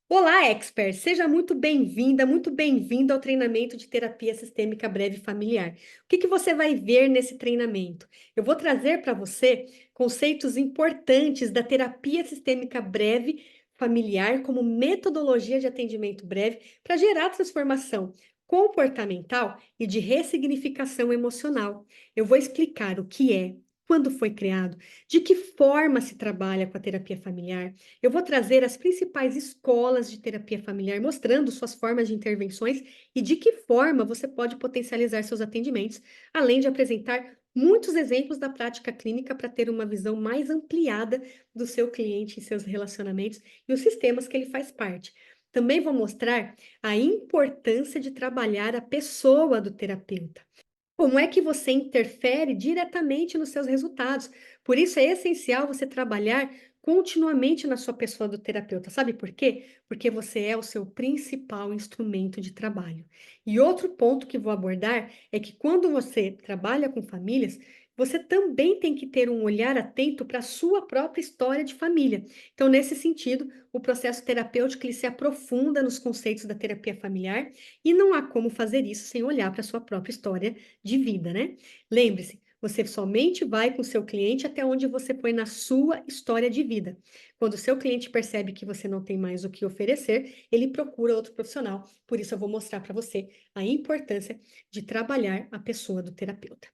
Olá, expert! Seja muito bem-vindo ao treinamento de terapia sistêmica breve familiar. O que você vai ver nesse treinamento? Eu vou trazer para você conceitos importantes da terapia sistêmica breve familiar como metodologia de atendimento breve para gerar transformação comportamental e de ressignificação emocional. Eu vou explicar o que é, quando foi criado, de que forma se trabalha com a terapia familiar. Eu vou trazer as principais escolas de terapia familiar, mostrando suas formas de intervenções e de que forma você pode potencializar seus atendimentos, além de apresentar muitos exemplos da prática clínica para ter uma visão mais ampliada do seu cliente e seus relacionamentos e os sistemas que ele faz parte. Também vou mostrar a importância de trabalhar a pessoa do terapeuta. Como é que você interfere diretamente nos seus resultados? Por isso é essencial você trabalhar continuamente na sua pessoa do terapeuta. Sabe por quê? Porque você é o seu principal instrumento de trabalho. E outro ponto que vou abordar é que quando você trabalha com famílias, você também tem que ter um olhar atento para a sua própria história de família. Então, nesse sentido, o processo terapêutico ele se aprofunda nos conceitos da terapia familiar e não há como fazer isso sem olhar para a sua própria história de vida, né? Lembre-se, você somente vai com o seu cliente até onde você põe na sua história de vida. Quando o seu cliente percebe que você não tem mais o que oferecer, ele procura outro profissional. Por isso, eu vou mostrar para você a importância de trabalhar a pessoa do terapeuta.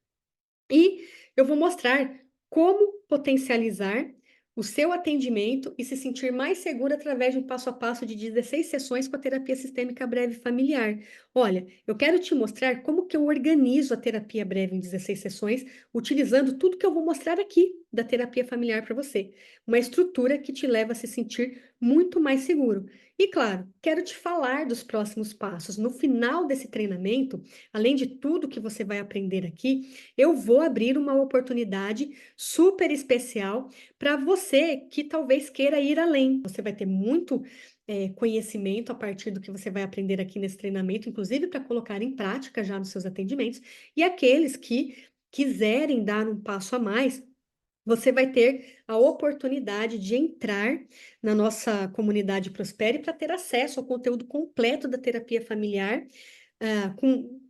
E eu vou mostrar como potencializar o seu atendimento e se sentir mais seguro através de um passo a passo de 16 sessões com a terapia sistêmica breve familiar. Olha, eu quero te mostrar como que eu organizo a terapia breve em 16 sessões, utilizando tudo que eu vou mostrar aqui da terapia familiar para você. Uma estrutura que te leva a se sentir muito mais seguro. E claro, quero te falar dos próximos passos. No final desse treinamento, além de tudo que você vai aprender aqui, eu vou abrir uma oportunidade super especial para você que talvez queira ir além. Você vai ter muito conhecimento a partir do que você vai aprender aqui nesse treinamento, inclusive para colocar em prática já nos seus atendimentos. E aqueles que quiserem dar um passo a mais, você vai ter a oportunidade de entrar na nossa comunidade Prospere para ter acesso ao conteúdo completo da terapia familiar,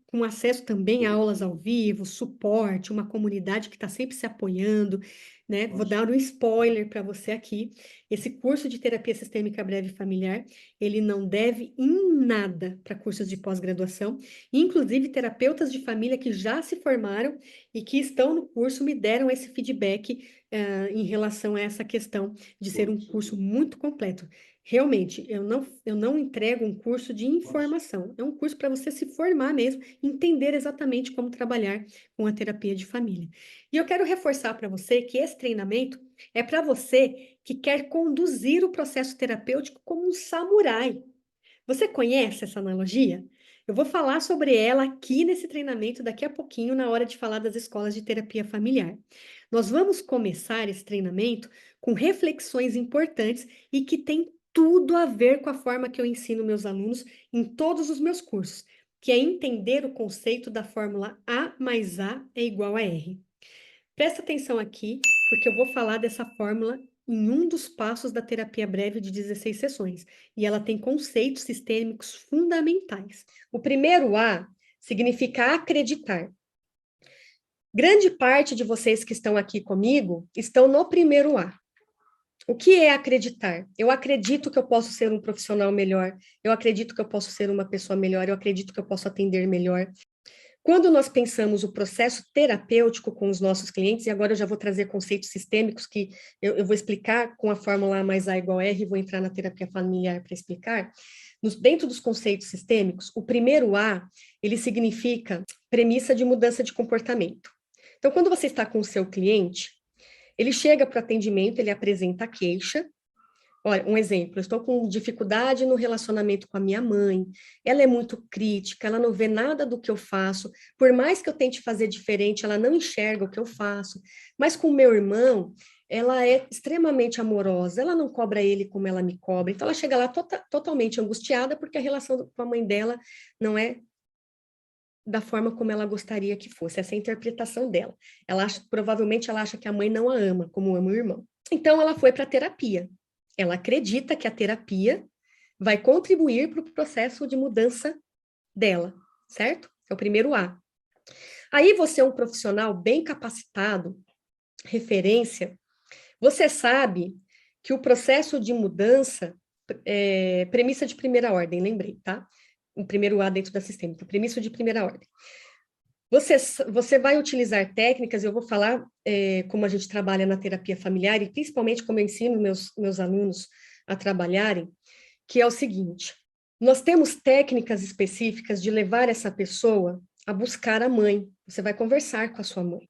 com acesso também a aulas ao vivo, suporte, uma comunidade que está sempre se apoiando, né? Vou dar um spoiler para você aqui. Esse curso de terapia sistêmica breve familiar, ele não deve em nada para cursos de pós-graduação. Inclusive, terapeutas de família que já se formaram e que estão no curso me deram esse feedback, em relação a essa questão de ser um curso muito completo. Realmente, eu não entrego um curso de informação, é um curso para você se formar mesmo, entender exatamente como trabalhar com a terapia de família. E eu quero reforçar para você que esse treinamento é para você que quer conduzir o processo terapêutico como um samurai. Você conhece essa analogia? Eu vou falar sobre ela aqui nesse treinamento daqui a pouquinho, na hora de falar das escolas de terapia familiar. Nós vamos começar esse treinamento com reflexões importantes e que tem tudo a ver com a forma que eu ensino meus alunos em todos os meus cursos, que é entender o conceito da fórmula A mais A é igual a R. Presta atenção aqui, porque eu vou falar dessa fórmula em um dos passos da terapia breve de 16 sessões, e ela tem conceitos sistêmicos fundamentais. O primeiro A significa acreditar. Grande parte de vocês que estão aqui comigo estão no primeiro A. O que é acreditar? Eu acredito que eu posso ser um profissional melhor, eu acredito que eu posso ser uma pessoa melhor, eu acredito que eu posso atender melhor. Quando nós pensamos o processo terapêutico com os nossos clientes, e agora eu já vou trazer conceitos sistêmicos que eu vou explicar com a fórmula A mais A igual a R, e vou entrar na terapia familiar para explicar. Dentro dos conceitos sistêmicos, o primeiro A, ele significa premissa de mudança de comportamento. Então, quando você está com o seu cliente, ele chega para o atendimento, ele apresenta a queixa. Olha, um exemplo, eu estou com dificuldade no relacionamento com a minha mãe, ela é muito crítica, ela não vê nada do que eu faço, por mais que eu tente fazer diferente, ela não enxerga o que eu faço, mas com o meu irmão, ela é extremamente amorosa, ela não cobra ele como ela me cobra, então ela chega lá totalmente angustiada porque a relação com a mãe dela não é da forma como ela gostaria que fosse, essa é a interpretação dela. Provavelmente ela acha que a mãe não a ama como ama o irmão. Então ela foi para a terapia. Ela acredita que a terapia vai contribuir para o processo de mudança dela, certo? É o primeiro A. Aí você é um profissional bem capacitado, referência, você sabe que o processo de mudança é premissa de primeira ordem, lembrei, tá? O primeiro A dentro da sistêmica, premissa de primeira ordem. Você vai utilizar técnicas, eu vou falar como a gente trabalha na terapia familiar e principalmente como eu ensino meus alunos a trabalharem, que é o seguinte, nós temos técnicas específicas de levar essa pessoa a buscar a mãe, você vai conversar com a sua mãe,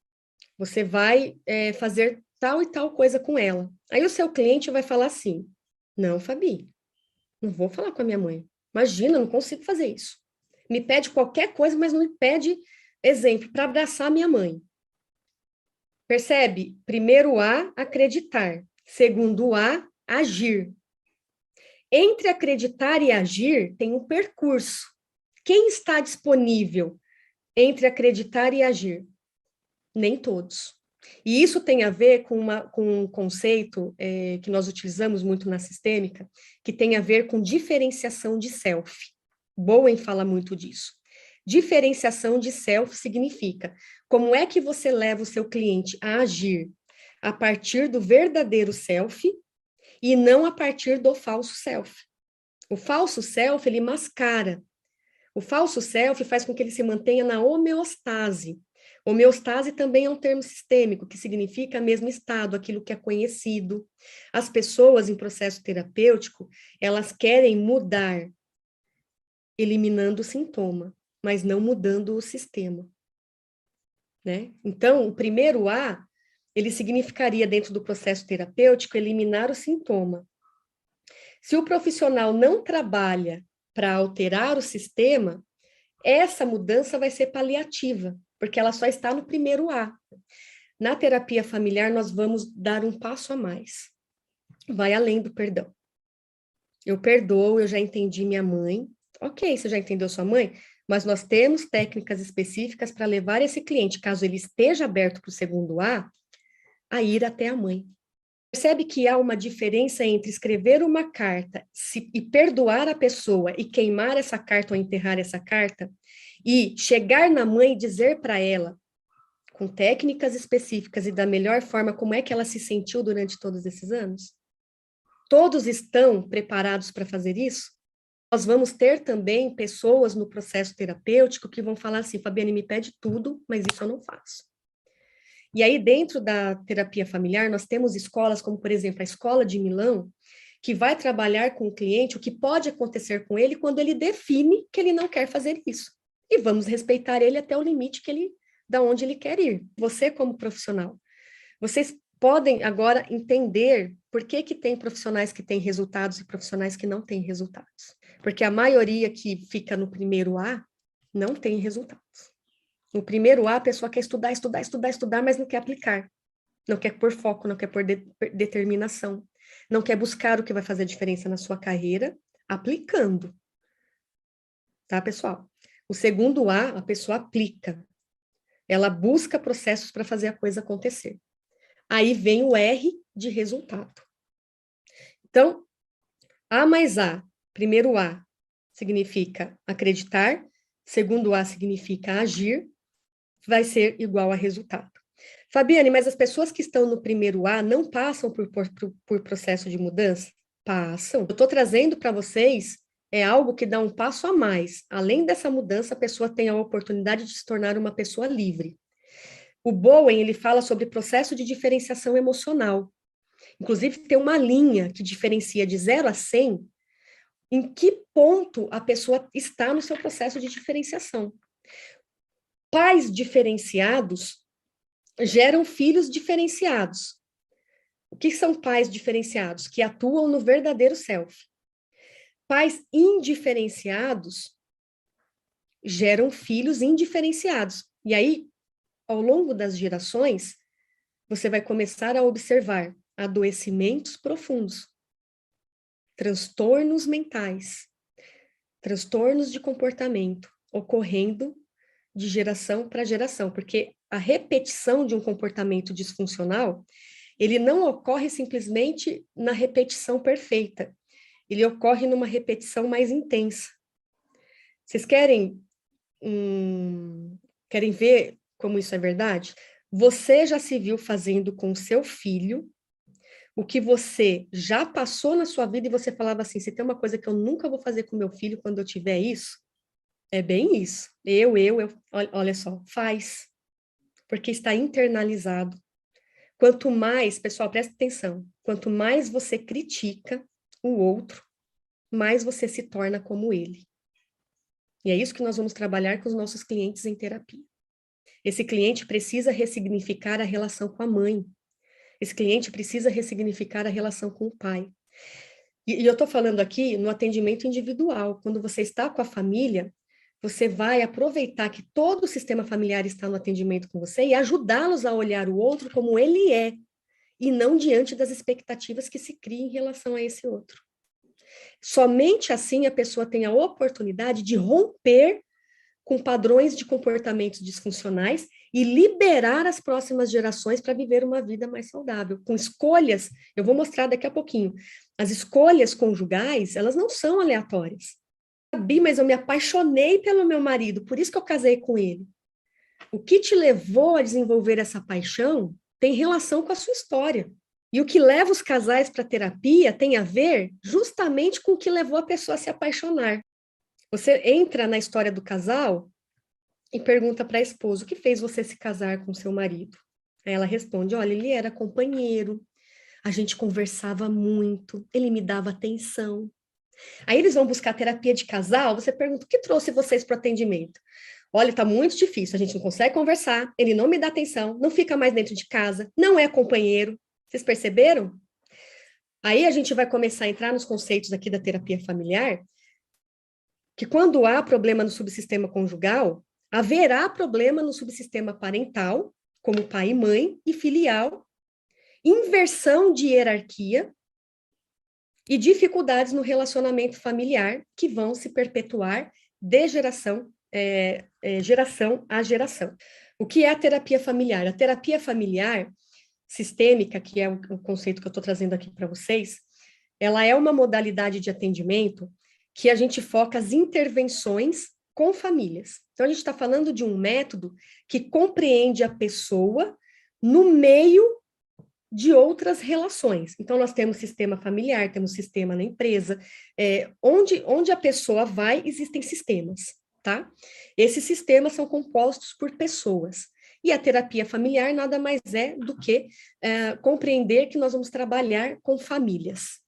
você vai fazer tal e tal coisa com ela. Aí o seu cliente vai falar assim, não, Fabi, não vou falar com a minha mãe, imagina, não consigo fazer isso. Me pede qualquer coisa, mas não me pede exemplo, para abraçar minha mãe. Percebe? Primeiro A, acreditar. Segundo A, agir. Entre acreditar e agir, tem um percurso. Quem está disponível entre acreditar e agir? Nem todos. E isso tem a ver com um conceito que nós utilizamos muito na sistêmica, que tem a ver com diferenciação de self. Bowen fala muito disso. Diferenciação de self significa como é que você leva o seu cliente a agir a partir do verdadeiro self e não a partir do falso self. O falso self, ele mascara. O falso self faz com que ele se mantenha na homeostase. Homeostase também é um termo sistêmico, que significa mesmo estado, aquilo que é conhecido. As pessoas em processo terapêutico, elas querem mudar, eliminando o sintoma, mas não mudando o sistema, né? Então, o primeiro A, ele significaria, dentro do processo terapêutico, eliminar o sintoma. Se o profissional não trabalha para alterar o sistema, essa mudança vai ser paliativa, porque ela só está no primeiro A. Na terapia familiar, nós vamos dar um passo a mais. Vai além do perdão. Eu perdoo, eu já entendi minha mãe. Ok, você já entendeu sua mãe? Mas nós temos técnicas específicas para levar esse cliente, caso ele esteja aberto para o segundo a ir até a mãe. Percebe que há uma diferença entre escrever uma carta e perdoar a pessoa e queimar essa carta ou enterrar essa carta e chegar na mãe e dizer para ela, com técnicas específicas e da melhor forma, como é que ela se sentiu durante todos esses anos? Todos estão preparados para fazer isso? Nós vamos ter também pessoas no processo terapêutico que vão falar assim, Fabiane, me pede tudo, mas isso eu não faço. E aí, dentro da terapia familiar, nós temos escolas como, por exemplo, a Escola de Milão, que vai trabalhar com o cliente o que pode acontecer com ele quando ele define que ele não quer fazer isso. E vamos respeitar ele até o limite da onde ele quer ir. Você, como profissional, vocês podem agora entender por que tem profissionais que têm resultados e profissionais que não têm resultados. Porque a maioria que fica no primeiro A não tem resultados. No primeiro A, a pessoa quer estudar, estudar, estudar, estudar, mas não quer aplicar. Não quer pôr foco, não quer pôr determinação. Não quer buscar o que vai fazer a diferença na sua carreira, aplicando. Tá, pessoal? O segundo A, a pessoa aplica. Ela busca processos para fazer a coisa acontecer. Aí vem o R de resultado. Então, A mais A, primeiro A significa acreditar, segundo A significa agir, vai ser igual a resultado. Fabiane, mas as pessoas que estão no primeiro A não passam por processo de mudança? Passam. Eu estou trazendo para vocês algo que dá um passo a mais. Além dessa mudança, a pessoa tem a oportunidade de se tornar uma pessoa livre. O Bowen, ele fala sobre processo de diferenciação emocional. Inclusive, tem uma linha que diferencia de 0 a 100, em que ponto a pessoa está no seu processo de diferenciação. Pais diferenciados geram filhos diferenciados. O que são pais diferenciados? Que atuam no verdadeiro self. Pais indiferenciados geram filhos indiferenciados. E aí, ao longo das gerações, você vai começar a observar adoecimentos profundos, transtornos mentais, transtornos de comportamento ocorrendo de geração para geração, porque a repetição de um comportamento disfuncional, ele não ocorre simplesmente na repetição perfeita. ele ocorre numa repetição mais intensa. Vocês querem ver como isso é verdade? Você já se viu fazendo com o seu filho o que você já passou na sua vida e você falava assim, se tem uma coisa que eu nunca vou fazer com meu filho quando eu tiver isso, é bem isso. Olha só, faz. Porque está internalizado. Quanto mais, pessoal, presta atenção, quanto mais você critica o outro, mais você se torna como ele. E é isso que nós vamos trabalhar com os nossos clientes em terapia. Esse cliente precisa ressignificar a relação com a mãe. Esse cliente precisa ressignificar a relação com o pai. E eu estou falando aqui no atendimento individual. Quando você está com a família, você vai aproveitar que todo o sistema familiar está no atendimento com você e ajudá-los a olhar o outro como ele é, e não diante das expectativas que se criam em relação a esse outro. Somente assim a pessoa tem a oportunidade de romper com padrões de comportamentos disfuncionais e liberar as próximas gerações para viver uma vida mais saudável, com escolhas, eu vou mostrar daqui a pouquinho, as escolhas conjugais, elas não são aleatórias. Sabia, mas eu me apaixonei pelo meu marido, por isso que eu casei com ele. O que te levou a desenvolver essa paixão tem relação com a sua história. E o que leva os casais para terapia tem a ver justamente com o que levou a pessoa a se apaixonar. Você entra na história do casal e pergunta para a esposa, o que fez você se casar com seu marido? Aí ela responde, olha, ele era companheiro, a gente conversava muito, ele me dava atenção. Aí eles vão buscar terapia de casal, você pergunta, o que trouxe vocês para o atendimento? Olha, tá muito difícil, a gente não consegue conversar, ele não me dá atenção, não fica mais dentro de casa, não é companheiro. Vocês perceberam? Aí a gente vai começar a entrar nos conceitos aqui da terapia familiar, que quando há problema no subsistema conjugal, haverá problema no subsistema parental, como pai e mãe, e filial, inversão de hierarquia e dificuldades no relacionamento familiar que vão se perpetuar de geração a geração. O que é a terapia familiar? A terapia familiar sistêmica, que é o conceito que eu estou trazendo aqui para vocês, ela é uma modalidade de atendimento que a gente foca as intervenções com famílias. Então, a gente está falando de um método que compreende a pessoa no meio de outras relações. Então, nós temos sistema familiar, temos sistema na empresa, onde a pessoa vai, existem sistemas, tá? Esses sistemas são compostos por pessoas. E a terapia familiar nada mais é do que compreender que nós vamos trabalhar com famílias,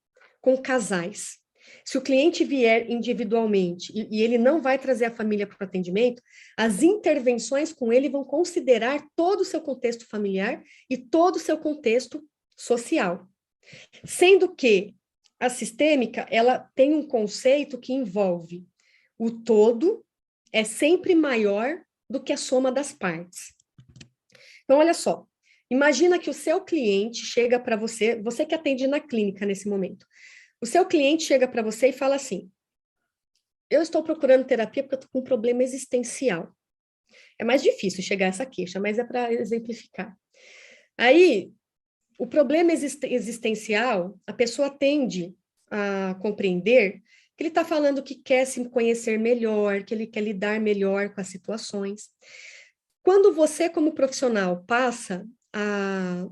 com casais. Se o cliente vier individualmente e ele não vai trazer a família para o atendimento, as intervenções com ele vão considerar todo o seu contexto familiar e todo o seu contexto social. Sendo que a sistêmica, ela tem um conceito que envolve o todo é sempre maior do que a soma das partes. Então, olha só, imagina que o seu cliente chega para você, você que atende na clínica nesse momento, o seu cliente chega para você e fala assim, eu estou procurando terapia porque eu estou com um problema existencial. É mais difícil chegar a essa queixa, mas é para exemplificar. Aí, o problema existencial, a pessoa tende a compreender que ele está falando que quer se conhecer melhor, que ele quer lidar melhor com as situações. Quando você, como profissional, passa a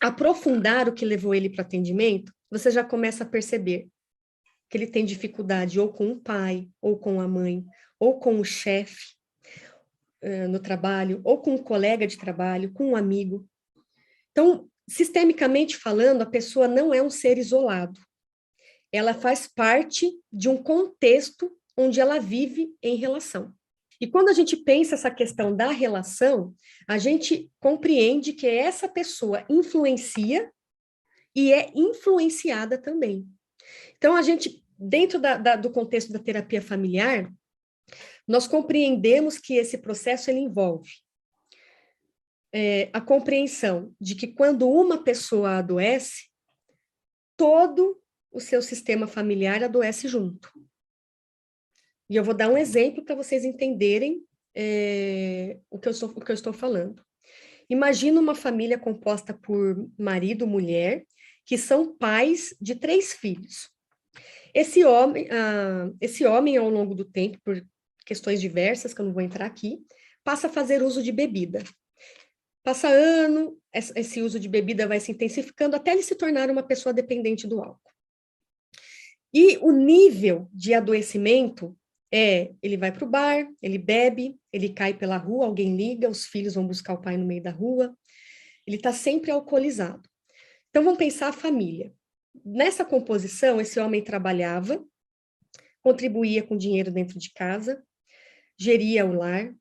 aprofundar o que levou ele para o atendimento, você já começa a perceber que ele tem dificuldade ou com o pai, ou com a mãe, ou com o chefe no trabalho, ou com um colega de trabalho, com um amigo. Então, sistemicamente falando, a pessoa não é um ser isolado. Ela faz parte de um contexto onde ela vive em relação. E quando a gente pensa essa questão da relação, a gente compreende que essa pessoa influencia e é influenciada também. Então, a gente, dentro do contexto da terapia familiar, nós compreendemos que esse processo ele envolve a compreensão de que quando uma pessoa adoece, todo o seu sistema familiar adoece junto. E eu vou dar um exemplo para vocês entenderem o que eu estou falando. Imagina uma família composta por marido, mulher, que são pais de 3 filhos. Esse homem, ao longo do tempo, por questões diversas, que eu não vou entrar aqui, passa a fazer uso de bebida. Passa ano, esse uso de bebida vai se intensificando até ele se tornar uma pessoa dependente do álcool. E o nível de adoecimento ele vai para o bar, ele bebe, ele cai pela rua, alguém liga, os filhos vão buscar o pai no meio da rua, ele está sempre alcoolizado. Então, vamos pensar a família. Nessa composição, esse homem trabalhava, contribuía com dinheiro dentro de casa, geria o lar,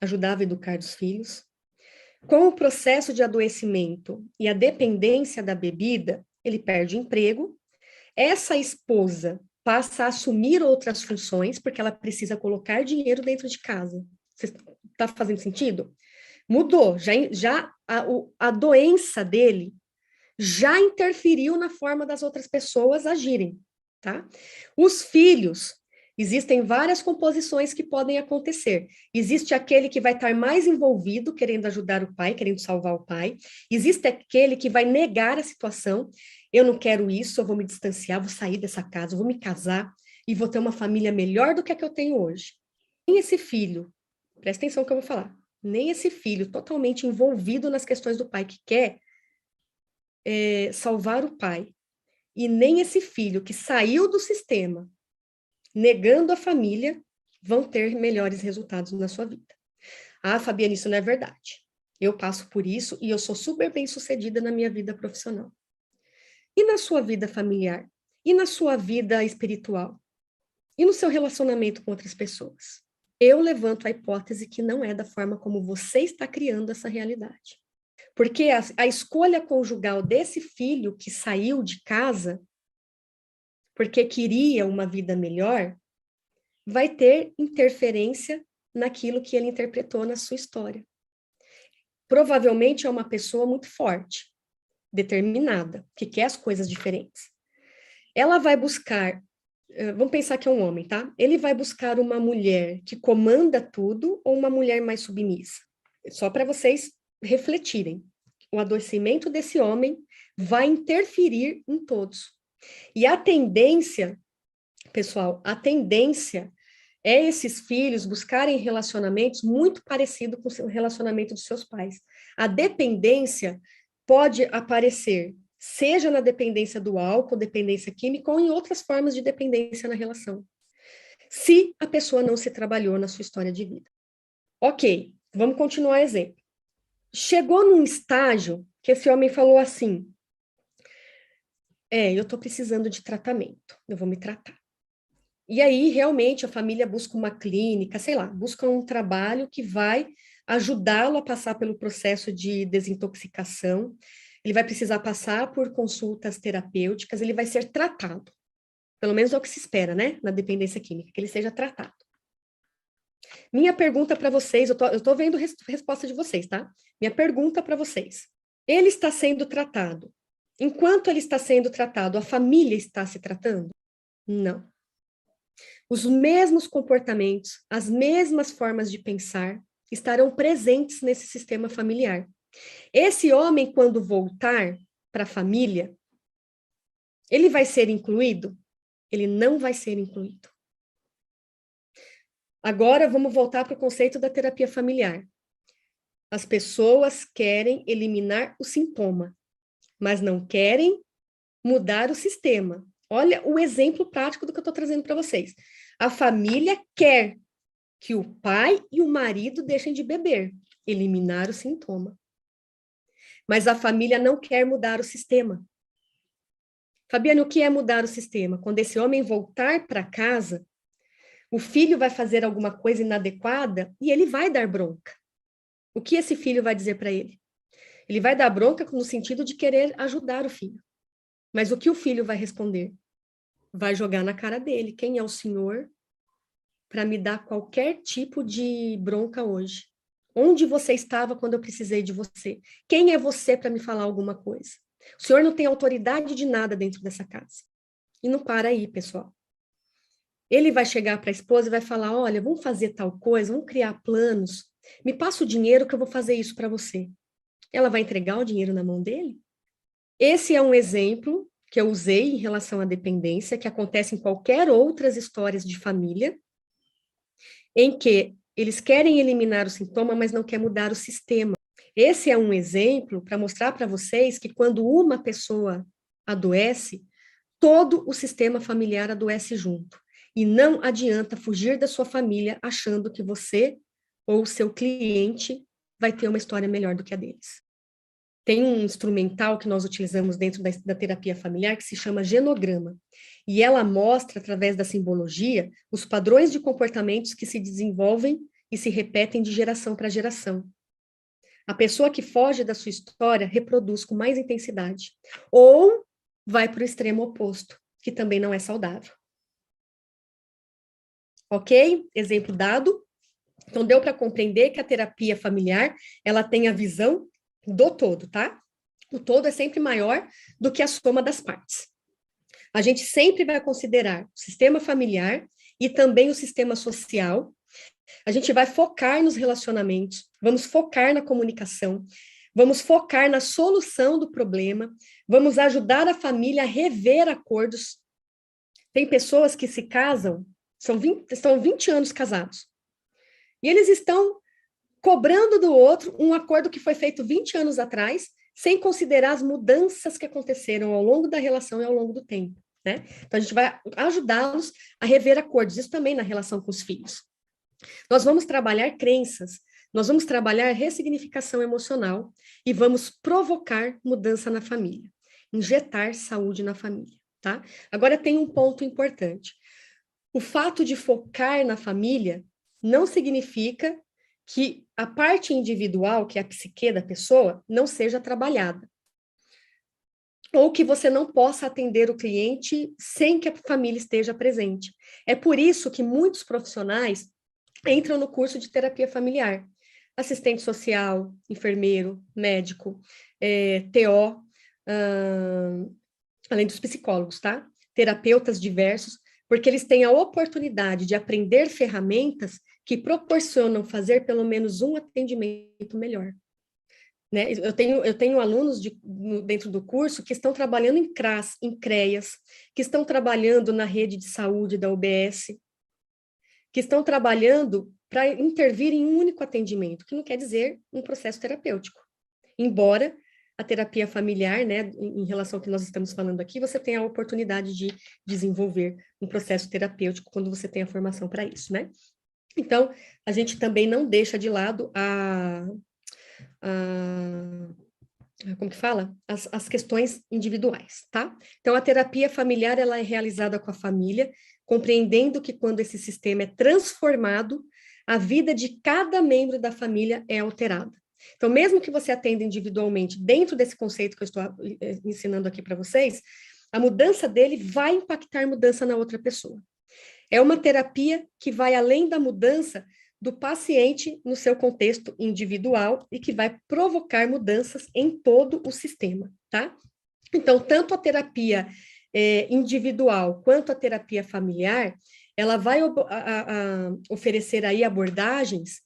ajudava a educar os filhos. Com o processo de adoecimento e a dependência da bebida, ele perde o emprego. Essa esposa passa a assumir outras funções, porque ela precisa colocar dinheiro dentro de casa. Está fazendo sentido? Mudou. A doença dele já interferiu na forma das outras pessoas agirem, tá? Os filhos, existem várias composições que podem acontecer. Existe aquele que vai estar mais envolvido, querendo ajudar o pai, querendo salvar o pai. Existe aquele que vai negar a situação. Eu não quero isso, eu vou me distanciar, vou sair dessa casa, vou me casar e vou ter uma família melhor do que a que eu tenho hoje. Nem esse filho, presta atenção no que eu vou falar, nem esse filho totalmente envolvido nas questões do pai que quer salvar o pai, e nem esse filho que saiu do sistema, negando a família, vão ter melhores resultados na sua vida. Ah, Fabiana, isso não é verdade. Eu passo por isso e eu sou super bem-sucedida na minha vida profissional. E na sua vida familiar? E na sua vida espiritual? E no seu relacionamento com outras pessoas? Eu levanto a hipótese que não é da forma como você está criando essa realidade. Porque a escolha conjugal desse filho que saiu de casa porque queria uma vida melhor, vai ter interferência naquilo que ele interpretou na sua história. Provavelmente é uma pessoa muito forte, determinada, que quer as coisas diferentes. Ela vai buscar, vamos pensar que é um homem, tá? Ele vai buscar uma mulher que comanda tudo ou uma mulher mais submissa? Só para vocês refletirem. O adoecimento desse homem vai interferir em todos. E a tendência, pessoal, a tendência é esses filhos buscarem relacionamentos muito parecidos com o relacionamento dos seus pais. A dependência pode aparecer, seja na dependência do álcool, dependência química, ou em outras formas de dependência na relação, se a pessoa não se trabalhou na sua história de vida. Ok, vamos continuar o exemplo. Chegou num estágio que esse homem falou assim, eu estou precisando de tratamento, eu vou me tratar. E aí, realmente, a família busca uma clínica, sei lá, busca um trabalho que vai ajudá-lo a passar pelo processo de desintoxicação, ele vai precisar passar por consultas terapêuticas, ele vai ser tratado. Pelo menos é o que se espera, né, na dependência química, que ele seja tratado. Minha pergunta para vocês, eu tô vendo a resposta de vocês, tá? Minha pergunta para vocês. Ele está sendo tratado. Enquanto ele está sendo tratado, a família está se tratando? Não. Os mesmos comportamentos, as mesmas formas de pensar estarão presentes nesse sistema familiar. Esse homem, quando voltar para a família, ele vai ser incluído? Ele não vai ser incluído. Agora, vamos voltar para o conceito da terapia familiar. As pessoas querem eliminar o sintoma, mas não querem mudar o sistema. Olha o exemplo prático do que eu estou trazendo para vocês. A família quer que o pai e o marido deixem de beber, eliminar o sintoma. Mas a família não quer mudar o sistema. Fabiana, o que é mudar o sistema? Quando esse homem voltar para casa, o filho vai fazer alguma coisa inadequada e ele vai dar bronca. O que esse filho vai dizer para ele? Ele vai dar bronca no sentido de querer ajudar o filho. Mas o que o filho vai responder? Vai jogar na cara dele. Quem é o senhor para me dar qualquer tipo de bronca hoje? Onde você estava quando eu precisei de você? Quem é você para me falar alguma coisa? O senhor não tem autoridade de nada dentro dessa casa. E não para aí, pessoal. Ele vai chegar para a esposa e vai falar, olha, vamos fazer tal coisa, vamos criar planos. Me passa o dinheiro que eu vou fazer isso para você. Ela vai entregar o dinheiro na mão dele? Esse é um exemplo que eu usei em relação à dependência, que acontece em qualquer outras histórias de família, em que eles querem eliminar o sintoma, mas não quer mudar o sistema. Esse é um exemplo para mostrar para vocês que quando uma pessoa adoece, todo o sistema familiar adoece junto. E não adianta fugir da sua família achando que você ou o seu cliente vai ter uma história melhor do que a deles. Tem um instrumental que nós utilizamos dentro da terapia familiar que se chama genograma. E ela mostra, através da simbologia, os padrões de comportamentos que se desenvolvem e se repetem de geração para geração. A pessoa que foge da sua história reproduz com mais intensidade. Ou vai para o extremo oposto, que também não é saudável. Ok? Exemplo dado. Então, deu para compreender que a terapia familiar, ela tem a visão do todo, tá? O todo é sempre maior do que a soma das partes. A gente sempre vai considerar o sistema familiar e também o sistema social. A gente vai focar nos relacionamentos, vamos focar na comunicação, vamos focar na solução do problema, vamos ajudar a família a rever acordos. Tem pessoas que se casam, estão 20 anos casados, e eles estão cobrando do outro um acordo que foi feito 20 anos atrás, sem considerar as mudanças que aconteceram ao longo da relação e ao longo do tempo, né? Então, a gente vai ajudá-los a rever acordos, isso também na relação com os filhos. Nós vamos trabalhar crenças, nós vamos trabalhar ressignificação emocional e vamos provocar mudança na família, injetar saúde na família, tá? Agora tem um ponto importante. O fato de focar na família não significa que a parte individual, que é a psique da pessoa, não seja trabalhada. Ou que você não possa atender o cliente sem que a família esteja presente. É por isso que muitos profissionais entram no curso de terapia familiar. Assistente social, enfermeiro, médico, TO, além dos psicólogos, tá? Terapeutas diversos, porque eles têm a oportunidade de aprender ferramentas que proporcionam fazer pelo menos um atendimento melhor. Né? Eu tenho alunos dentro do curso que estão trabalhando em CRAS, em CREAS, que estão trabalhando na rede de saúde da UBS, que estão trabalhando para intervir em um único atendimento, que não quer dizer um processo terapêutico. Embora a terapia familiar, né, em relação ao que nós estamos falando aqui, você tem a oportunidade de desenvolver um processo terapêutico quando você tem a formação para isso, né? Então, a gente também não deixa de lado como que fala? As questões individuais, tá? Então, a terapia familiar, ela é realizada com a família, compreendendo que quando esse sistema é transformado, a vida de cada membro da família é alterada. Então, mesmo que você atenda individualmente, dentro desse conceito que eu estou ensinando aqui para vocês, a mudança dele vai impactar mudança na outra pessoa. É uma terapia que vai além da mudança do paciente no seu contexto individual e que vai provocar mudanças em todo o sistema, tá? Então, tanto a terapia individual quanto a terapia familiar, ela vai oferecer aí abordagens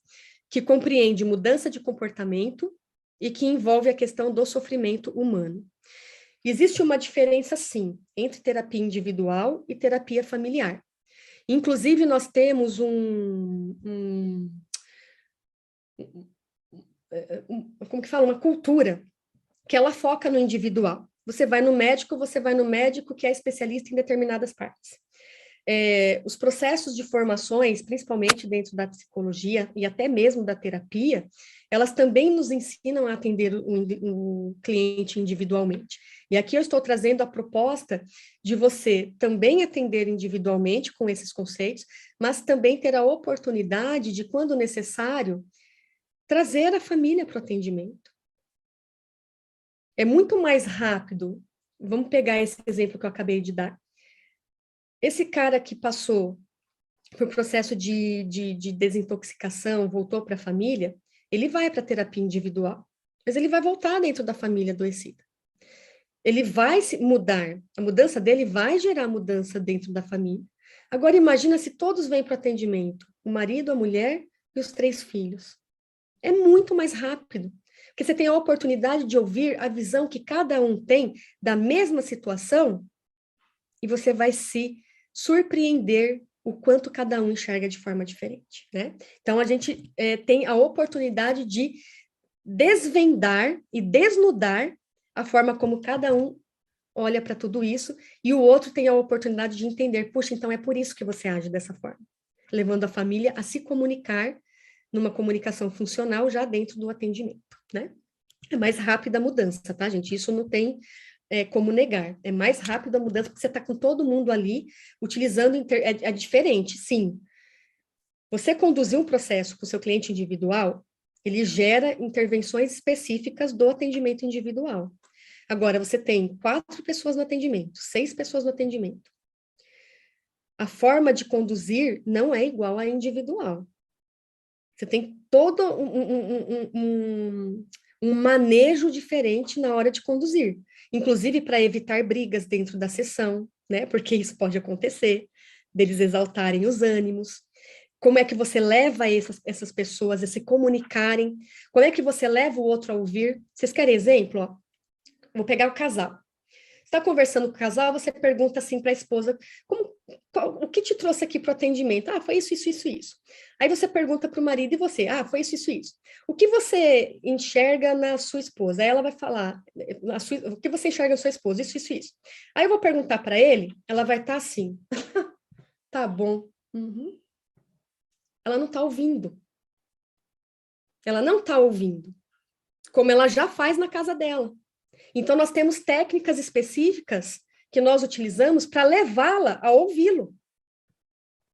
que compreende mudança de comportamento e que envolve a questão do sofrimento humano. Existe uma diferença, sim, entre terapia individual e terapia familiar. Inclusive, nós temos como que fala? Uma cultura que ela foca no individual. Você vai no médico que é especialista em determinadas partes. Os processos de formações, principalmente dentro da psicologia e até mesmo da terapia, elas também nos ensinam a atender o cliente individualmente. E aqui eu estou trazendo a proposta de você também atender individualmente com esses conceitos, mas também ter a oportunidade de, quando necessário, trazer a família para o atendimento. É muito mais rápido. Vamos pegar esse exemplo que eu acabei de dar. Esse cara que passou por processo de desintoxicação, voltou para a família, ele vai para a terapia individual, mas ele vai voltar dentro da família adoecida. Ele vai se mudar, a mudança dele vai gerar mudança dentro da família. Agora imagina se todos vêm para o atendimento, o marido, a mulher e os 3 filhos. É muito mais rápido, Porque você tem a oportunidade de ouvir a visão que cada um tem da mesma situação e você vai se surpreender o quanto cada um enxerga de forma diferente, né? Então, a gente tem a oportunidade de desvendar e desnudar a forma como cada um olha para tudo isso, e o outro tem a oportunidade de entender, puxa, então é por isso que você age dessa forma, levando a família a se comunicar numa comunicação funcional já dentro do atendimento, né? É mais rápida a mudança, tá, gente? Isso não tem como negar. É mais rápida a mudança porque você está com todo mundo ali utilizando... É diferente, sim. Você conduzir um processo com o seu cliente individual, ele gera intervenções específicas do atendimento individual. Agora, você tem 4 pessoas no atendimento, 6 pessoas no atendimento. A forma de conduzir não é igual à individual. Você tem todo um manejo diferente na hora de conduzir, inclusive para evitar brigas dentro da sessão, né? Porque isso pode acontecer, deles exaltarem os ânimos. Como é que você leva essas pessoas a se comunicarem? Como é que você leva o outro a ouvir? Vocês querem exemplo? Ó, vou pegar o casal. Está conversando com o casal, você pergunta assim para a esposa, o que te trouxe aqui para o atendimento? Ah, foi isso, isso, isso, isso. Aí você pergunta para o marido e você, ah, foi isso, isso, isso. O que você enxerga na sua esposa? Aí ela vai falar, o que você enxerga na sua esposa? Isso, isso, isso. Aí eu vou perguntar para ele, ela vai estar assim, tá bom. Uhum. Ela não está ouvindo. Ela não está ouvindo, como ela já faz na casa dela. Então, nós temos técnicas específicas que nós utilizamos para levá-la a ouvi-lo,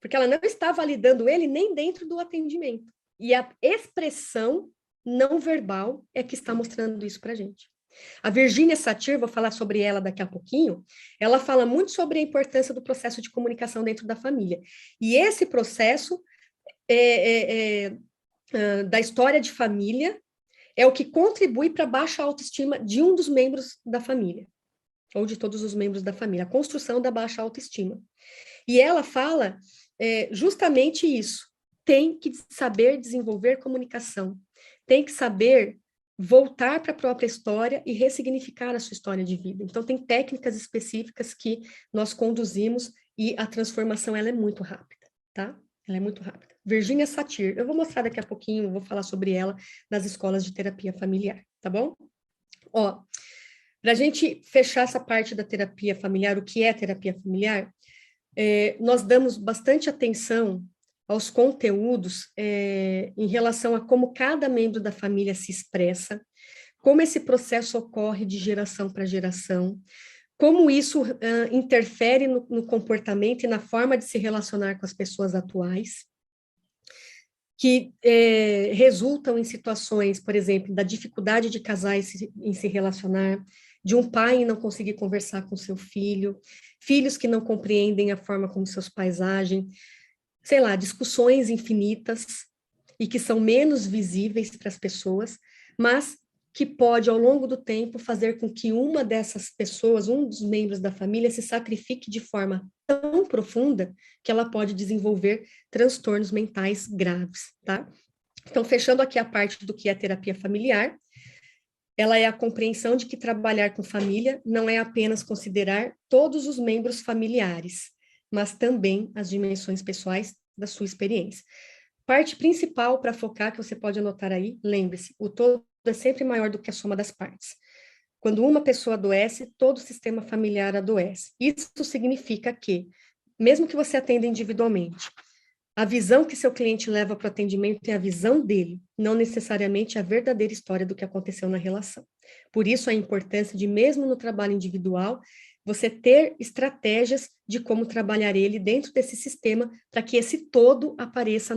porque ela não está validando ele nem dentro do atendimento. E a expressão não verbal é que está mostrando isso para a gente. A Virginia Satir, vou falar sobre ela daqui a pouquinho, ela fala muito sobre a importância do processo de comunicação dentro da família. E esse processo da história de família é o que contribui para a baixa autoestima de um dos membros da família, ou de todos os membros da família, a construção da baixa autoestima. E ela fala justamente isso, tem que saber desenvolver comunicação, tem que saber voltar para a própria história e ressignificar a sua história de vida. Então, tem técnicas específicas que nós conduzimos e a transformação ela é muito rápida, tá? Ela é muito rápida. Virginia Satir, eu vou mostrar daqui a pouquinho, vou falar sobre ela nas escolas de terapia familiar, tá bom? Ó, para a gente fechar essa parte da terapia familiar, o que é terapia familiar, nós damos bastante atenção aos conteúdos em relação a como cada membro da família se expressa, como esse processo ocorre de geração para geração, como isso interfere no comportamento e na forma de se relacionar com as pessoas atuais, que resultam em situações, por exemplo, da dificuldade de casais em se relacionar, de um pai não conseguir conversar com seu filho, filhos que não compreendem a forma como seus pais agem, sei lá, discussões infinitas e que são menos visíveis para as pessoas, mas que pode, ao longo do tempo, fazer com que uma dessas pessoas, um dos membros da família, se sacrifique de forma tão profunda que ela pode desenvolver transtornos mentais graves, tá? Então, fechando aqui a parte do que é terapia familiar, ela é a compreensão de que trabalhar com família não é apenas considerar todos os membros familiares, mas também as dimensões pessoais da sua experiência. Parte principal para focar, que você pode anotar aí, lembre-se, o todo é sempre maior do que a soma das partes. Quando uma pessoa adoece, todo o sistema familiar adoece. Isso significa que, mesmo que você atenda individualmente, a visão que seu cliente leva para o atendimento é a visão dele, não necessariamente a verdadeira história do que aconteceu na relação. Por isso, a importância de, mesmo no trabalho individual, você ter estratégias de como trabalhar ele dentro desse sistema para que esse todo apareça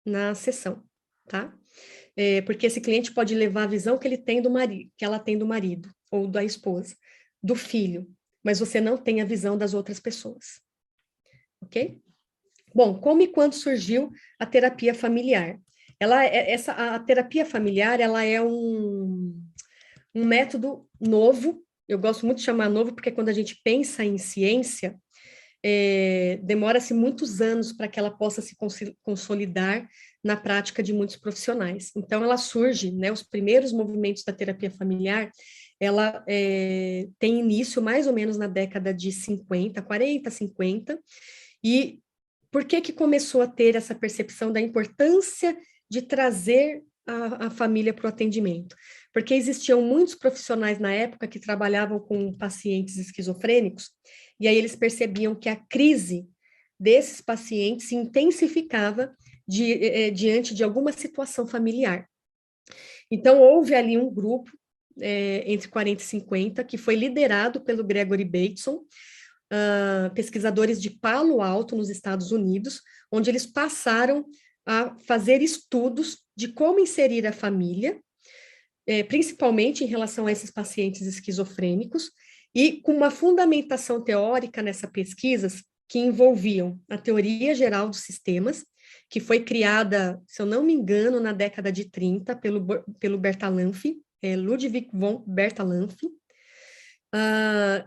na sessão, tá? Porque esse cliente pode levar a visão que ele tem do marido, que ela tem do marido, ou da esposa, do filho, mas você não tem a visão das outras pessoas, ok? Bom, como e quando surgiu a terapia familiar? A terapia familiar, ela é um método novo, eu gosto muito de chamar novo, porque quando a gente pensa em ciência, demora-se muitos anos para que ela possa se consolidar na prática de muitos profissionais. Então, ela surge, né, os primeiros movimentos da terapia familiar, ela tem início mais ou menos na década de 50, 40, 50, e por que que começou a ter essa percepção da importância de trazer a família para o atendimento? Porque existiam muitos profissionais na época que trabalhavam com pacientes esquizofrênicos, e aí eles percebiam que a crise desses pacientes se intensificava diante de alguma situação familiar. Então, houve ali um grupo, entre 40 e 50, que foi liderado pelo Gregory Bateson, pesquisadores de Palo Alto, nos Estados Unidos, onde eles passaram a fazer estudos de como inserir a família, principalmente em relação a esses pacientes esquizofrênicos, e com uma fundamentação teórica nessa pesquisas que envolviam a teoria geral dos sistemas, que foi criada, se eu não me engano, na década de 30, pelo Bertalanffy, Ludwig von Bertalanffy,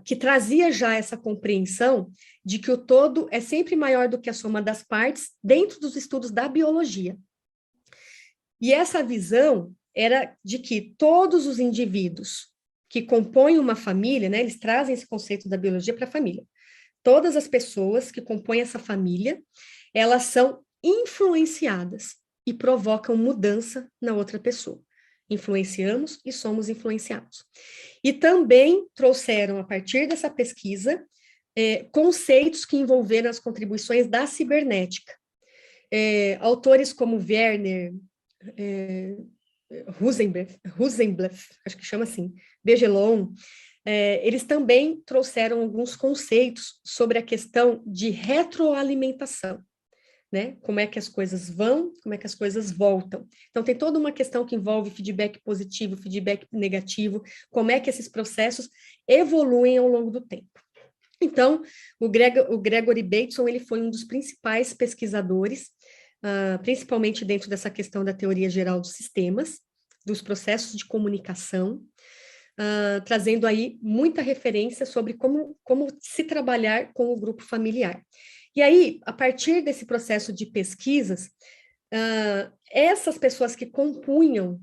que trazia já essa compreensão de que o todo é sempre maior do que a soma das partes dentro dos estudos da biologia. E essa visão era de que todos os indivíduos que compõem uma família, né, eles trazem esse conceito da biologia para a família. Todas as pessoas que compõem essa família, elas são influenciadas e provocam mudança na outra pessoa. Influenciamos e somos influenciados. E também trouxeram, a partir dessa pesquisa, conceitos que envolveram as contribuições da cibernética. Autores como Werner Rosenblatt, acho que chama assim, Begelon, eles também trouxeram alguns conceitos sobre a questão de retroalimentação, né? Como é que as coisas vão, como é que as coisas voltam. Então, tem toda uma questão que envolve feedback positivo, feedback negativo, como é que esses processos evoluem ao longo do tempo. Então, o Gregory Bateson, ele foi um dos principais pesquisadores, principalmente dentro dessa questão da teoria geral dos sistemas, dos processos de comunicação, trazendo aí muita referência sobre como se trabalhar com o grupo familiar. E aí, a partir desse processo de pesquisas, essas pessoas que compunham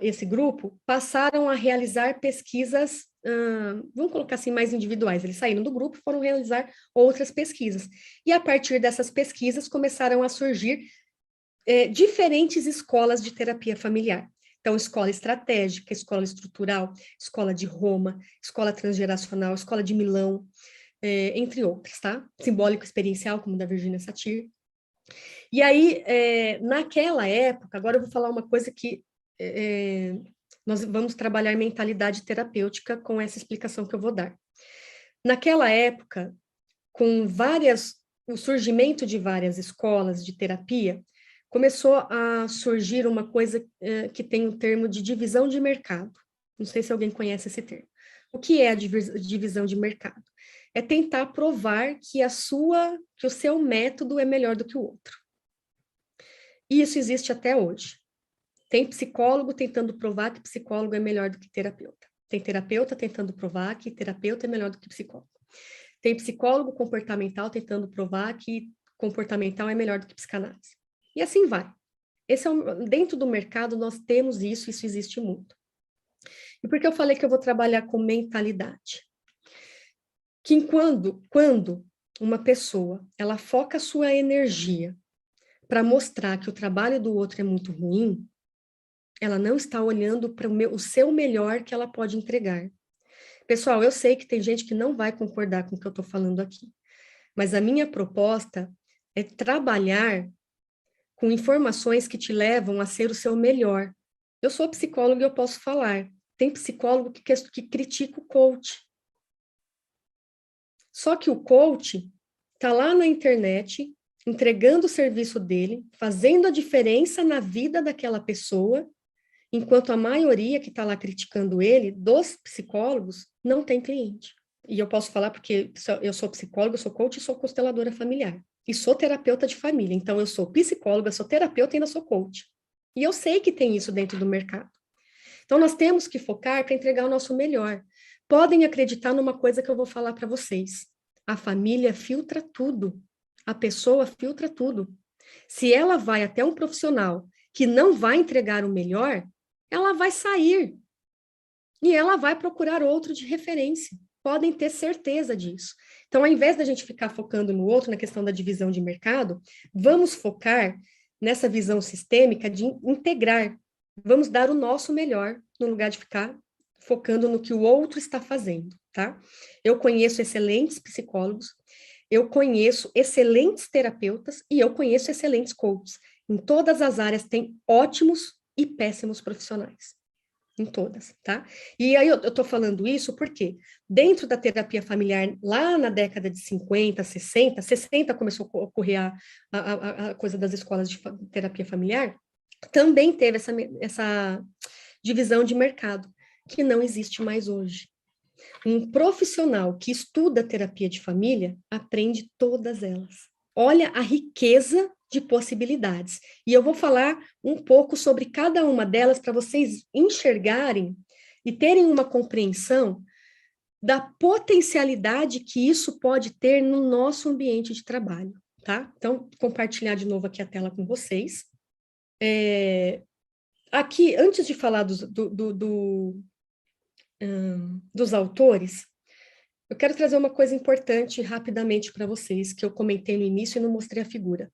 esse grupo passaram a realizar pesquisas, vamos colocar assim, mais individuais. Eles saíram do grupo e foram realizar outras pesquisas. E a partir dessas pesquisas começaram a surgir diferentes escolas de terapia familiar. Então, escola estratégica, escola estrutural, escola de Roma, escola transgeracional, escola de Milão, entre outras, tá? Simbólico experiencial, como da Virginia Satir. E aí, naquela época, agora eu vou falar uma coisa que nós vamos trabalhar mentalidade terapêutica com essa explicação que eu vou dar. Naquela época, com o surgimento de várias escolas de terapia, começou a surgir uma coisa que tem o termo de divisão de mercado. Não sei se alguém conhece esse termo. O que é a divisão de mercado? É tentar provar que o seu método é melhor do que o outro. E isso existe até hoje. Tem psicólogo tentando provar que psicólogo é melhor do que terapeuta. Tem terapeuta tentando provar que terapeuta é melhor do que psicólogo. Tem psicólogo comportamental tentando provar que comportamental é melhor do que psicanálise. E assim vai. Dentro do mercado nós temos isso existe muito. E por que eu falei que eu vou trabalhar com mentalidade? Que quando uma pessoa, ela foca a sua energia para mostrar que o trabalho do outro é muito ruim, ela não está olhando para o seu melhor que ela pode entregar. Pessoal, eu sei que tem gente que não vai concordar com o que eu estou falando aqui, mas a minha proposta é trabalhar com informações que te levam a ser o seu melhor. Eu sou psicóloga e eu posso falar. Tem psicólogo que critica o coach. Só que o coach está lá na internet, entregando o serviço dele, fazendo a diferença na vida daquela pessoa, enquanto a maioria que está lá criticando ele, dos psicólogos, não tem cliente. E eu posso falar porque eu sou psicóloga, eu sou coach e sou consteladora familiar. E sou terapeuta de família. Então, eu sou psicóloga, sou terapeuta e ainda sou coach. E eu sei que tem isso dentro do mercado. Então, nós temos que focar para entregar o nosso melhor. Podem acreditar numa coisa que eu vou falar para vocês. A família filtra tudo. A pessoa filtra tudo. Se ela vai até um profissional que não vai entregar o melhor, ela vai sair e ela vai procurar outro de referência. Podem ter certeza disso. Então, ao invés da gente ficar focando no outro, na questão da divisão de mercado, vamos focar nessa visão sistêmica de integrar. Vamos dar o nosso melhor, no lugar de ficar focando no que o outro está fazendo, tá? Eu conheço excelentes psicólogos, eu conheço excelentes terapeutas e eu conheço excelentes coaches. Em todas as áreas tem ótimos e péssimos profissionais. Em todas, tá? E aí eu tô falando isso porque dentro da terapia familiar, lá na década de 50, 60, 60 começou a ocorrer a coisa das escolas de terapia familiar, também teve essa divisão de mercado, que não existe mais hoje. Um profissional que estuda terapia de família aprende todas elas. Olha a riqueza de possibilidades. E eu vou falar um pouco sobre cada uma delas para vocês enxergarem e terem uma compreensão da potencialidade que isso pode ter no nosso ambiente de trabalho, tá? Então, compartilhar de novo aqui a tela com vocês. Aqui, antes de falar dos autores, eu quero trazer uma coisa importante rapidamente para vocês, que eu comentei no início e não mostrei a figura.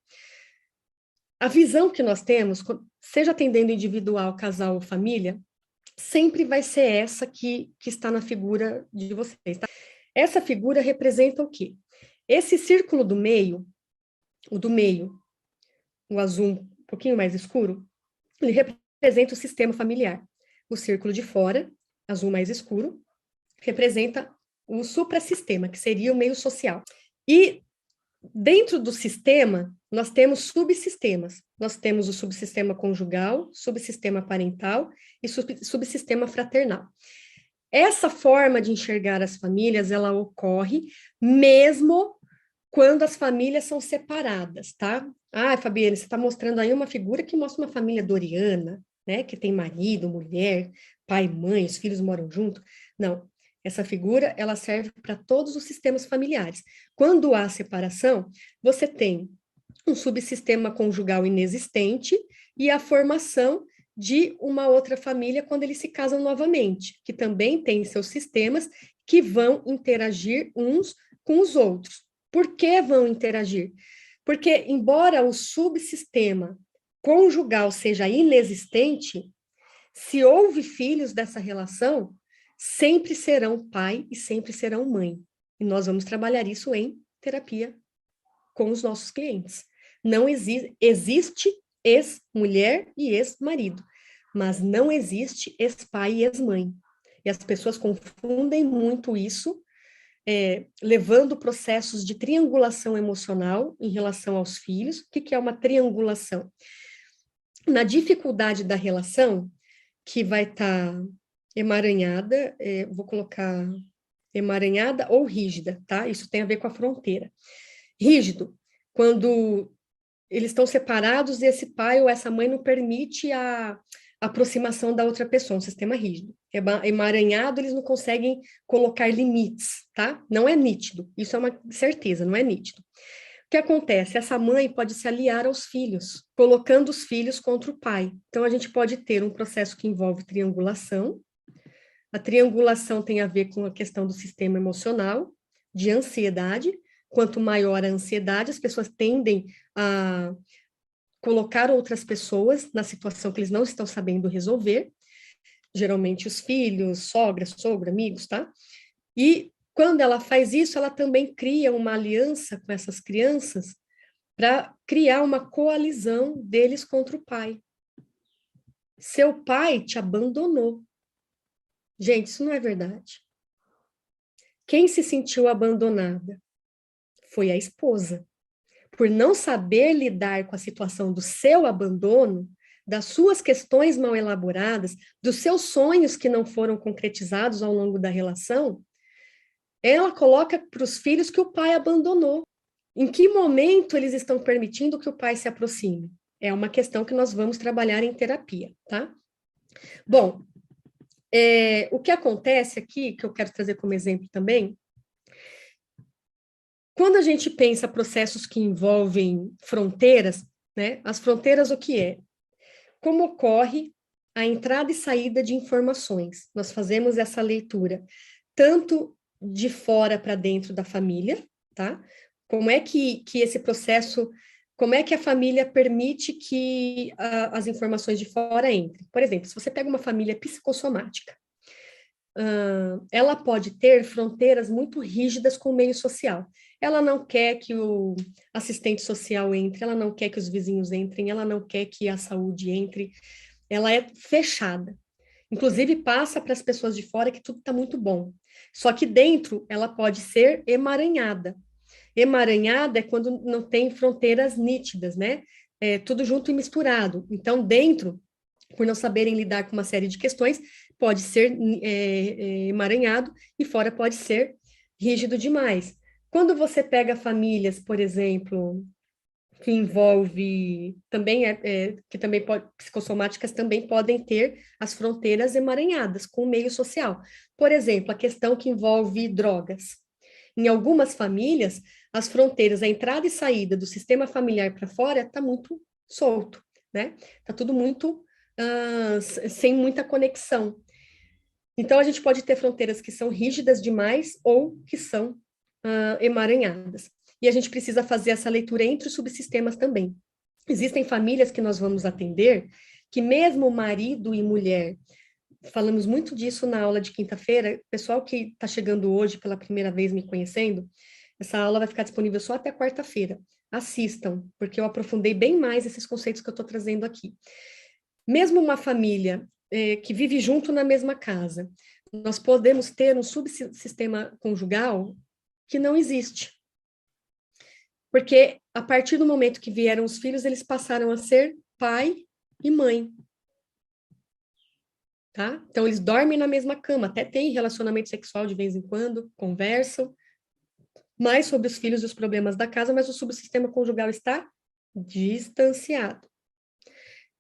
A visão que nós temos, seja atendendo individual, casal ou família, sempre vai ser essa que está na figura de vocês, tá? Essa figura representa o quê? Esse círculo do meio, o azul um pouquinho mais escuro, ele representa o sistema familiar. O círculo de fora, azul mais escuro, representa o suprassistema, que seria o meio social. E dentro do sistema, nós temos subsistemas. Nós temos o subsistema conjugal, subsistema parental e subsistema fraternal. Essa forma de enxergar as famílias, ela ocorre mesmo quando as famílias são separadas, tá? Ah, Fabiana, você está mostrando aí uma figura que mostra uma família doriana, né? Que tem marido, mulher, pai, mãe, os filhos moram junto. Não, essa figura, ela serve para todos os sistemas familiares. Quando há separação, você tem um subsistema conjugal inexistente e a formação de uma outra família quando eles se casam novamente, que também tem seus sistemas que vão interagir uns com os outros. Por que vão interagir? Porque, embora o subsistema conjugal seja inexistente, se houve filhos dessa relação, sempre serão pai e sempre serão mãe. E nós vamos trabalhar isso em terapia com os nossos clientes. Não existe ex-mulher e ex-marido, mas não existe ex-pai e ex-mãe. E as pessoas confundem muito isso, levando processos de triangulação emocional em relação aos filhos. O que é uma triangulação? Na dificuldade da relação, que vai estar emaranhada, vou colocar emaranhada ou rígida, tá? Isso tem a ver com a fronteira. Rígido, quando eles estão separados e esse pai ou essa mãe não permite a aproximação da outra pessoa, um sistema rígido. Emaranhado, eles não conseguem colocar limites, tá? Não é nítido, isso é uma certeza, não é nítido. O que acontece? Essa mãe pode se aliar aos filhos, colocando os filhos contra o pai. Então, a gente pode ter um processo que envolve triangulação. A triangulação tem a ver com a questão do sistema emocional, de ansiedade. Quanto maior a ansiedade, as pessoas tendem a colocar outras pessoas na situação que eles não estão sabendo resolver, geralmente os filhos, sogra, sogro, amigos, tá? E quando ela faz isso, ela também cria uma aliança com essas crianças para criar uma coalizão deles contra o pai. Seu pai te abandonou. Gente, isso não é verdade. Quem se sentiu abandonada foi a esposa. Por não saber lidar com a situação do seu abandono, das suas questões mal elaboradas, dos seus sonhos que não foram concretizados ao longo da relação, ela coloca para os filhos que o pai abandonou. Em que momento eles estão permitindo que o pai se aproxime? É uma questão que nós vamos trabalhar em terapia, tá? Bom, o que acontece aqui, que eu quero trazer como exemplo também, Quando a gente pensa processos que envolvem fronteiras, né? As fronteiras, o que é? Como ocorre a entrada e saída de informações? Nós fazemos essa leitura tanto de fora para dentro da família, tá? Como é que esse processo, como é que a família permite que as informações de fora entrem? Por exemplo, se você pega uma família psicossomática, ela pode ter fronteiras muito rígidas com o meio social. Ela não quer que o assistente social entre, ela não quer que os vizinhos entrem, ela não quer que a saúde entre, ela é fechada. Inclusive, passa para as pessoas de fora que tudo está muito bom. Só que dentro ela pode ser emaranhada. Emaranhada é quando não tem fronteiras nítidas, né? É tudo junto e misturado. Então, dentro, por não saberem lidar com uma série de questões, pode ser emaranhado e fora pode ser rígido demais. Quando você pega famílias, por exemplo, que envolve também que também pode, psicossomáticas também podem ter as fronteiras emaranhadas com o meio social. Por exemplo, a questão que envolve drogas. Em algumas famílias, as fronteiras, a entrada e saída do sistema familiar para fora está muito solto, né? Está tudo muito sem muita conexão. Então, a gente pode ter fronteiras que são rígidas demais ou que são emaranhadas. E a gente precisa fazer essa leitura entre os subsistemas também. Existem famílias que nós vamos atender que mesmo marido e mulher, falamos muito disso na aula de quinta-feira, pessoal que está chegando hoje pela primeira vez me conhecendo, essa aula vai ficar disponível só até quarta-feira. Assistam, porque eu aprofundei bem mais esses conceitos que eu estou trazendo aqui. Mesmo uma família que vive junto na mesma casa, nós podemos ter um subsistema conjugal que não existe. Porque a partir do momento que vieram os filhos, eles passaram a ser pai e mãe. Tá? Então, eles dormem na mesma cama, até têm relacionamento sexual de vez em quando, conversam mais sobre os filhos e os problemas da casa, mas o subsistema conjugal está distanciado.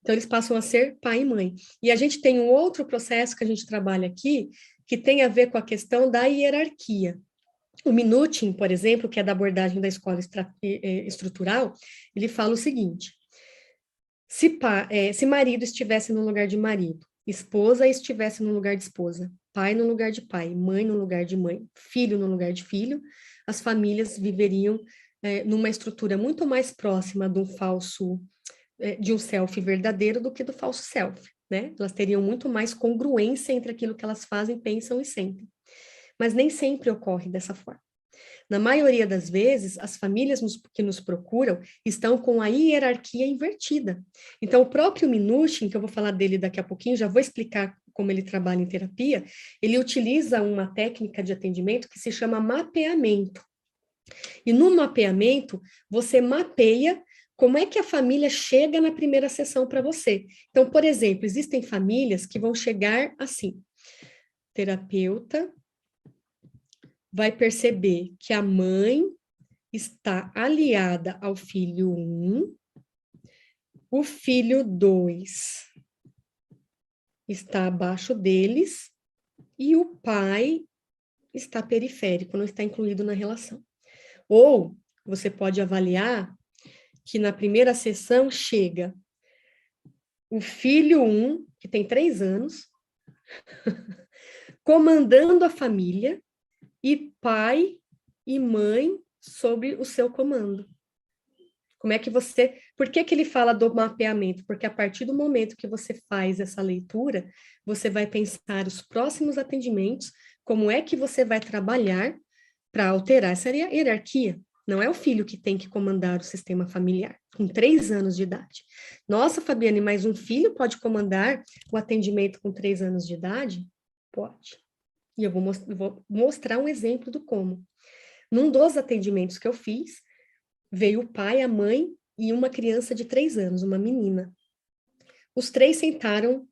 Então, eles passam a ser pai e mãe. E a gente tem um outro processo que a gente trabalha aqui, que tem a ver com a questão da hierarquia. O Minuchin, por exemplo, que é da abordagem da escola estrutural, ele fala o seguinte: se marido estivesse no lugar de marido, esposa estivesse no lugar de esposa, pai no lugar de pai, mãe no lugar de mãe, filho no lugar de filho, as famílias viveriam numa estrutura muito mais próxima de um falso, de um self verdadeiro do que do falso self, né? Elas teriam muito mais congruência entre aquilo que elas fazem, pensam e sentem. Mas nem sempre ocorre dessa forma. Na maioria das vezes, as famílias que nos procuram estão com a hierarquia invertida. Então, o próprio Minuchin, que eu vou falar dele daqui a pouquinho, já vou explicar como ele trabalha em terapia, ele utiliza uma técnica de atendimento que se chama mapeamento. E no mapeamento, você mapeia como é que a família chega na primeira sessão para você. Então, por exemplo, existem famílias que vão chegar assim: terapeuta vai perceber que a mãe está aliada ao filho 1, o filho 2 está abaixo deles e o pai está periférico, não está incluído na relação. Ou você pode avaliar que na primeira sessão chega o filho 1, que tem 3 anos, comandando a família, e pai e mãe sob o seu comando. Como é que você... Por que que ele fala do mapeamento? Porque a partir do momento que você faz essa leitura, você vai pensar os próximos atendimentos, como é que você vai trabalhar para alterar essa hierarquia. Não é o filho que tem que comandar o sistema familiar, com 3 anos de idade. Nossa, Fabiane, mas um filho pode comandar o atendimento com 3 anos de idade? Pode. E eu vou mostrar um exemplo do como. Num dos atendimentos que eu fiz, veio o pai, a mãe e uma criança de 3 anos, uma menina. Os 3 sentaram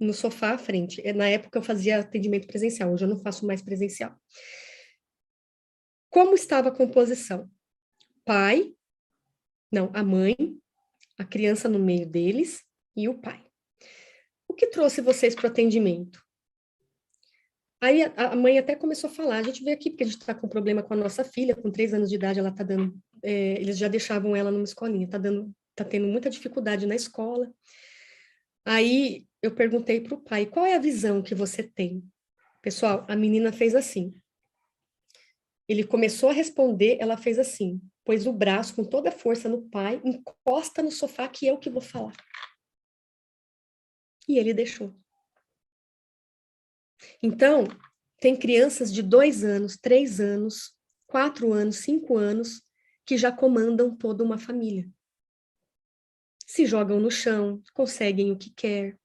no sofá à frente. Na época eu fazia atendimento presencial, hoje eu não faço mais presencial. Como estava a composição? Pai, não, a mãe, a criança no meio deles e o pai. O que trouxe vocês para o atendimento? Aí a mãe até começou a falar, a gente veio aqui porque a gente está com problema com a nossa filha, com 3 anos de idade, ela está dando, eles já deixavam ela numa escolinha, tá tendo muita dificuldade na escola. Aí eu perguntei para o pai, qual é a visão que você tem? Pessoal, a menina fez assim. Ele começou a responder, ela fez assim, pôs o braço com toda a força no pai, encosta no sofá que eu que vou falar. E ele deixou. Então, tem crianças de 2 anos, 3 anos, 4 anos, 5 anos, que já comandam toda uma família. Se jogam no chão, conseguem o que quer,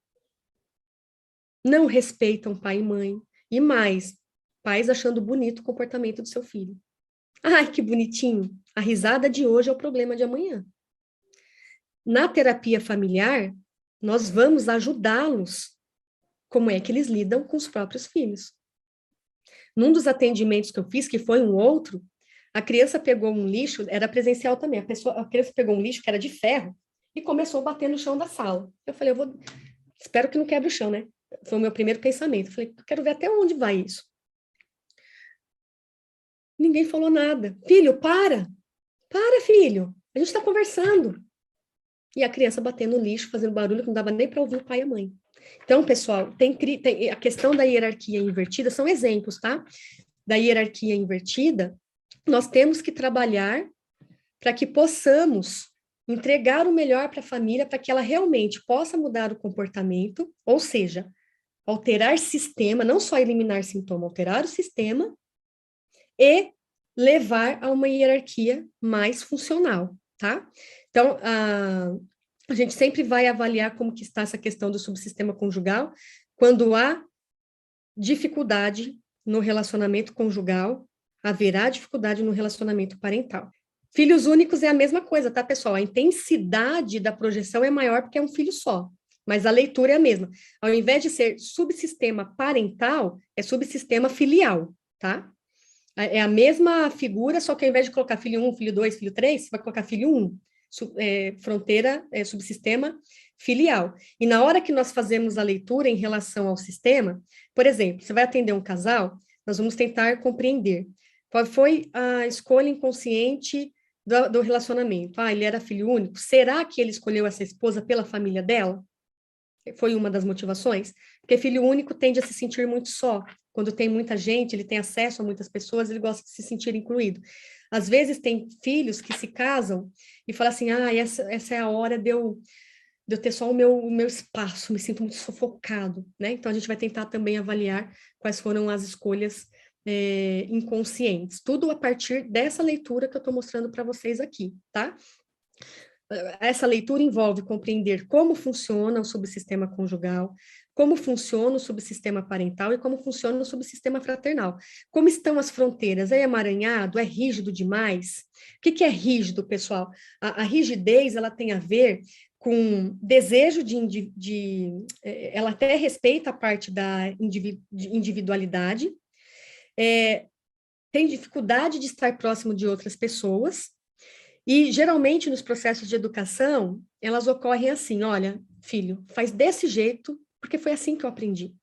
não respeitam pai e mãe, e mais, pais achando bonito o comportamento do seu filho. Ai, que bonitinho! A risada de hoje é o problema de amanhã. Na terapia familiar, nós vamos ajudá-los como é que eles lidam com os próprios filhos. Num dos atendimentos que eu fiz, que foi um outro, a criança pegou um lixo, era presencial também, a criança pegou um lixo que era de ferro e começou a bater no chão da sala. Eu falei, espero que não quebre o chão, né? Foi o meu primeiro pensamento. Eu falei, eu quero ver até onde vai isso. Ninguém falou nada. Filho, para, filho, a gente está conversando. E a criança batendo no lixo, fazendo barulho que não dava nem para ouvir o pai e a mãe. Então, pessoal, tem a questão da hierarquia invertida, são exemplos, tá? Da hierarquia invertida, nós temos que trabalhar para que possamos entregar o melhor para a família, para que ela realmente possa mudar o comportamento, ou seja, alterar sistema, não só eliminar sintoma, alterar o sistema e levar a uma hierarquia mais funcional, tá? Então, a gente sempre vai avaliar como que está essa questão do subsistema conjugal quando há dificuldade no relacionamento conjugal, haverá dificuldade no relacionamento parental. Filhos únicos é a mesma coisa, tá, pessoal? A intensidade da projeção é maior porque é um filho só, mas a leitura é a mesma. Ao invés de ser subsistema parental, é subsistema filial, tá? É a mesma figura, só que ao invés de colocar filho 1, filho 2, filho 3, você vai colocar filho 1, fronteira, subsistema filial. E na hora que nós fazemos a leitura em relação ao sistema, por exemplo, você vai atender um casal, nós vamos tentar compreender qual foi a escolha inconsciente do relacionamento. Ah, ele era filho único? Será que ele escolheu essa esposa pela família dela? Foi uma das motivações? Porque filho único tende a se sentir muito só. Quando tem muita gente, ele tem acesso a muitas pessoas, ele gosta de se sentir incluído. Às vezes tem filhos que se casam e falam assim, essa é a hora de eu ter só o meu espaço, me sinto muito sufocado, né? Então a gente vai tentar também avaliar quais foram as escolhas inconscientes. Tudo a partir dessa leitura que eu estou mostrando para vocês aqui, tá? Essa leitura envolve compreender como funciona o subsistema conjugal, como funciona o subsistema parental e como funciona o subsistema fraternal. Como estão as fronteiras? É emaranhado? É rígido demais? O que é rígido, pessoal? A rigidez, ela tem a ver com desejo ela até respeita a parte da individualidade, tem dificuldade de estar próximo de outras pessoas, e, geralmente, nos processos de educação, elas ocorrem assim, olha, filho, faz desse jeito, porque foi assim que eu aprendi.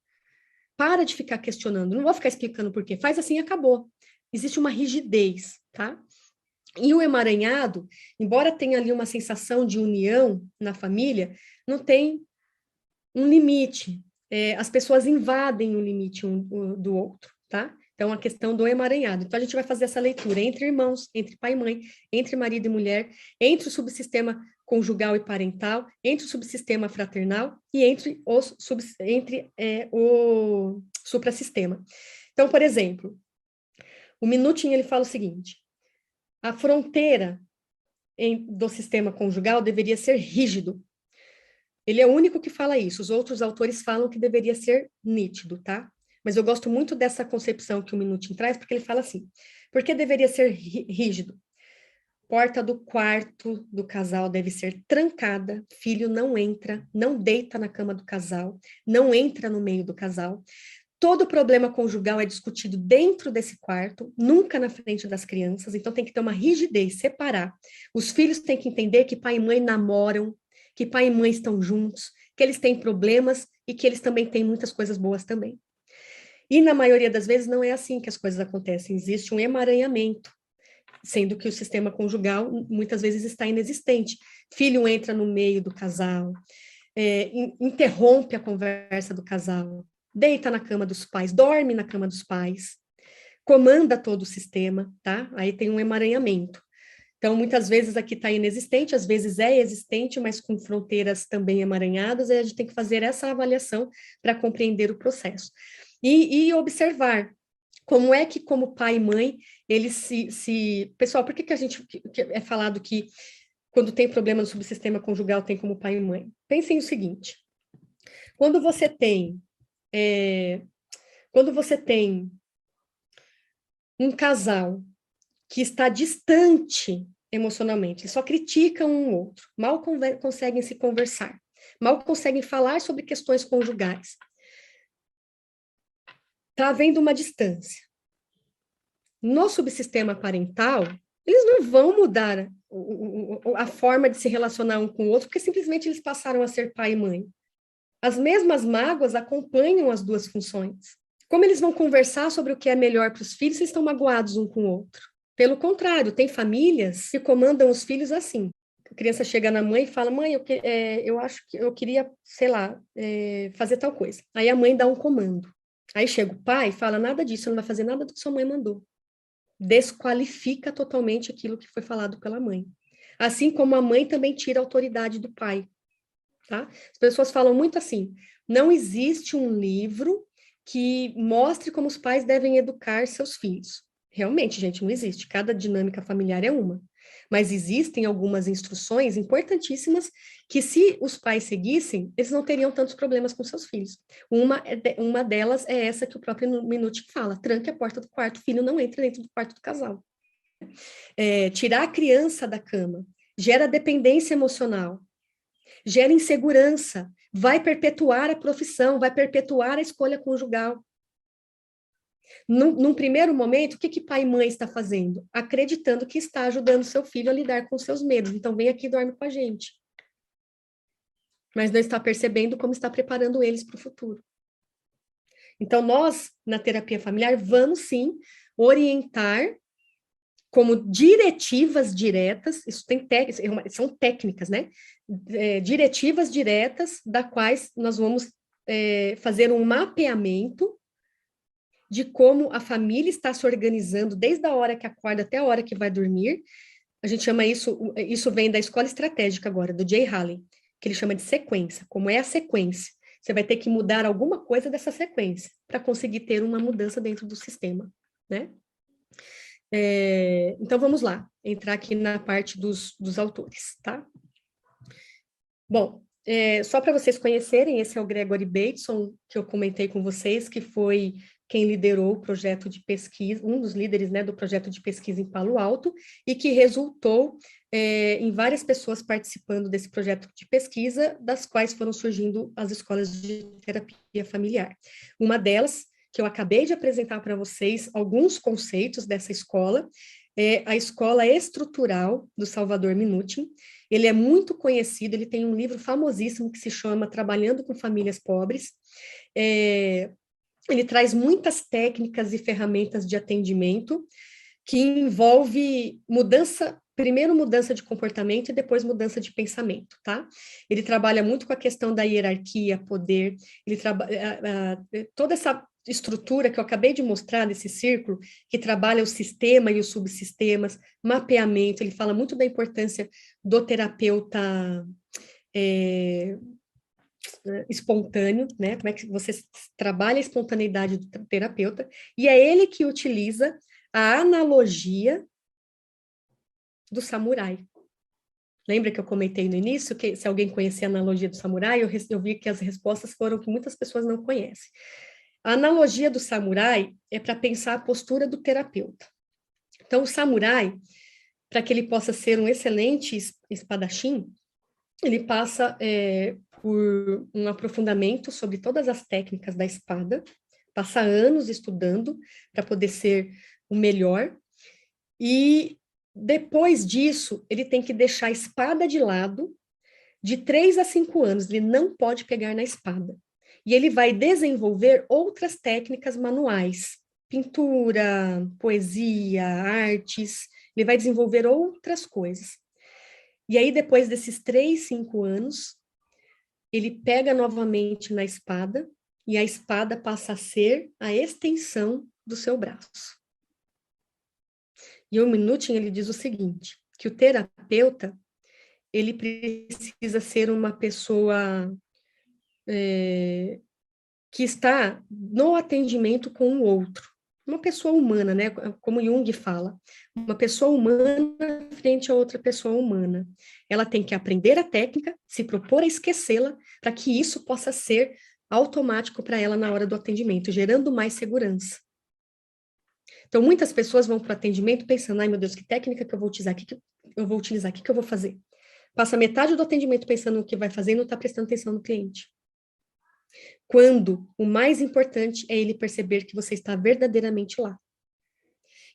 Para de ficar questionando, não vou ficar explicando por quê, faz assim e acabou. Existe uma rigidez, tá? E o emaranhado, embora tenha ali uma sensação de união na família, não tem um limite. As pessoas invadem o limite do outro, tá? Então, a questão do emaranhado. Então, a gente vai fazer essa leitura entre irmãos, entre pai e mãe, entre marido e mulher, entre o subsistema conjugal e parental, entre o subsistema fraternal e entre o suprassistema. Então, por exemplo, o Minuchin, ele fala o seguinte, a fronteira do sistema conjugal deveria ser rígido. Ele é o único que fala isso, os outros autores falam que deveria ser nítido, tá? Mas eu gosto muito dessa concepção que o Minuchin traz, porque ele fala assim, por que deveria ser rígido? Porta do quarto do casal deve ser trancada, filho não entra, não deita na cama do casal, não entra no meio do casal. Todo problema conjugal é discutido dentro desse quarto, nunca na frente das crianças, então tem que ter uma rigidez, separar. Os filhos têm que entender que pai e mãe namoram, que pai e mãe estão juntos, que eles têm problemas e que eles também têm muitas coisas boas também. E na maioria das vezes não é assim que as coisas acontecem, existe um emaranhamento, sendo que o sistema conjugal muitas vezes está inexistente. Filho entra no meio do casal, interrompe a conversa do casal, deita na cama dos pais, dorme na cama dos pais, comanda todo o sistema, tá? Aí tem um emaranhamento. Então, muitas vezes aqui está inexistente, às vezes é existente, mas com fronteiras também emaranhadas, e a gente tem que fazer essa avaliação para compreender o processo. E observar como é que, como pai e mãe, eles se... Pessoal, por que a gente que é falado que quando tem problema no subsistema conjugal tem como pai e mãe? Pensem o seguinte, quando você tem, é, quando você tem um casal que está distante emocionalmente, só criticam um outro, mal conseguem se conversar, mal conseguem falar sobre questões conjugais. Está havendo uma distância. No subsistema parental, eles não vão mudar a forma de se relacionar um com o outro, porque simplesmente eles passaram a ser pai e mãe. As mesmas mágoas acompanham as duas funções. Como eles vão conversar sobre o que é melhor para os filhos se estão magoados um com o outro? Pelo contrário, tem famílias que comandam os filhos assim. A criança chega na mãe e fala, mãe, eu acho que eu queria, sei lá, fazer tal coisa. Aí a mãe dá um comando. Aí chega o pai e fala, nada disso, você não vai fazer nada do que sua mãe mandou. Desqualifica totalmente aquilo que foi falado pela mãe. Assim como a mãe também tira a autoridade do pai. Tá? As pessoas falam muito assim, não existe um livro que mostre como os pais devem educar seus filhos. Realmente, gente, não existe. Cada dinâmica familiar é uma. Mas existem algumas instruções importantíssimas que, se os pais seguissem, eles não teriam tantos problemas com seus filhos. Uma delas é essa que o próprio Minuti fala: tranque a porta do quarto, o filho não entra dentro do quarto do casal. Tirar a criança da cama gera dependência emocional, gera insegurança, vai perpetuar a profissão, vai perpetuar a escolha conjugal. Num primeiro momento, o que pai e mãe está fazendo? Acreditando que está ajudando seu filho a lidar com seus medos. Então, vem aqui e dorme com a gente. Mas não está percebendo como está preparando eles para o futuro. Então, nós, na terapia familiar, vamos sim orientar como diretivas diretas, isso tem são técnicas, né? Diretivas diretas, da quais nós vamos fazer um mapeamento de como a família está se organizando desde a hora que acorda até a hora que vai dormir. A gente chama isso vem da escola estratégica agora, do Jay Haley, que ele chama de sequência. Como é a sequência? Você vai ter que mudar alguma coisa dessa sequência para conseguir ter uma mudança dentro do sistema, né? Então, vamos lá, entrar aqui na parte dos autores, tá? Bom, só para vocês conhecerem, esse é o Gregory Bateson, que eu comentei com vocês, que foi quem liderou o projeto de pesquisa, um dos líderes, né, do projeto de pesquisa em Palo Alto, e que resultou em várias pessoas participando desse projeto de pesquisa, das quais foram surgindo as escolas de terapia familiar. Uma delas, que eu acabei de apresentar para vocês, alguns conceitos dessa escola, é a Escola Estrutural do Salvador Minuti. Ele é muito conhecido, ele tem um livro famosíssimo que se chama Trabalhando com Famílias Pobres. Ele traz muitas técnicas e ferramentas de atendimento que envolve primeiro mudança de comportamento e depois mudança de pensamento, tá? Ele trabalha muito com a questão da hierarquia, poder, ele trabalha toda essa estrutura que eu acabei de mostrar nesse círculo, que trabalha o sistema e os subsistemas, mapeamento, ele fala muito da importância do terapeuta espontâneo, né? Como é que você trabalha a espontaneidade do terapeuta, e é ele que utiliza a analogia do samurai. Lembra que eu comentei no início que se alguém conhecia a analogia do samurai, eu vi que as respostas foram que muitas pessoas não conhecem. A analogia do samurai é para pensar a postura do terapeuta. Então, o samurai, para que ele possa ser um excelente espadachim, ele passa por um aprofundamento sobre todas as técnicas da espada, passa anos estudando para poder ser o melhor, e depois disso, ele tem que deixar a espada de lado de 3 a 5 anos, ele não pode pegar na espada. e ele vai desenvolver outras técnicas manuais, pintura, poesia, artes, ele vai desenvolver outras coisas. E aí, depois desses 3, 5 anos, ele pega novamente na espada, e a espada passa a ser a extensão do seu braço. E o Minuchin, ele diz o seguinte, que o terapeuta, ele precisa ser uma pessoa que está no atendimento com o outro. Uma pessoa humana, né? Como Jung fala. Uma pessoa humana frente a outra pessoa humana. Ela tem que aprender a técnica, se propor a esquecê-la, para que isso possa ser automático para ela na hora do atendimento, gerando mais segurança. Então, muitas pessoas vão para o atendimento pensando, ai meu Deus, que técnica que eu vou utilizar? O que eu vou utilizar? O que eu vou fazer? Passa metade do atendimento pensando no que vai fazer e não está prestando atenção no cliente. Quando o mais importante é ele perceber que você está verdadeiramente lá.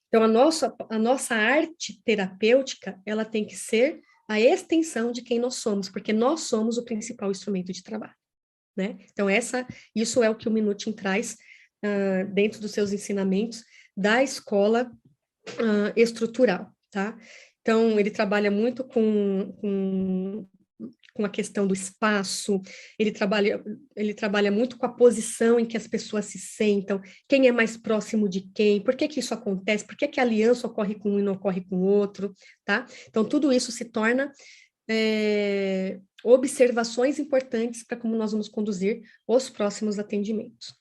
Então, a nossa arte terapêutica, ela tem que ser a extensão de quem nós somos, porque nós somos o principal instrumento de trabalho, né? Então, isso é o que o Minuchin traz dentro dos seus ensinamentos da escola estrutural, tá? Então, ele trabalha muito com a questão do espaço, ele trabalha muito com a posição em que as pessoas se sentam, quem é mais próximo de quem, por que que isso acontece, por que que a aliança ocorre com um e não ocorre com o outro, tá? Então, tudo isso se torna observações importantes para como nós vamos conduzir os próximos atendimentos.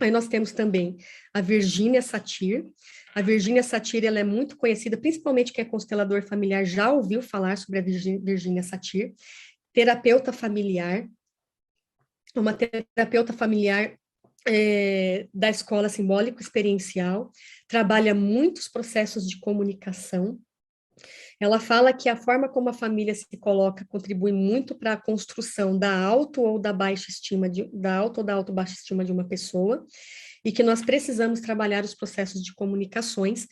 Aí nós temos também a Virginia Satir. A Virginia Satir, ela é muito conhecida, principalmente quem é constelador familiar já ouviu falar sobre a Virginia Satir. Terapeuta familiar, uma terapeuta familiar da escola simbólico-experiencial, trabalha muitos processos de comunicação. Ela fala que a forma como a família se coloca contribui muito para a construção da auto ou da baixa estima, da auto ou da auto-baixa estima de uma pessoa, e que nós precisamos trabalhar os processos de comunicações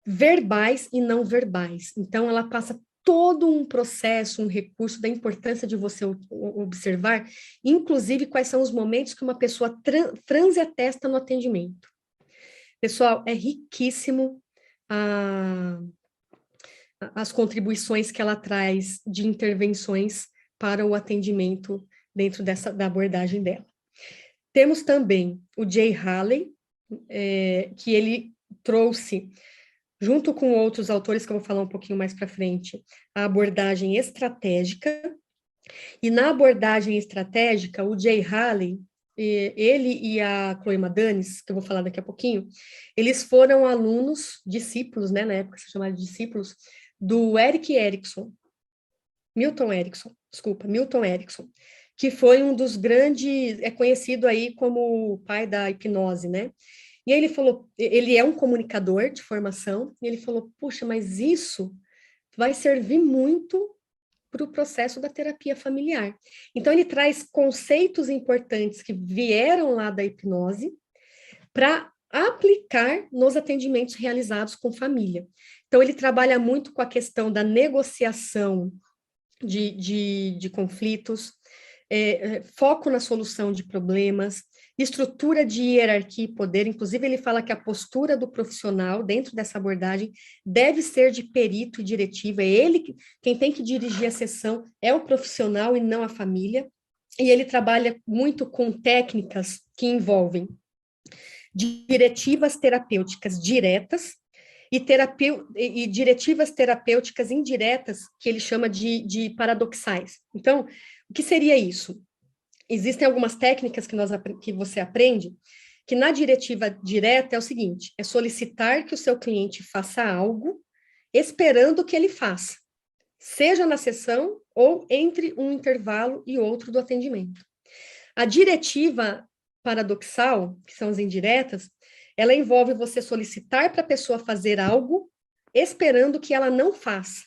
verbais e não verbais. Então, ela passa todo um processo, um recurso da importância de você observar, inclusive quais são os momentos que uma pessoa franze a testa no atendimento. Pessoal, é riquíssimo as contribuições que ela traz de intervenções para o atendimento dentro da abordagem dela. Temos também o Jay Haley, que ele trouxe, junto com outros autores que eu vou falar um pouquinho mais para frente, a abordagem estratégica. E na abordagem estratégica, o Jay Haley, ele e a Chloe Madanes, que eu vou falar daqui a pouquinho, eles foram alunos, discípulos, né, na época se chamava de discípulos, do Milton Erickson, que foi um dos grandes, é conhecido aí como o pai da hipnose, né? E aí ele falou, ele é um comunicador de formação, e ele falou, puxa, mas isso vai servir muito para o processo da terapia familiar. Então, ele traz conceitos importantes que vieram lá da hipnose para aplicar nos atendimentos realizados com família. Então, ele trabalha muito com a questão da negociação de conflitos, foco na solução de problemas, estrutura de hierarquia e poder. Inclusive, ele fala que a postura do profissional dentro dessa abordagem deve ser de perito e diretiva. É ele quem tem que dirigir a sessão, é o profissional e não a família. E ele trabalha muito com técnicas que envolvem diretivas terapêuticas diretas e diretivas terapêuticas indiretas, que ele chama de paradoxais. Então, o que seria isso? Existem algumas técnicas que você aprende, que na diretiva direta é o seguinte, é solicitar que o seu cliente faça algo, esperando que ele faça, seja na sessão ou entre um intervalo e outro do atendimento. A diretiva paradoxal, que são as indiretas, ela envolve você solicitar para a pessoa fazer algo, esperando que ela não faça.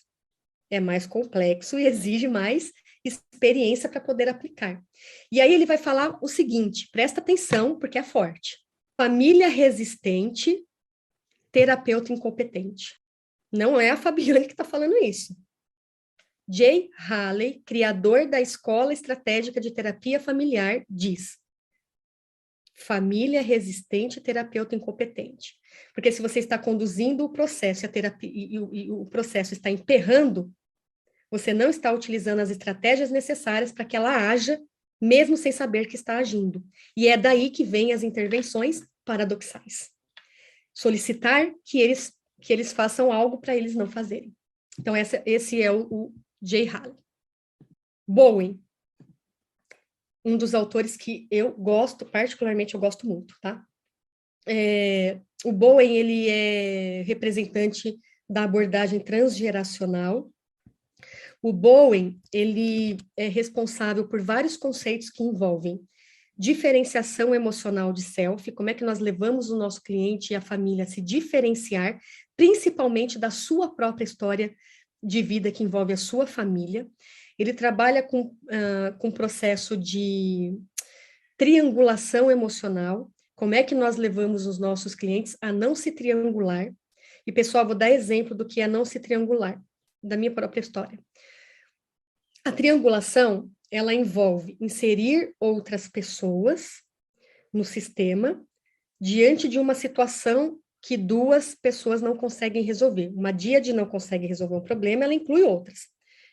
É mais complexo e exige mais experiência para poder aplicar. E aí ele vai falar o seguinte, presta atenção, porque é forte. Família resistente, terapeuta incompetente. Não é a Fabiane que está falando isso. Jay Haley, criador da Escola Estratégica de Terapia Familiar, diz: família resistente, terapeuta incompetente. Porque se você está conduzindo o processo, a terapia, e o processo está emperrando, você não está utilizando as estratégias necessárias para que ela haja, mesmo sem saber que está agindo. E é daí que vêm as intervenções paradoxais. Solicitar que eles façam algo para eles não fazerem. Então, esse é o Jay Haley. Bowen, um dos autores que eu gosto, particularmente eu gosto muito, tá? O Bowen, ele é representante da abordagem transgeracional. O Bowen, ele é responsável por vários conceitos que envolvem diferenciação emocional de self, como é que nós levamos o nosso cliente e a família a se diferenciar, principalmente da sua própria história de vida que envolve a sua família. Ele trabalha com processo de triangulação emocional, como é que nós levamos os nossos clientes a não se triangular. E, pessoal, vou dar exemplo do que é não se triangular, da minha própria história. A triangulação, ela envolve inserir outras pessoas no sistema diante de uma situação que duas pessoas não conseguem resolver. Uma díade não consegue resolver um problema, ela inclui outras.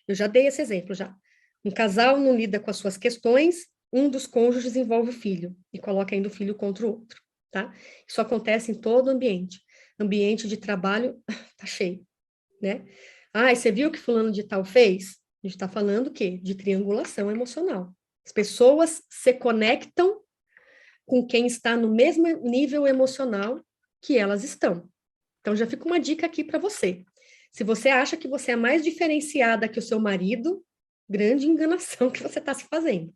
Eu já dei esse exemplo, já. Um casal não lida com as suas questões, um dos cônjuges envolve o filho e coloca ainda o filho contra o outro, tá? Isso acontece em todo ambiente. Ambiente de trabalho tá cheio, né? Ah, e você viu o que fulano de tal fez? A gente está falando o quê? De triangulação emocional. As pessoas se conectam com quem está no mesmo nível emocional que elas estão. Então, já fica uma dica aqui para você. Se você acha que você é mais diferenciada que o seu marido, grande enganação que você está se fazendo,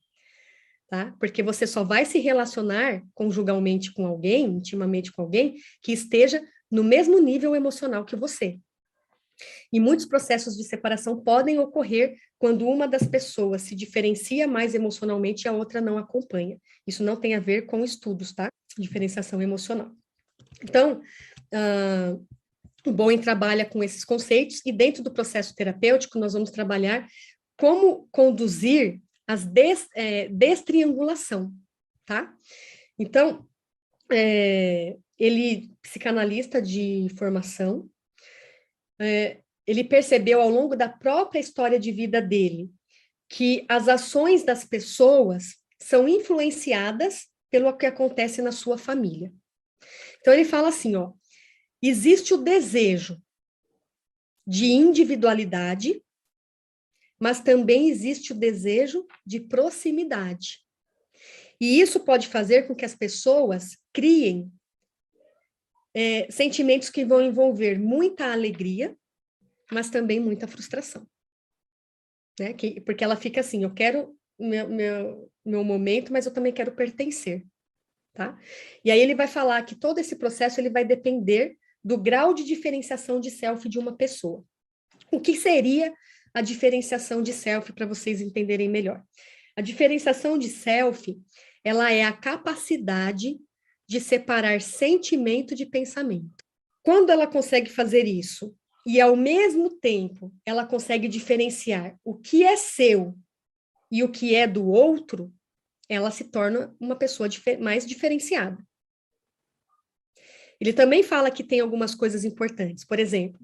tá? Porque você só vai se relacionar conjugalmente com alguém, intimamente com alguém, que esteja no mesmo nível emocional que você. E muitos processos de separação podem ocorrer quando uma das pessoas se diferencia mais emocionalmente e a outra não acompanha. Isso não tem a ver com estudos, tá? Diferenciação emocional. Então, o Bowen trabalha com esses conceitos e dentro do processo terapêutico nós vamos trabalhar como conduzir as destriangulação, tá? Então, ele, psicanalista de formação, ele percebeu ao longo da própria história de vida dele que as ações das pessoas são influenciadas pelo que acontece na sua família. Então, ele fala assim, ó, existe o desejo de individualidade, mas também existe o desejo de proximidade. E isso pode fazer com que as pessoas criem sentimentos que vão envolver muita alegria, mas também muita frustração. Né? Porque ela fica assim, eu quero meu momento, mas eu também quero pertencer. Tá? E aí ele vai falar que todo esse processo ele vai depender do grau de diferenciação de self de uma pessoa. O que seria a diferenciação de self para vocês entenderem melhor? A diferenciação de self, ela é a capacidade de separar sentimento de pensamento. Quando ela consegue fazer isso, e ao mesmo tempo ela consegue diferenciar o que é seu e o que é do outro, ela se torna uma pessoa mais diferenciada. Ele também fala que tem algumas coisas importantes. Por exemplo,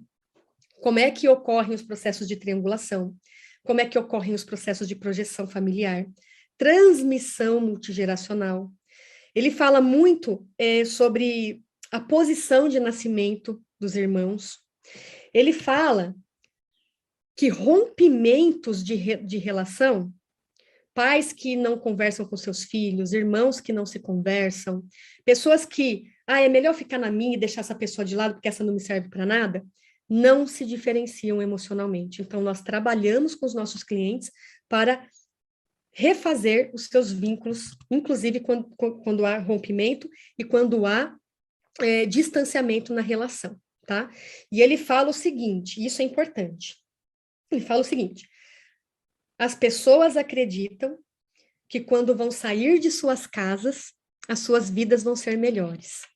como é que ocorrem os processos de triangulação? Como é que ocorrem os processos de projeção familiar? Transmissão multigeracional. Ele fala muito sobre a posição de nascimento dos irmãos. Ele fala que rompimentos de relação, pais que não conversam com seus filhos, irmãos que não se conversam, pessoas que, é melhor ficar na minha e deixar essa pessoa de lado porque essa não me serve para nada, não se diferenciam emocionalmente. Então, nós trabalhamos com os nossos clientes para refazer os seus vínculos, inclusive quando há rompimento e quando há distanciamento na relação, tá? E ele fala o seguinte, isso é importante, ele fala o seguinte, as pessoas acreditam que quando vão sair de suas casas, as suas vidas vão ser melhores.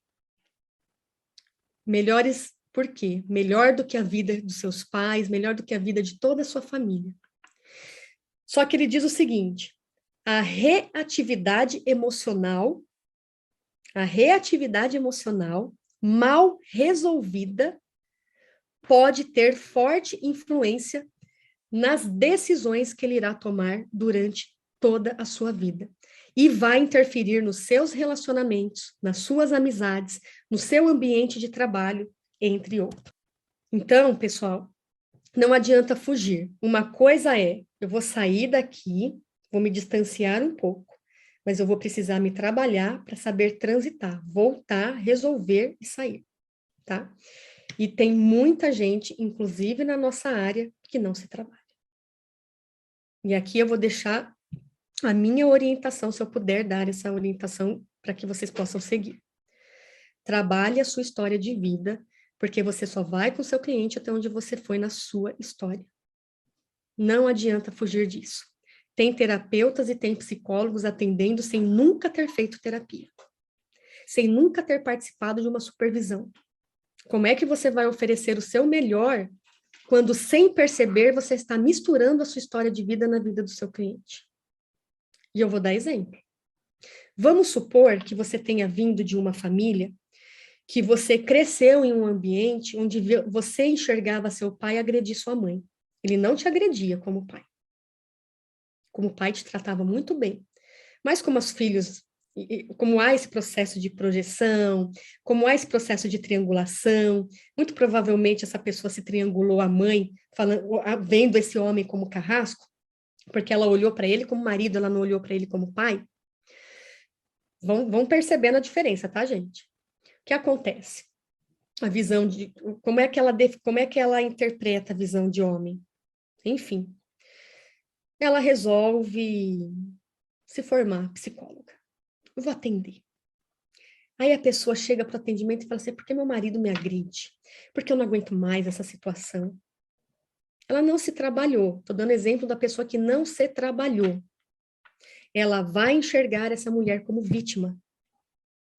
Melhores por quê? Melhor do que a vida dos seus pais, melhor do que a vida de toda a sua família. Só que ele diz o seguinte, a reatividade emocional A reatividade emocional mal resolvida pode ter forte influência nas decisões que ele irá tomar durante toda a sua vida. E vai interferir nos seus relacionamentos, nas suas amizades, no seu ambiente de trabalho, entre outros. Então, pessoal, não adianta fugir. Uma coisa é, eu vou sair daqui, vou me distanciar um pouco, mas eu vou precisar me trabalhar para saber transitar, voltar, resolver e sair, tá? E tem muita gente, inclusive na nossa área, que não se trabalha. E aqui eu vou deixar a minha orientação, se eu puder dar essa orientação para que vocês possam seguir. Trabalhe a sua história de vida, porque você só vai com o seu cliente até onde você foi na sua história. Não adianta fugir disso. Tem terapeutas e tem psicólogos atendendo sem nunca ter feito terapia, sem nunca ter participado de uma supervisão. Como é que você vai oferecer o seu melhor quando, sem perceber, você está misturando a sua história de vida na vida do seu cliente? E eu vou dar exemplo. Vamos supor que você tenha vindo de uma família que você cresceu em um ambiente onde você enxergava seu pai agredir sua mãe. Ele não te agredia como pai. Como pai te tratava muito bem. Mas como os filhos, como há esse processo de projeção, como há esse processo de triangulação, muito provavelmente essa pessoa se triangulou a mãe, vendo esse homem como carrasco, porque ela olhou para ele como marido, ela não olhou para ele como pai. Vão percebendo a diferença, tá, gente? O que acontece? A visão de... Como é que ela interpreta a visão de homem? Enfim. Ela resolve se formar psicóloga. Eu vou atender. Aí a pessoa chega para o atendimento e fala assim, por que meu marido me agride? Porque eu não aguento mais essa situação. Ela não se trabalhou. Estou dando exemplo da pessoa que não se trabalhou. Ela vai enxergar essa mulher como vítima.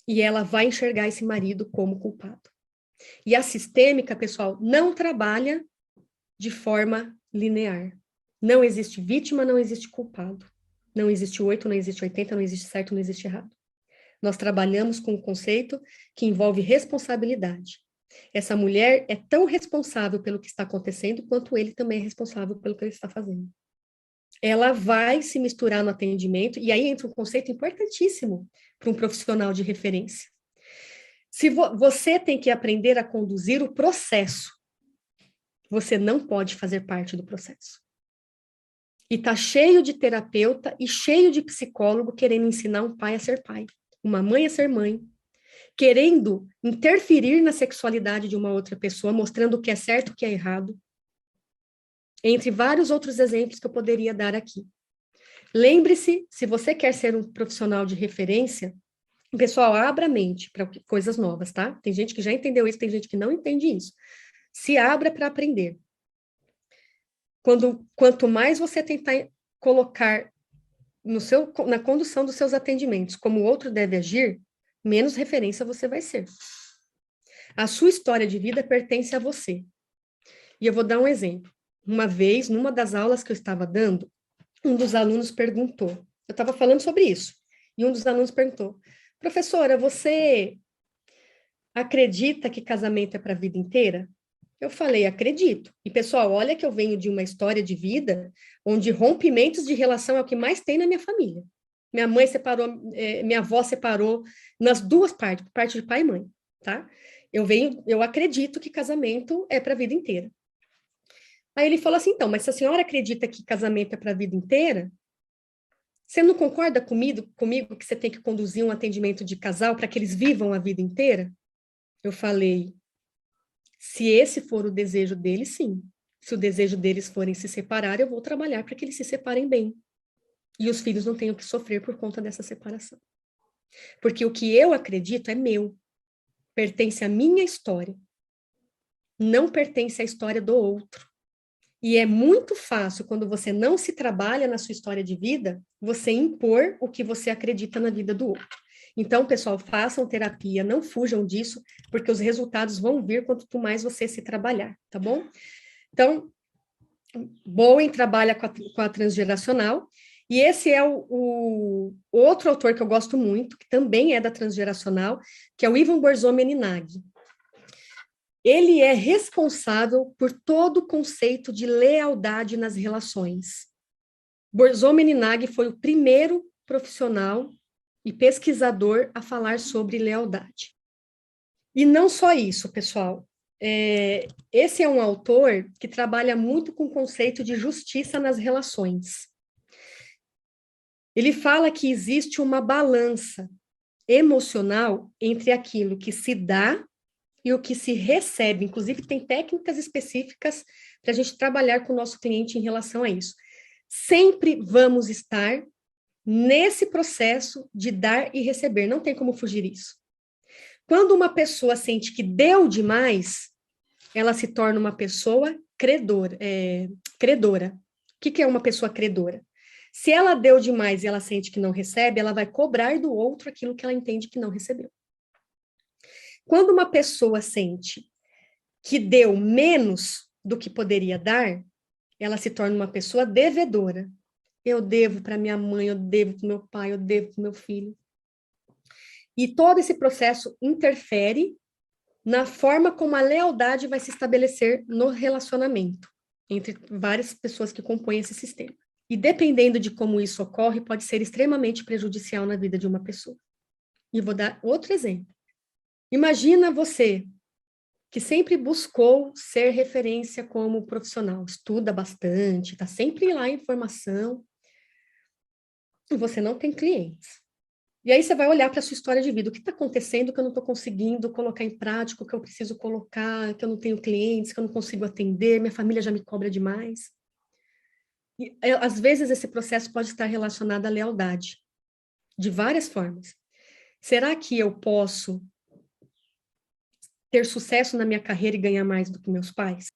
E ela vai enxergar esse marido como culpado. E a sistêmica, pessoal, não trabalha de forma linear. Não existe vítima, não existe culpado. Não existe 8, não existe 80, não existe certo, não existe errado. Nós trabalhamos com um conceito que envolve responsabilidade. Essa mulher é tão responsável pelo que está acontecendo quanto ele também é responsável pelo que ele está fazendo. Ela vai se misturar no atendimento, e aí entra um conceito importantíssimo para um profissional de referência. Se você tem que aprender a conduzir o processo, você não pode fazer parte do processo. E tá cheio de terapeuta e cheio de psicólogo querendo ensinar um pai a ser pai, uma mãe a ser mãe, querendo interferir na sexualidade de uma outra pessoa, mostrando o que é certo e o que é errado, entre vários outros exemplos que eu poderia dar aqui. Lembre-se, se você quer ser um profissional de referência, pessoal, abra a mente para coisas novas, tá? Tem gente que já entendeu isso, tem gente que não entende isso. Se abra para aprender. Quanto mais você tentar colocar na condução dos seus atendimentos como o outro deve agir, menos referência você vai ser. A sua história de vida pertence a você. E eu vou dar um exemplo. Uma vez, numa das aulas que eu estava dando, um dos alunos perguntou, eu estava falando sobre isso, e um dos alunos perguntou, professora, você acredita que casamento é para a vida inteira? Eu falei, acredito. E, pessoal, olha que eu venho de uma história de vida onde rompimentos de relação é o que mais tem na minha família. Minha mãe separou, minha avó separou nas duas partes, por parte de pai e mãe, tá? Eu acredito que casamento é para a vida inteira. Aí ele falou assim, então, mas se a senhora acredita que casamento é para a vida inteira, você não concorda comigo que você tem que conduzir um atendimento de casal para que eles vivam a vida inteira? Eu falei, se esse for o desejo deles, sim. Se o desejo deles forem se separar, eu vou trabalhar para que eles se separem bem. E os filhos não tenham que sofrer por conta dessa separação. Porque o que eu acredito é meu. Pertence à minha história. Não pertence à história do outro. E é muito fácil, quando você não se trabalha na sua história de vida, você impor o que você acredita na vida do outro. Então, pessoal, façam terapia, não fujam disso, porque os resultados vão vir quanto mais você se trabalhar, tá bom? Então, Bowen trabalha com a transgeracional, E esse é o outro autor que eu gosto muito, que também é da transgeracional, que é o Ivan Borzomenid. Ele é responsável por todo o conceito de lealdade nas relações. Borzomenid foi o primeiro profissional e pesquisador a falar sobre lealdade. E não só isso, pessoal. Esse é um autor que trabalha muito com o conceito de justiça nas relações. Ele fala que existe uma balança emocional entre aquilo que se dá e o que se recebe. Inclusive, tem técnicas específicas para a gente trabalhar com o nosso cliente em relação a isso. Sempre vamos estar nesse processo de dar e receber, não tem como fugir disso. Quando uma pessoa sente que deu demais, ela se torna uma pessoa credora. O que é uma pessoa credora? Se ela deu demais e ela sente que não recebe, ela vai cobrar do outro aquilo que ela entende que não recebeu. Quando uma pessoa sente que deu menos do que poderia dar, ela se torna uma pessoa devedora. Eu devo para minha mãe, eu devo para meu pai, eu devo para meu filho. E todo esse processo interfere na forma como a lealdade vai se estabelecer no relacionamento entre várias pessoas que compõem esse sistema. E dependendo de como isso ocorre, pode ser extremamente prejudicial na vida de uma pessoa. E vou dar outro exemplo. Imagina você que sempre buscou ser referência como profissional, estuda bastante, está sempre lá em formação, e você não tem clientes. E aí você vai olhar para a sua história de vida, o que está acontecendo que eu não estou conseguindo colocar em prática, o que eu preciso colocar, que eu não tenho clientes, que eu não consigo atender, minha família já me cobra demais. E, às vezes esse processo pode estar relacionado à lealdade, de várias formas. Será que eu posso ter sucesso na minha carreira e ganhar mais do que meus pais?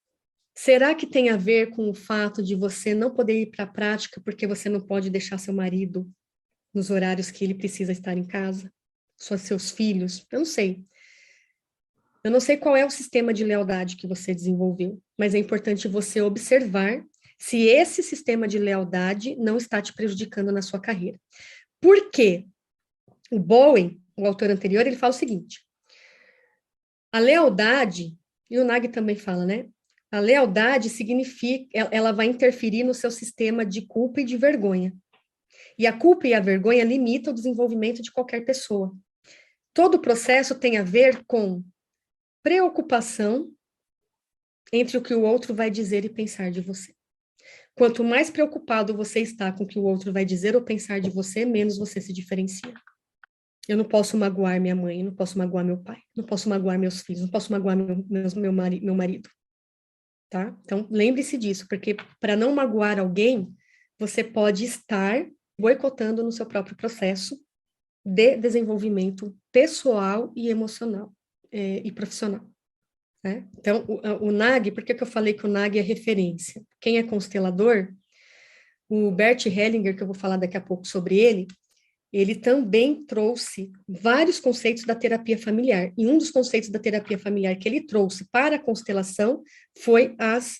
Será que tem a ver com o fato de você não poder ir para a prática porque você não pode deixar seu marido nos horários que ele precisa estar em casa? Seus filhos? Eu não sei. Eu não sei qual é o sistema de lealdade que você desenvolveu, mas é importante você observar se esse sistema de lealdade não está te prejudicando na sua carreira. Por quê? O Bowen, o autor anterior, ele fala o seguinte: a lealdade, e o Nag também fala, né? A lealdade significa, ela vai interferir no seu sistema de culpa e de vergonha. E a culpa e a vergonha limitam o desenvolvimento de qualquer pessoa. Todo o processo tem a ver com preocupação entre o que o outro vai dizer e pensar de você. Quanto mais preocupado você está com o que o outro vai dizer ou pensar de você, menos você se diferencia. Eu não posso magoar minha mãe, não posso magoar meu pai, não posso magoar meus filhos, não posso magoar meu marido. Tá? Então, lembre-se disso, porque para não magoar alguém, você pode estar boicotando no seu próprio processo de desenvolvimento pessoal e emocional e profissional. Né? Então, o Nag, por que eu falei que o Nag é referência? Quem é constelador, o Bert Hellinger, que eu vou falar daqui a pouco sobre ele também trouxe vários conceitos da terapia familiar. E um dos conceitos da terapia familiar que ele trouxe para a constelação foi as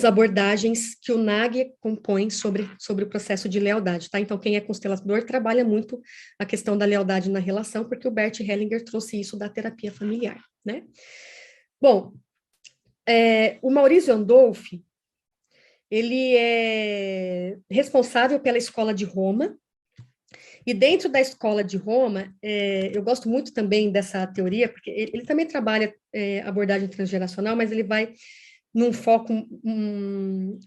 abordagens que o Nag compõe sobre o processo de lealdade, tá? Então, quem é constelador trabalha muito a questão da lealdade na relação, porque o Bert Hellinger trouxe isso da terapia familiar, né? Bom, o Maurício Andolfi, ele é responsável pela Escola de Roma, e dentro da Escola de Roma, eu gosto muito também dessa teoria, porque ele também trabalha abordagem transgeracional, mas ele vai num foco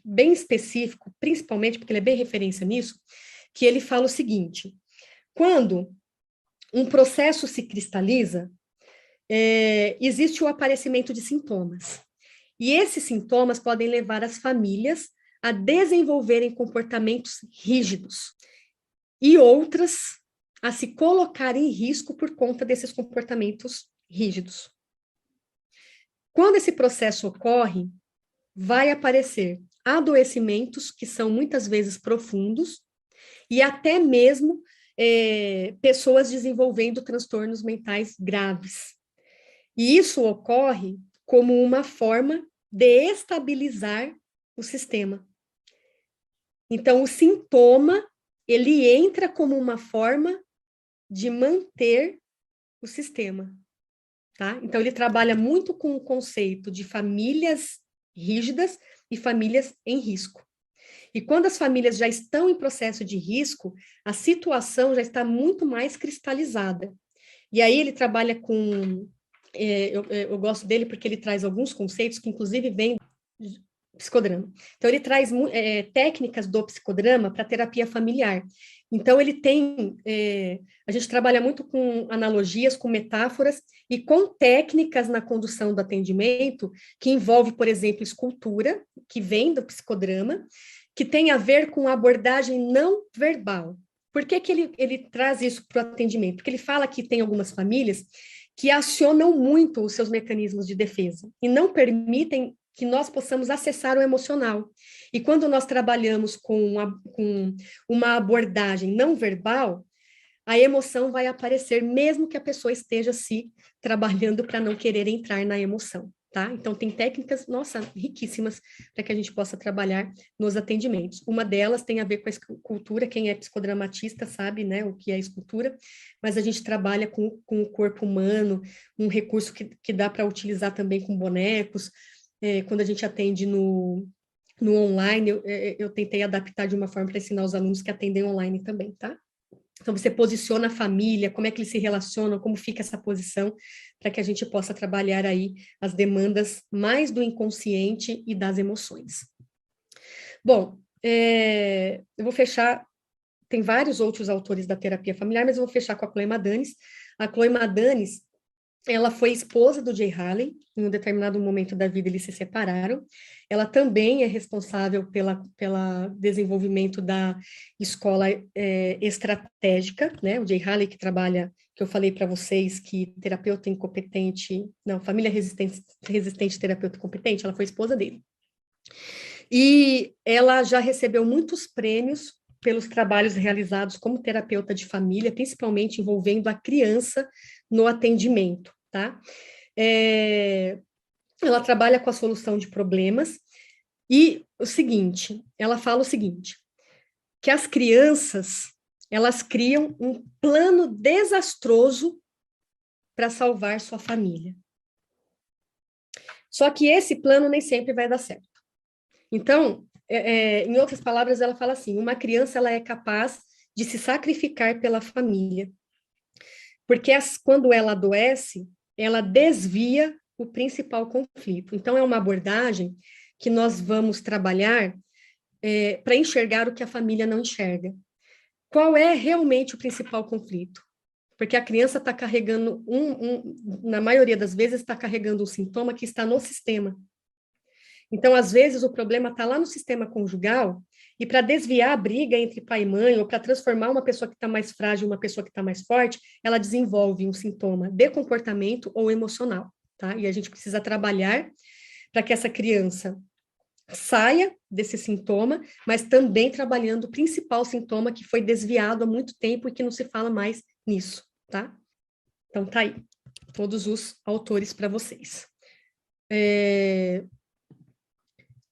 bem específico, principalmente porque ele é bem referência nisso, que ele fala o seguinte: quando um processo se cristaliza, existe o aparecimento de sintomas. E esses sintomas podem levar as famílias a desenvolverem comportamentos rígidos e outras a se colocar em risco por conta desses comportamentos rígidos. Quando esse processo ocorre, vai aparecer adoecimentos que são muitas vezes profundos e até mesmo pessoas desenvolvendo transtornos mentais graves. E isso ocorre como uma forma de estabilizar o sistema. Então, o sintoma, ele entra como uma forma de manter o sistema, tá? Então, ele trabalha muito com o conceito de famílias rígidas e famílias em risco. E quando as famílias já estão em processo de risco, a situação já está muito mais cristalizada. E aí ele trabalha com... eu gosto dele porque ele traz alguns conceitos que, inclusive, vêm do psicodrama. Então, ele traz técnicas do psicodrama para terapia familiar. Então, ele tem... a gente trabalha muito com analogias, com metáforas e com técnicas na condução do atendimento, que envolve, por exemplo, escultura, que vem do psicodrama, que tem a ver com a abordagem não verbal. Por que ele traz isso para o atendimento? Porque ele fala que tem algumas famílias que acionam muito os seus mecanismos de defesa e não permitem que nós possamos acessar o emocional. E quando nós trabalhamos com uma abordagem não verbal, a emoção vai aparecer, mesmo que a pessoa esteja se trabalhando para não querer entrar na emoção, tá? Então, tem técnicas, nossa, riquíssimas para que a gente possa trabalhar nos atendimentos. Uma delas tem a ver com a escultura, quem é psicodramatista sabe, né, o que é escultura, mas a gente trabalha com o corpo humano, um recurso que dá para utilizar também com bonecos. Quando a gente atende no online, eu tentei adaptar de uma forma para ensinar os alunos que atendem online também, tá? Então, você posiciona a família, como é que eles se relacionam, como fica essa posição, para que a gente possa trabalhar aí as demandas mais do inconsciente e das emoções. Bom, eu vou fechar, tem vários outros autores da terapia familiar, mas eu vou fechar com a Chloe Madanes. A Chloe Madanes, ela foi esposa do Jay Haley, em um determinado momento da vida eles se separaram. Ela também é responsável pela desenvolvimento da escola estratégica, né? O Jay Haley que trabalha, que eu falei para vocês, que terapeuta incompetente, não, família resistente terapeuta competente, ela foi esposa dele. E ela já recebeu muitos prêmios pelos trabalhos realizados como terapeuta de família, principalmente envolvendo a criança no atendimento, tá? Ela trabalha com a solução de problemas e ela fala o seguinte, que as crianças, elas criam um plano desastroso para salvar sua família. Só que esse plano nem sempre vai dar certo. Então, em outras palavras, ela fala assim, uma criança ela é capaz de se sacrificar pela família, porque quando ela adoece, ela desvia o principal conflito. Então, é uma abordagem que nós vamos trabalhar para enxergar o que a família não enxerga. Qual é realmente o principal conflito? Porque a criança está carregando, na maioria das vezes, está carregando um sintoma que está no sistema. Então, às vezes, o problema está lá no sistema conjugal, e para desviar a briga entre pai e mãe, ou para transformar uma pessoa que está mais frágil em uma pessoa que está mais forte, ela desenvolve um sintoma de comportamento ou emocional, tá? E a gente precisa trabalhar para que essa criança saia desse sintoma, mas também trabalhando o principal sintoma que foi desviado há muito tempo e que não se fala mais nisso, tá? Então, tá aí, todos os autores para vocês.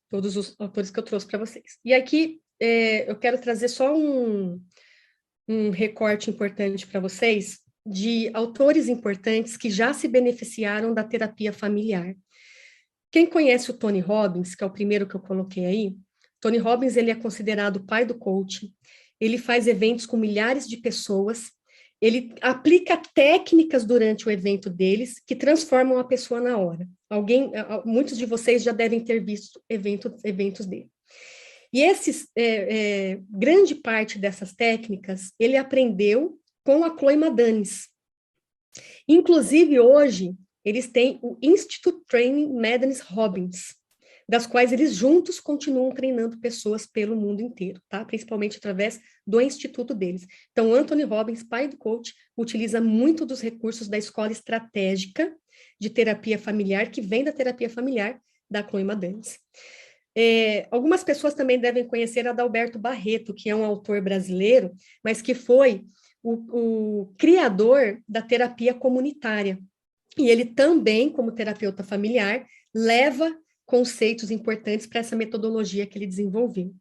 Todos os autores que eu trouxe para vocês. E aqui eu quero trazer só um recorte importante para vocês de autores importantes que já se beneficiaram da terapia familiar. Quem conhece o Tony Robbins, que é o primeiro que eu coloquei aí, Tony Robbins ele é considerado o pai do coaching, ele faz eventos com milhares de pessoas, ele aplica técnicas durante o evento deles que transformam a pessoa na hora. Muitos de vocês já devem ter visto eventos dele. E grande parte dessas técnicas ele aprendeu com a Chloe Madanes. Inclusive, hoje, eles têm o Institute Training Madanes Robbins, das quais eles juntos continuam treinando pessoas pelo mundo inteiro, tá? Principalmente através do instituto deles. Então, Anthony Robbins, pai do coach, utiliza muito dos recursos da escola estratégica de terapia familiar, que vem da terapia familiar da Chloe Madanes. Algumas pessoas também devem conhecer Adalberto Barreto, que é um autor brasileiro, mas que foi o criador da terapia comunitária. E ele também, como terapeuta familiar, leva conceitos importantes para essa metodologia que ele desenvolveu.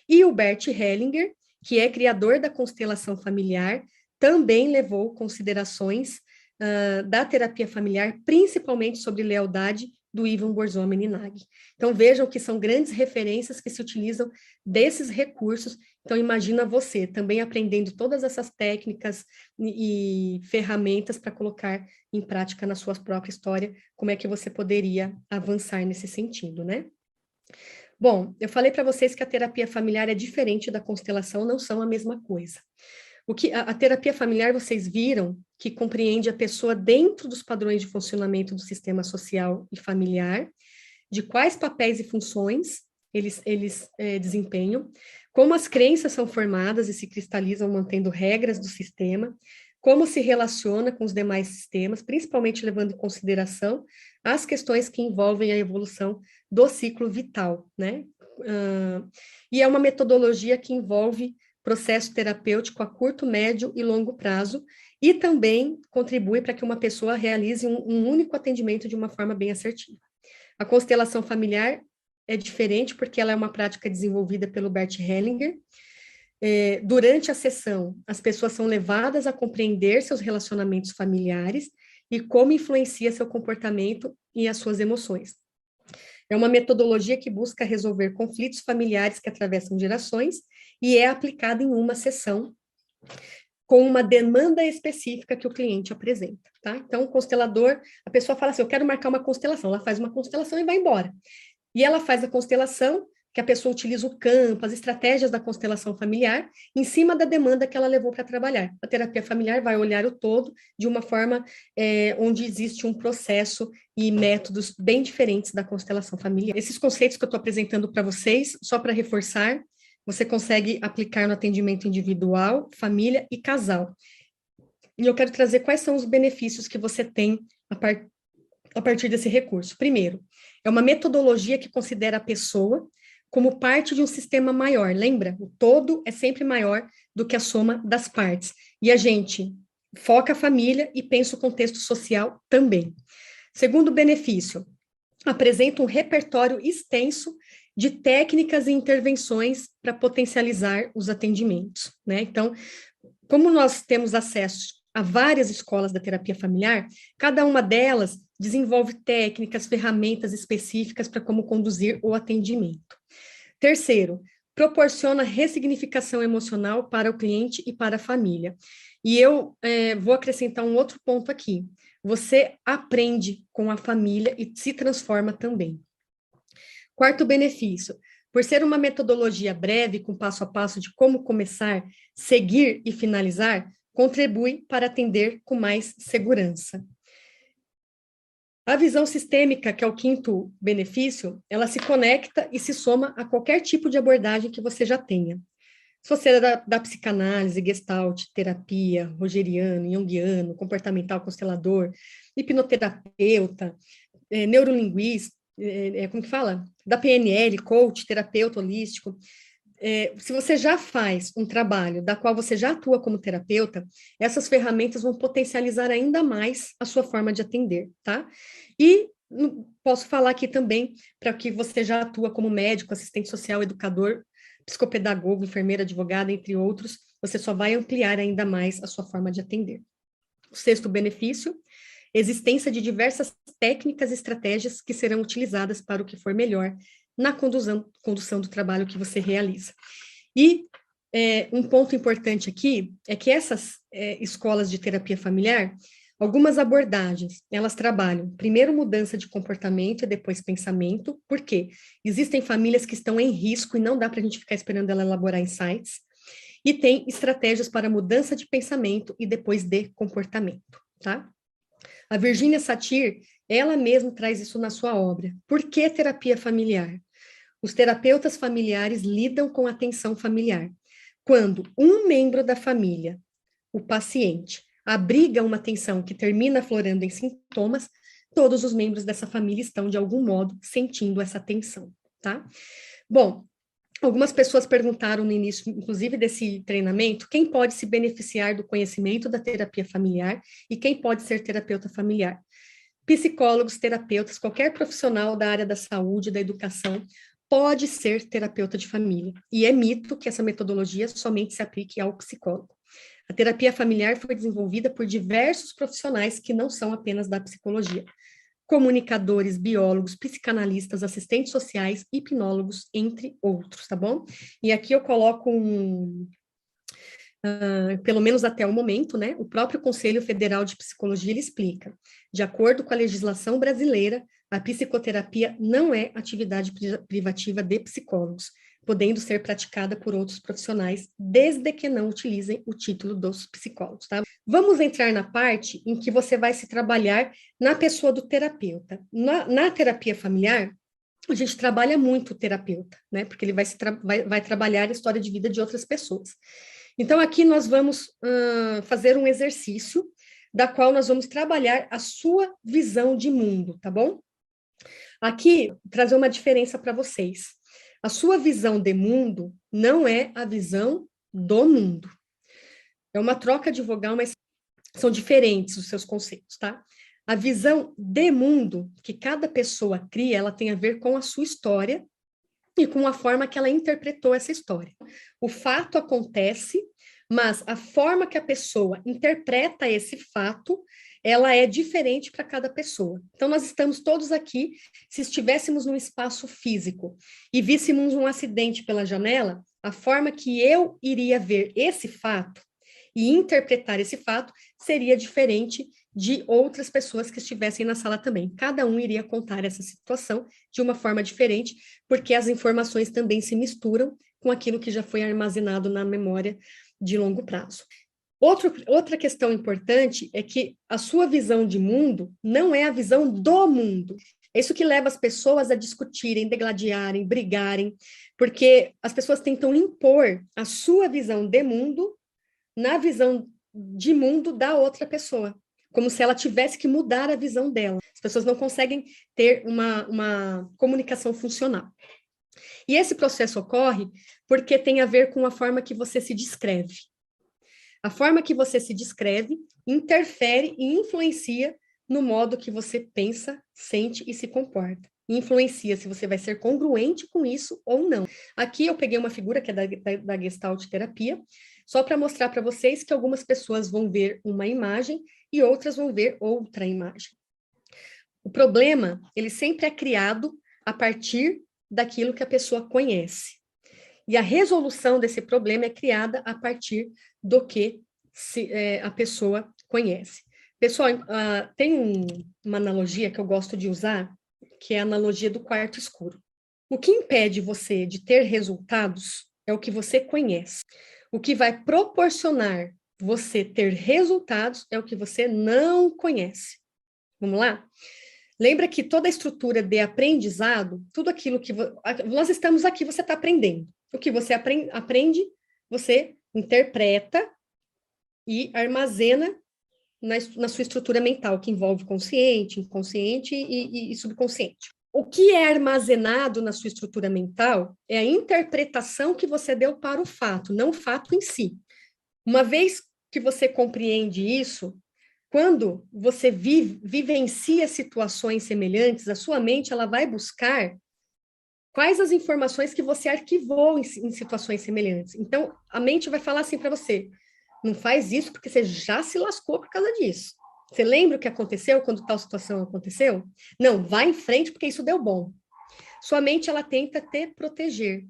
E o Bert Hellinger, que é criador da constelação familiar, também levou considerações da terapia familiar, principalmente sobre lealdade, do Ivan Borzomen-Nag. Então, vejam que são grandes referências que se utilizam desses recursos. Então, imagina você também aprendendo todas essas técnicas e ferramentas para colocar em prática na sua própria história, como é que você poderia avançar nesse sentido, né? Bom, eu falei para vocês que a terapia familiar é diferente da constelação, não são a mesma coisa. A terapia familiar, vocês viram que compreende a pessoa dentro dos padrões de funcionamento do sistema social e familiar, de quais papéis e funções eles desempenham, como as crenças são formadas e se cristalizam mantendo regras do sistema, como se relaciona com os demais sistemas, principalmente levando em consideração as questões que envolvem a evolução do ciclo vital, né? E é uma metodologia que envolve processo terapêutico a curto, médio e longo prazo, e também contribui para que uma pessoa realize um único atendimento de uma forma bem assertiva. A constelação familiar é diferente porque ela é uma prática desenvolvida pelo Bert Hellinger. Durante a sessão, as pessoas são levadas a compreender seus relacionamentos familiares e como influencia seu comportamento e as suas emoções. É uma metodologia que busca resolver conflitos familiares que atravessam gerações e é aplicada em uma sessão com uma demanda específica que o cliente apresenta, tá? Então, o constelador, a pessoa fala assim, eu quero marcar uma constelação, ela faz uma constelação e vai embora. E ela faz a constelação, que a pessoa utiliza o campo, as estratégias da constelação familiar, em cima da demanda que ela levou para trabalhar. A terapia familiar vai olhar o todo de uma forma onde existe um processo e métodos bem diferentes da constelação familiar. Esses conceitos que eu estou apresentando para vocês, só para reforçar, você consegue aplicar no atendimento individual, família e casal. E eu quero trazer quais são os benefícios que você tem a partir desse recurso. Primeiro, é uma metodologia que considera a pessoa como parte de um sistema maior. Lembra? O todo é sempre maior do que a soma das partes. E a gente foca a família e pensa o contexto social também. Segundo benefício, apresenta um repertório extenso de técnicas e intervenções para potencializar os atendimentos, né? Então, como nós temos acesso a várias escolas da terapia familiar, cada uma delas desenvolve técnicas, ferramentas específicas para como conduzir o atendimento. Terceiro, proporciona ressignificação emocional para o cliente e para a família. E eu vou acrescentar um outro ponto aqui. Você aprende com a família e se transforma também. Quarto benefício, por ser uma metodologia breve, com passo a passo de como começar, seguir e finalizar, contribui para atender com mais segurança. A visão sistêmica, que é o quinto benefício, ela se conecta e se soma a qualquer tipo de abordagem que você já tenha. Se você é da psicanálise, gestalt, terapia, rogeriano, junguiano, comportamental, constelador, hipnoterapeuta, neurolinguista, como que fala? Da PNL, coach, terapeuta holístico. Se você já faz um trabalho da qual você já atua como terapeuta, essas ferramentas vão potencializar ainda mais a sua forma de atender, tá? E posso falar aqui também para que você já atua como médico, assistente social, educador, psicopedagogo, enfermeira, advogada, entre outros, você só vai ampliar ainda mais a sua forma de atender. O sexto benefício, existência de diversas técnicas e estratégias que serão utilizadas para o que for melhor na condução do trabalho que você realiza. E um ponto importante aqui é que essas escolas de terapia familiar, algumas abordagens, elas trabalham primeiro mudança de comportamento e depois pensamento, porque existem famílias que estão em risco e não dá para a gente ficar esperando ela elaborar insights, e tem estratégias para mudança de pensamento e depois de comportamento, tá? A Virginia Satir, ela mesma traz isso na sua obra. Por que terapia familiar? Os terapeutas familiares lidam com a atenção familiar. Quando um membro da família, o paciente, abriga uma tensão que termina aflorando em sintomas, todos os membros dessa família estão, de algum modo, sentindo essa tensão, tá? Bom, algumas pessoas perguntaram no início, inclusive desse treinamento, quem pode se beneficiar do conhecimento da terapia familiar e quem pode ser terapeuta familiar. psicólogos, terapeutas, qualquer profissional da área da saúde, da educação, pode ser terapeuta de família. E é mito que essa metodologia somente se aplique ao psicólogo. A terapia familiar foi desenvolvida por diversos profissionais que não são apenas da psicologia. Comunicadores, biólogos, psicanalistas, assistentes sociais, hipnólogos, entre outros, tá bom? E aqui eu coloco pelo menos até o momento, né, o próprio Conselho Federal de Psicologia ele explica, de acordo com a legislação brasileira, a psicoterapia não é atividade privativa de psicólogos, podendo ser praticada por outros profissionais, desde que não utilizem o título dos psicólogos, tá? Vamos entrar na parte em que você vai se trabalhar na pessoa do terapeuta. Na terapia familiar, a gente trabalha muito o terapeuta, né? Porque ele vai trabalhar a história de vida de outras pessoas. Então, aqui nós vamos fazer um exercício da qual nós vamos trabalhar a sua visão de mundo, tá bom? Aqui, trazer uma diferença para vocês. A sua visão de mundo não é a visão do mundo. É uma troca de vogal, mas são diferentes os seus conceitos, tá? A visão de mundo que cada pessoa cria, ela tem a ver com a sua história e com a forma que ela interpretou essa história. O fato acontece, mas a forma que a pessoa interpreta esse fato, ela é diferente para cada pessoa. Então, nós estamos todos aqui, se estivéssemos num espaço físico e víssemos um acidente pela janela, a forma que eu iria ver esse fato e interpretar esse fato seria diferente de outras pessoas que estivessem na sala também. Cada um iria contar essa situação de uma forma diferente, porque as informações também se misturam com aquilo que já foi armazenado na memória de longo prazo. Outra questão importante é que a sua visão de mundo não é a visão do mundo. É isso que leva as pessoas a discutirem, degladiarem, brigarem, porque as pessoas tentam impor a sua visão de mundo na visão de mundo da outra pessoa, como se ela tivesse que mudar a visão dela. As pessoas não conseguem ter uma comunicação funcional. E esse processo ocorre porque tem a ver com a forma que você se descreve. A forma que você se descreve interfere e influencia no modo que você pensa, sente e se comporta. Influencia se você vai ser congruente com isso ou não. Aqui eu peguei uma figura que é da Gestalt terapia, só para mostrar para vocês que algumas pessoas vão ver uma imagem e outras vão ver outra imagem. O problema, ele sempre é criado a partir daquilo que a pessoa conhece. E a resolução desse problema é criada a partir do que a pessoa conhece. Pessoal, tem uma analogia que eu gosto de usar, que é a analogia do quarto escuro. O que impede você de ter resultados é o que você conhece. O que vai proporcionar você ter resultados é o que você não conhece. Vamos lá? Lembra que toda a estrutura de aprendizado, tudo aquilo que nós estamos aqui, você está aprendendo. O que você aprende, você interpreta e armazena na sua estrutura mental, que envolve consciente, inconsciente e subconsciente. O que é armazenado na sua estrutura mental é a interpretação que você deu para o fato, não o fato em si. Uma vez que você compreende isso, quando você vivencia situações semelhantes, a sua mente ela vai buscar quais as informações que você arquivou em situações semelhantes. Então, a mente vai falar assim para você, não faz isso porque você já se lascou por causa disso. Você lembra o que aconteceu quando tal situação aconteceu? Não, vai em frente porque isso deu bom. Sua mente, ela tenta te proteger.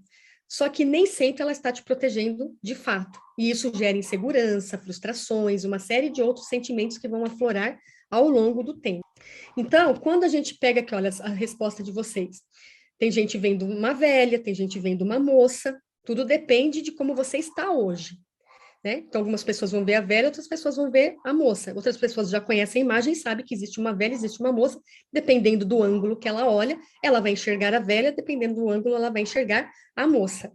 Só que nem sempre ela está te protegendo de fato. E isso gera insegurança, frustrações, uma série de outros sentimentos que vão aflorar ao longo do tempo. Então, quando a gente pega aqui, olha, a resposta de vocês. Tem gente vendo uma velha, tem gente vendo uma moça. Tudo depende de como você está hoje. Né? Então, algumas pessoas vão ver a velha, outras pessoas vão ver a moça. Outras pessoas já conhecem a imagem e sabem que existe uma velha, existe uma moça. Dependendo do ângulo que ela olha, ela vai enxergar a velha, dependendo do ângulo, ela vai enxergar a moça.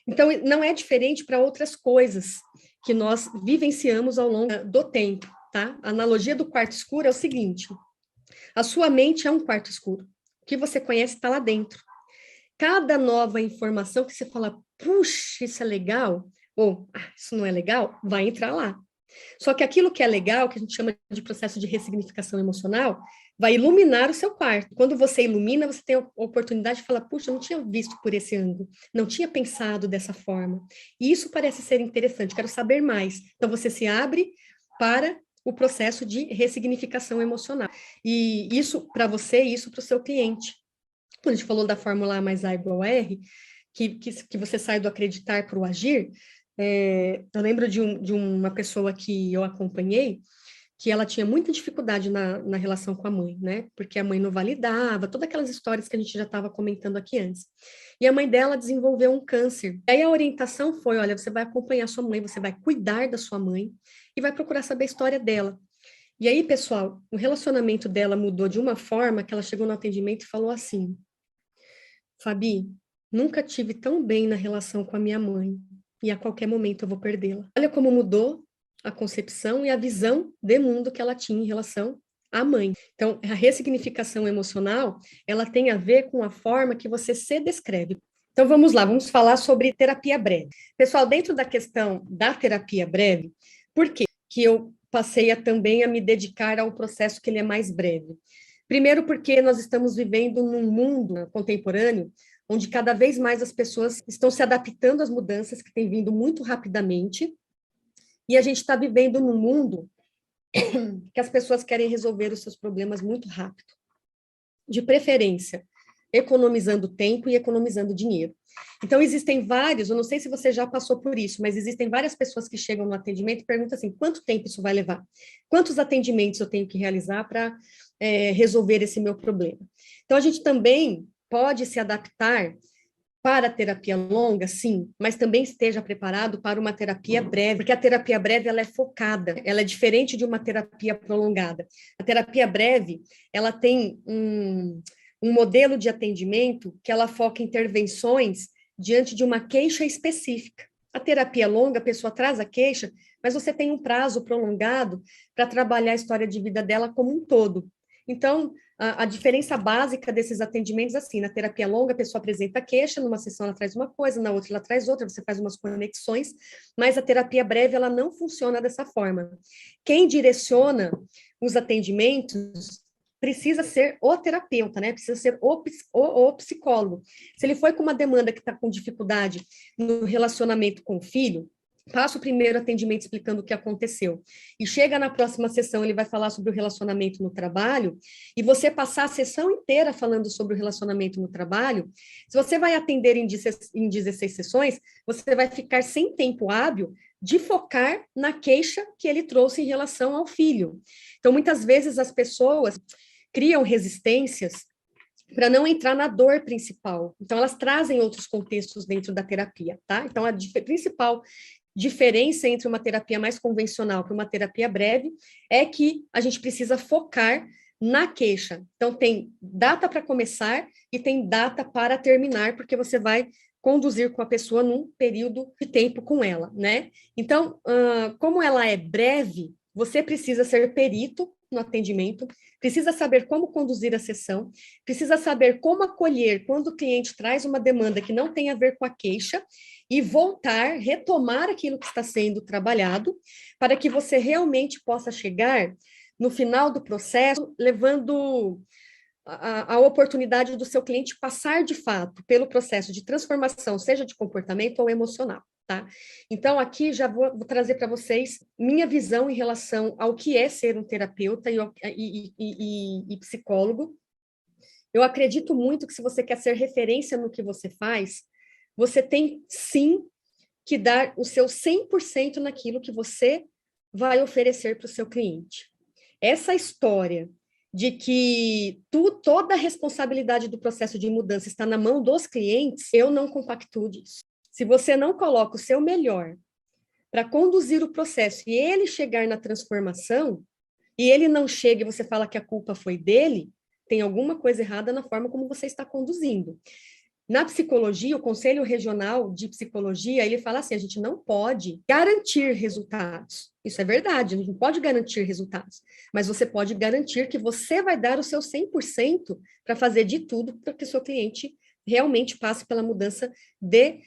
Então, não é diferente para outras coisas que nós vivenciamos ao longo do tempo, tá? A analogia do quarto escuro é o seguinte, a sua mente é um quarto escuro. O que você conhece está lá dentro. Cada nova informação que você fala, puxa, isso é legal, ou isso não é legal, vai entrar lá. Só que aquilo que é legal, que a gente chama de processo de ressignificação emocional, vai iluminar o seu quarto. Quando você ilumina, você tem a oportunidade de falar, puxa, eu não tinha visto por esse ângulo, não tinha pensado dessa forma. E isso parece ser interessante, quero saber mais. Então, você se abre para o processo de ressignificação emocional. E isso para você e isso para o seu cliente. Quando a gente falou da fórmula A mais A igual a R, que você sai do acreditar para o agir, eu lembro de uma pessoa que eu acompanhei, que ela tinha muita dificuldade na relação com a mãe, né? Porque a mãe não validava, todas aquelas histórias que a gente já estava comentando aqui antes. E a mãe dela desenvolveu um câncer. E aí a orientação foi, olha, você vai acompanhar sua mãe, você vai cuidar da sua mãe e vai procurar saber a história dela. E aí, pessoal, o relacionamento dela mudou de uma forma que ela chegou no atendimento e falou assim, Fabi, nunca tive tão bem na relação com a minha mãe e a qualquer momento eu vou perdê-la. Olha como mudou a concepção e a visão de mundo que ela tinha em relação à mãe. Então, a ressignificação emocional, ela tem a ver com a forma que você se descreve. Então, vamos lá, vamos falar sobre terapia breve. Pessoal, dentro da questão da terapia breve, por que eu passei também a me dedicar ao processo que ele é mais breve? Primeiro, porque nós estamos vivendo num mundo contemporâneo onde cada vez mais as pessoas estão se adaptando às mudanças que têm vindo muito rapidamente, e a gente está vivendo num mundo que as pessoas querem resolver os seus problemas muito rápido, de preferência, economizando tempo e economizando dinheiro. Então, existem vários, eu não sei se você já passou por isso, mas existem várias pessoas que chegam no atendimento e perguntam assim, quanto tempo isso vai levar? Quantos atendimentos eu tenho que realizar para resolver esse meu problema? Então, a gente também pode se adaptar para a terapia longa, sim, mas também esteja preparado para uma terapia breve, porque a terapia breve ela é focada, ela é diferente de uma terapia prolongada. A terapia breve, ela tem um modelo de atendimento que ela foca em intervenções diante de uma queixa específica. A terapia longa, a pessoa traz a queixa, mas você tem um prazo prolongado para trabalhar a história de vida dela como um todo. Então, a diferença básica desses atendimentos, assim, na terapia longa, a pessoa apresenta a queixa, numa sessão ela traz uma coisa, na outra ela traz outra, você faz umas conexões, mas a terapia breve, ela não funciona dessa forma. Quem direciona os atendimentos precisa ser o terapeuta, né? Precisa ser o psicólogo. Se ele foi com uma demanda que está com dificuldade no relacionamento com o filho, passa o primeiro atendimento explicando o que aconteceu. E chega na próxima sessão, ele vai falar sobre o relacionamento no trabalho, e você passar a sessão inteira falando sobre o relacionamento no trabalho, se você vai atender em 16 sessões, você vai ficar sem tempo hábil de focar na queixa que ele trouxe em relação ao filho. Então, muitas vezes as pessoas criam resistências para não entrar na dor principal. Então, elas trazem outros contextos dentro da terapia, tá? Então, a principal diferença entre uma terapia mais convencional para uma terapia breve é que a gente precisa focar na queixa. Então, tem data para começar e tem data para terminar, porque você vai conduzir com a pessoa num período de tempo com ela, né? Então, como ela é breve, você precisa ser perito no atendimento, precisa saber como conduzir a sessão, precisa saber como acolher quando o cliente traz uma demanda que não tem a ver com a queixa e voltar, retomar aquilo que está sendo trabalhado, para que você realmente possa chegar no final do processo, levando a oportunidade do seu cliente passar de fato pelo processo de transformação, seja de comportamento ou emocional, tá? Então, aqui já vou trazer para vocês minha visão em relação ao que é ser um terapeuta e psicólogo. Eu acredito muito que se você quer ser referência no que você faz, você tem sim que dar o seu 100% naquilo que você vai oferecer para o seu cliente. Essa história de que toda a responsabilidade do processo de mudança está na mão dos clientes, eu não compactuo disso. Se você não coloca o seu melhor para conduzir o processo e ele chegar na transformação, e ele não chega e você fala que a culpa foi dele, tem alguma coisa errada na forma como você está conduzindo. Na psicologia, o Conselho Regional de Psicologia, ele fala assim, a gente não pode garantir resultados. Isso é verdade, a gente não pode garantir resultados, mas você pode garantir que você vai dar o seu 100% para fazer de tudo para que o seu cliente realmente passe pela mudança de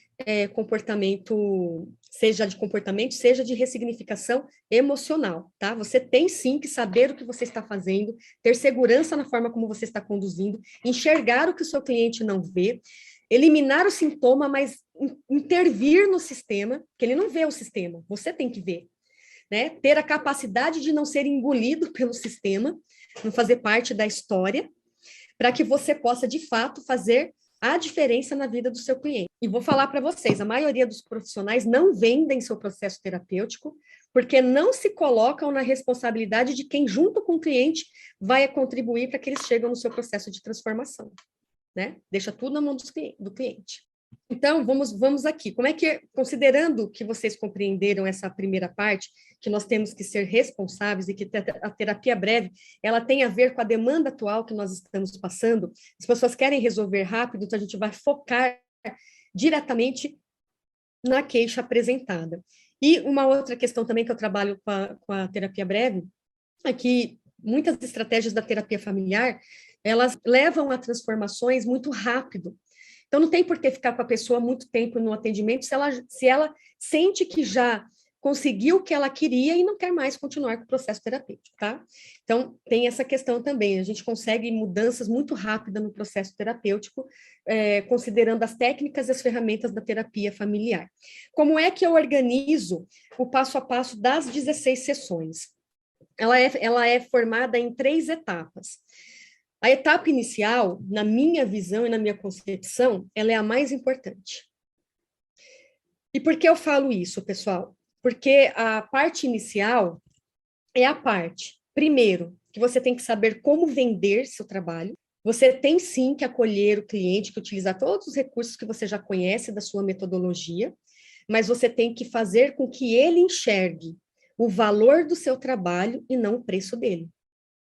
comportamento, seja de comportamento, seja de ressignificação emocional, tá? Você tem sim que saber o que você está fazendo, ter segurança na forma como você está conduzindo, enxergar o que o seu cliente não vê, eliminar o sintoma, mas intervir no sistema, que ele não vê o sistema, você tem que ver, né? Ter a capacidade de não ser engolido pelo sistema, não fazer parte da história, para que você possa, de fato, fazer a diferença na vida do seu cliente. E vou falar para vocês, a maioria dos profissionais não vendem seu processo terapêutico porque não se colocam na responsabilidade de quem, junto com o cliente, vai contribuir para que eles cheguem no seu processo de transformação, né? Deixa tudo na mão do cliente. Então, vamos aqui. Como é que, considerando que vocês compreenderam essa primeira parte, que nós temos que ser responsáveis e que a terapia breve, ela tem a ver com a demanda atual que nós estamos passando, as pessoas querem resolver rápido, então a gente vai focar diretamente na queixa apresentada. E uma outra questão também que eu trabalho com a terapia breve, é que muitas estratégias da terapia familiar, elas levam a transformações muito rápido. Então, não tem por que ficar com a pessoa muito tempo no atendimento se ela sente que já conseguiu o que ela queria e não quer mais continuar com o processo terapêutico, tá? Então, tem essa questão também. A gente consegue mudanças muito rápidas no processo terapêutico, considerando as técnicas e as ferramentas da terapia familiar. Como é que eu organizo o passo a passo das 16 sessões? Ela é formada em 3 etapas. A etapa inicial, na minha visão e na minha concepção, ela é a mais importante. E por que eu falo isso, pessoal? Porque a parte inicial é a parte, primeiro, que você tem que saber como vender seu trabalho. Você tem sim que acolher o cliente, que utilizar todos os recursos que você já conhece da sua metodologia, mas você tem que fazer com que ele enxergue o valor do seu trabalho e não o preço dele.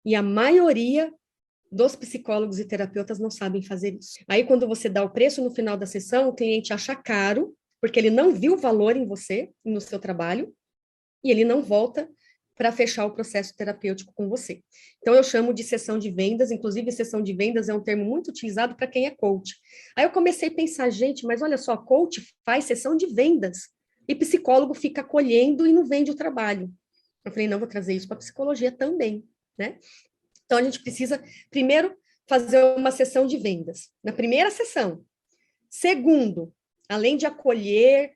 E a maioria dos psicólogos e terapeutas não sabem fazer isso. Aí, quando você dá o preço no final da sessão, o cliente acha caro, porque ele não viu valor em você, no seu trabalho, e ele não volta para fechar o processo terapêutico com você. Então, eu chamo de sessão de vendas, inclusive sessão de vendas é um termo muito utilizado para quem é coach. Aí eu comecei a pensar, gente, mas olha só, coach faz sessão de vendas, e psicólogo fica acolhendo e não vende o trabalho. Eu falei, não, vou trazer isso para psicologia também, né? Então, a gente precisa, primeiro, fazer uma sessão de vendas, na primeira sessão. Segundo, além de acolher,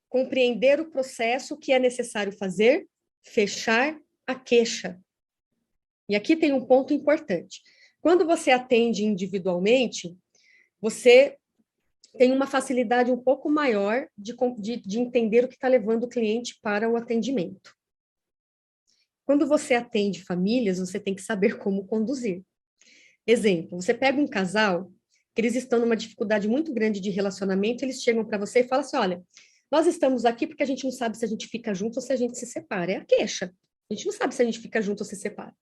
compreender o processo, o que é necessário fazer, fechar a queixa. E aqui tem um ponto importante. Quando você atende individualmente, você tem uma facilidade um pouco maior de entender o que está levando o cliente para o atendimento. Quando você atende famílias, você tem que saber como conduzir. Exemplo, você pega um casal que eles estão numa dificuldade muito grande de relacionamento, eles chegam para você e falam assim, olha, nós estamos aqui porque a gente não sabe se a gente fica junto ou se a gente se separa. É a queixa. A gente não sabe se a gente fica junto ou se separa.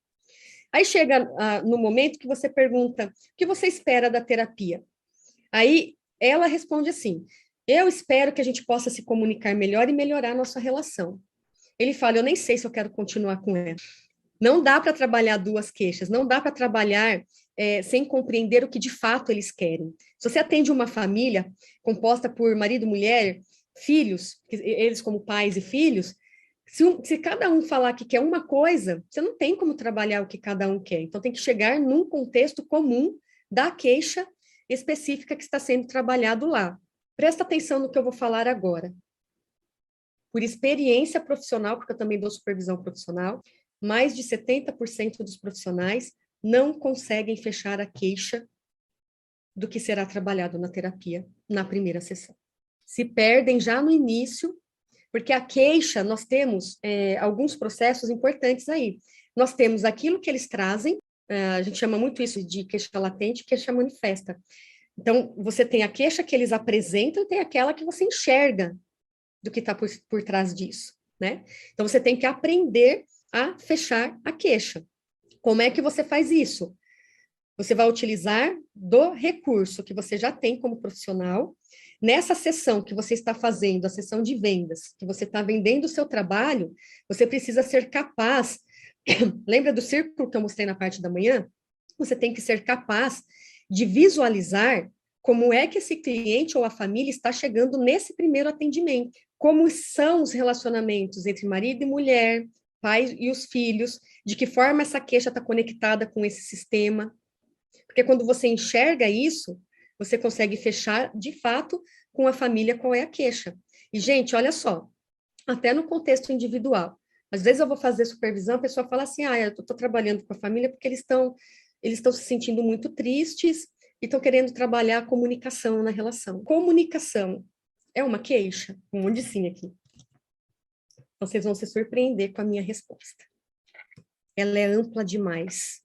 Aí chega no momento que você pergunta, o que você espera da terapia? Aí ela responde assim, eu espero que a gente possa se comunicar melhor e melhorar a nossa relação. Ele fala, eu nem sei se eu quero continuar com ela. Não dá para trabalhar 2 queixas, não dá para trabalhar sem compreender o que de fato eles querem. Se você atende uma família composta por marido, mulher, filhos, eles como pais e filhos, se cada um falar que quer uma coisa, você não tem como trabalhar o que cada um quer. Então, tem que chegar num contexto comum da queixa específica que está sendo trabalhado lá. Presta atenção no que eu vou falar agora. Por experiência profissional, porque eu também dou supervisão profissional, mais de 70% dos profissionais não conseguem fechar a queixa do que será trabalhado na terapia na primeira sessão. Se perdem já no início, porque a queixa, nós temos alguns processos importantes aí. Nós temos aquilo que eles trazem, a gente chama muito isso de queixa latente, queixa manifesta. Então, você tem a queixa que eles apresentam e tem aquela que você enxerga do que está por trás disso, né? Então, você tem que aprender a fechar a queixa. Como é que você faz isso? Você vai utilizar do recurso que você já tem como profissional. Nessa sessão que você está fazendo, a sessão de vendas, que você está vendendo o seu trabalho, você precisa ser capaz, lembra do círculo que eu mostrei na parte da manhã? Você tem que ser capaz de visualizar como é que esse cliente ou a família está chegando nesse primeiro atendimento, como são os relacionamentos entre marido e mulher, pai e os filhos, de que forma essa queixa está conectada com esse sistema, porque quando você enxerga isso, você consegue fechar, de fato, com a família qual é a queixa. E, gente, olha só, até no contexto individual. Às vezes eu vou fazer supervisão, a pessoa fala assim, eu estou trabalhando com a família porque eles estão se sentindo muito tristes e estão querendo trabalhar a comunicação na relação. Comunicação é uma queixa? Um monte de sim aqui. Vocês vão se surpreender com a minha resposta. Ela é ampla demais.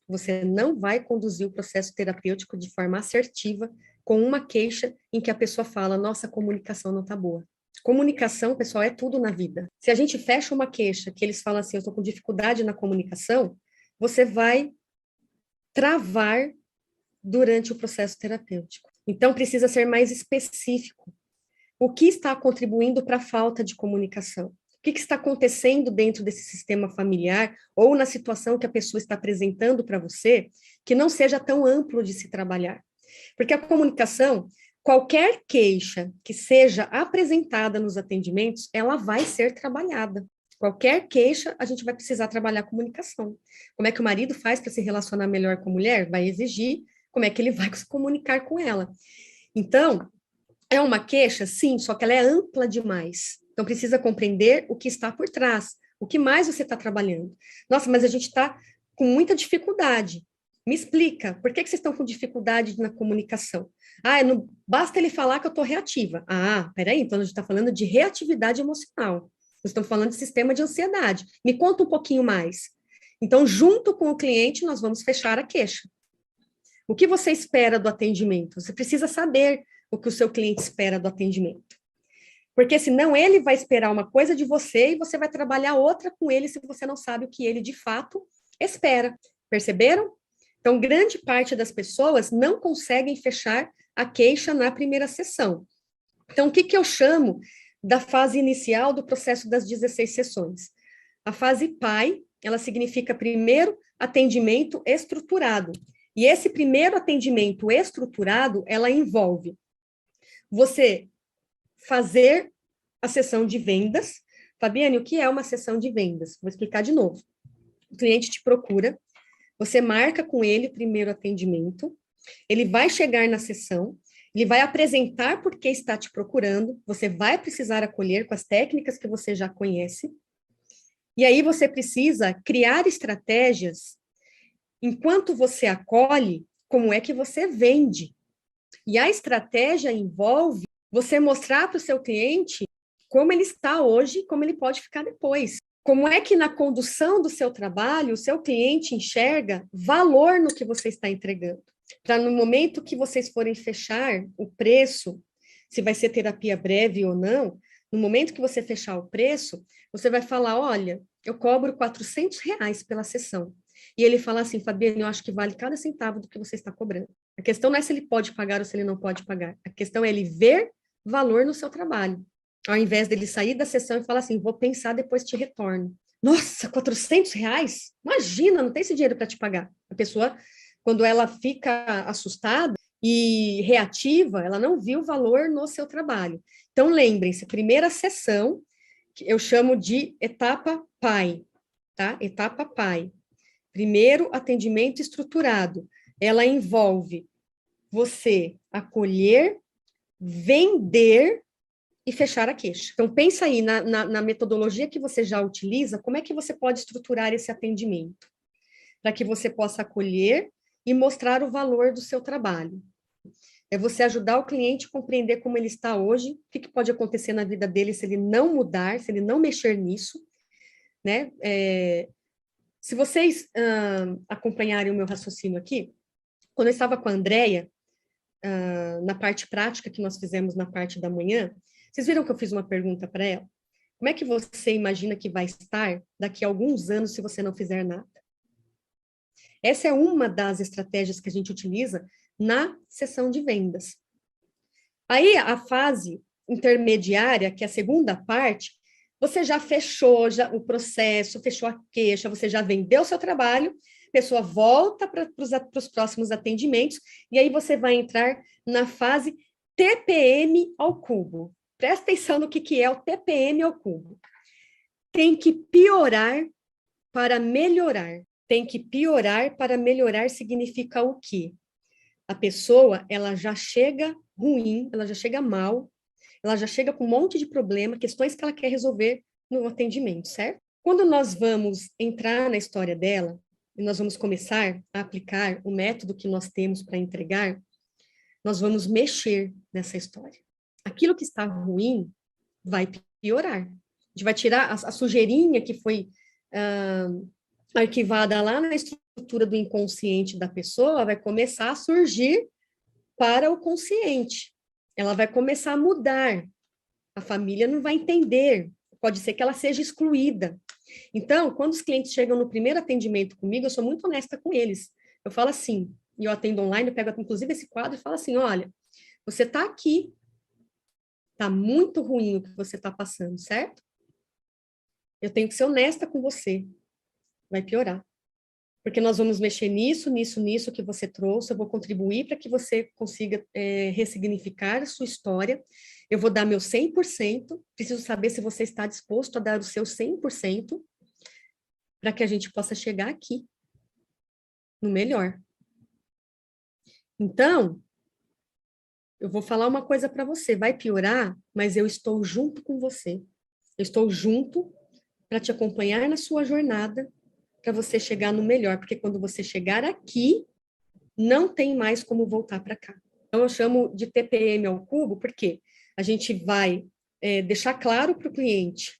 Você não vai conduzir o processo terapêutico de forma assertiva com uma queixa em que a pessoa fala, nossa, a comunicação não está boa. Comunicação, pessoal, é tudo na vida. Se a gente fecha uma queixa que eles falam assim, eu estou com dificuldade na comunicação, você vai travar durante o processo terapêutico. Então, precisa ser mais específico. O que está contribuindo para a falta de comunicação? O que está acontecendo dentro desse sistema familiar ou na situação que a pessoa está apresentando para você que não seja tão amplo de se trabalhar? Porque a comunicação, qualquer queixa que seja apresentada nos atendimentos, ela vai ser trabalhada. Qualquer queixa, a gente vai precisar trabalhar a comunicação. Como é que o marido faz para se relacionar melhor com a mulher? Vai exigir como é que ele vai se comunicar com ela. Então, é uma queixa? Sim, só que ela é ampla demais. Então, precisa compreender o que está por trás. O que mais você está trabalhando? Nossa, mas a gente está com muita dificuldade. Me explica, por que vocês estão com dificuldade na comunicação? Não basta ele falar que eu estou reativa. Peraí, então a gente está falando de reatividade emocional. Nós estamos falando de sistema de ansiedade. Me conta um pouquinho mais. Então, junto com o cliente, nós vamos fechar a queixa. O que você espera do atendimento? Você precisa saber o que o seu cliente espera do atendimento. Porque senão ele vai esperar uma coisa de você e você vai trabalhar outra com ele se você não sabe o que ele de fato espera. Perceberam? Então, grande parte das pessoas não conseguem fechar a queixa na primeira sessão. Então, o que eu chamo da fase inicial do processo das 16 sessões? A fase PAI, ela significa primeiro atendimento estruturado. E esse primeiro atendimento estruturado, ela envolve você fazer a sessão de vendas. Fabiane, o que é uma sessão de vendas? Vou explicar de novo. O cliente te procura, você marca com ele o primeiro atendimento, ele vai chegar na sessão, ele vai apresentar por que está te procurando, você vai precisar acolher com as técnicas que você já conhece, e aí você precisa criar estratégias, enquanto você acolhe, como é que você vende. E a estratégia envolve você mostrar para o seu cliente como ele está hoje, como ele pode ficar depois. Como é que na condução do seu trabalho, o seu cliente enxerga valor no que você está entregando. Para no momento que vocês forem fechar o preço, se vai ser terapia breve ou não, no momento que você fechar o preço, você vai falar, olha, eu cobro R$ 400 pela sessão. E ele fala assim, Fabiana, eu acho que vale cada centavo do que você está cobrando. A questão não é se ele pode pagar ou se ele não pode pagar. A questão é ele ver valor no seu trabalho. Ao invés dele sair da sessão e falar assim, vou pensar, depois te retorno. Nossa, R$ 400? Imagina, não tem esse dinheiro para te pagar. A pessoa, quando ela fica assustada e reativa, ela não viu valor no seu trabalho. Então, lembrem-se, primeira sessão, que eu chamo de etapa PAI, tá? Etapa PAI. Primeiro atendimento estruturado. Ela envolve você acolher, vender e fechar a queixa. Então, pensa aí na metodologia que você já utiliza, como é que você pode estruturar esse atendimento, para que você possa acolher e mostrar o valor do seu trabalho. É você ajudar o cliente a compreender como ele está hoje, o que pode acontecer na vida dele se ele não mudar, se ele não mexer nisso, né? Se vocês acompanharem o meu raciocínio aqui, quando eu estava com a Andrea, na parte prática que nós fizemos na parte da manhã, vocês viram que eu fiz uma pergunta para ela? Como é que você imagina que vai estar daqui a alguns anos se você não fizer nada? Essa é uma das estratégias que a gente utiliza na sessão de vendas. Aí, a fase intermediária, que é a segunda parte, você já fechou o processo, fechou a queixa, você já vendeu o seu trabalho, a pessoa volta para os próximos atendimentos, e aí você vai entrar na fase TPM ao cubo. Presta atenção no que é o TPM ao cubo. Tem que piorar para melhorar. Tem que piorar para melhorar significa o quê? A pessoa, ela já chega ruim, ela já chega mal, ela já chega com um monte de problema, questões que ela quer resolver no atendimento, certo? Quando nós vamos entrar na história dela, e nós vamos começar a aplicar o método que nós temos para entregar, nós vamos mexer nessa história. Aquilo que está ruim vai piorar. A gente vai tirar a sujeirinha que foi arquivada lá na estrutura do inconsciente da pessoa, vai começar a surgir para o consciente. Ela vai começar a mudar. A família não vai entender. Pode ser que ela seja excluída. Então, quando os clientes chegam no primeiro atendimento comigo, eu sou muito honesta com eles. Eu falo assim, e eu atendo online, eu pego inclusive esse quadro e falo assim, olha, você está aqui, está muito ruim o que você está passando, certo? Eu tenho que ser honesta com você. Vai piorar. Porque nós vamos mexer nisso que você trouxe, eu vou contribuir para que você consiga ressignificar a sua história, eu vou dar meu 100%, preciso saber se você está disposto a dar o seu 100%, para que a gente possa chegar aqui, no melhor. Então, eu vou falar uma coisa para você, vai piorar, mas eu estou junto com você, eu estou junto para te acompanhar na sua jornada, para você chegar no melhor, porque quando você chegar aqui, não tem mais como voltar para cá. Então, eu chamo de TPM ao cubo, porque a gente vai deixar claro para o cliente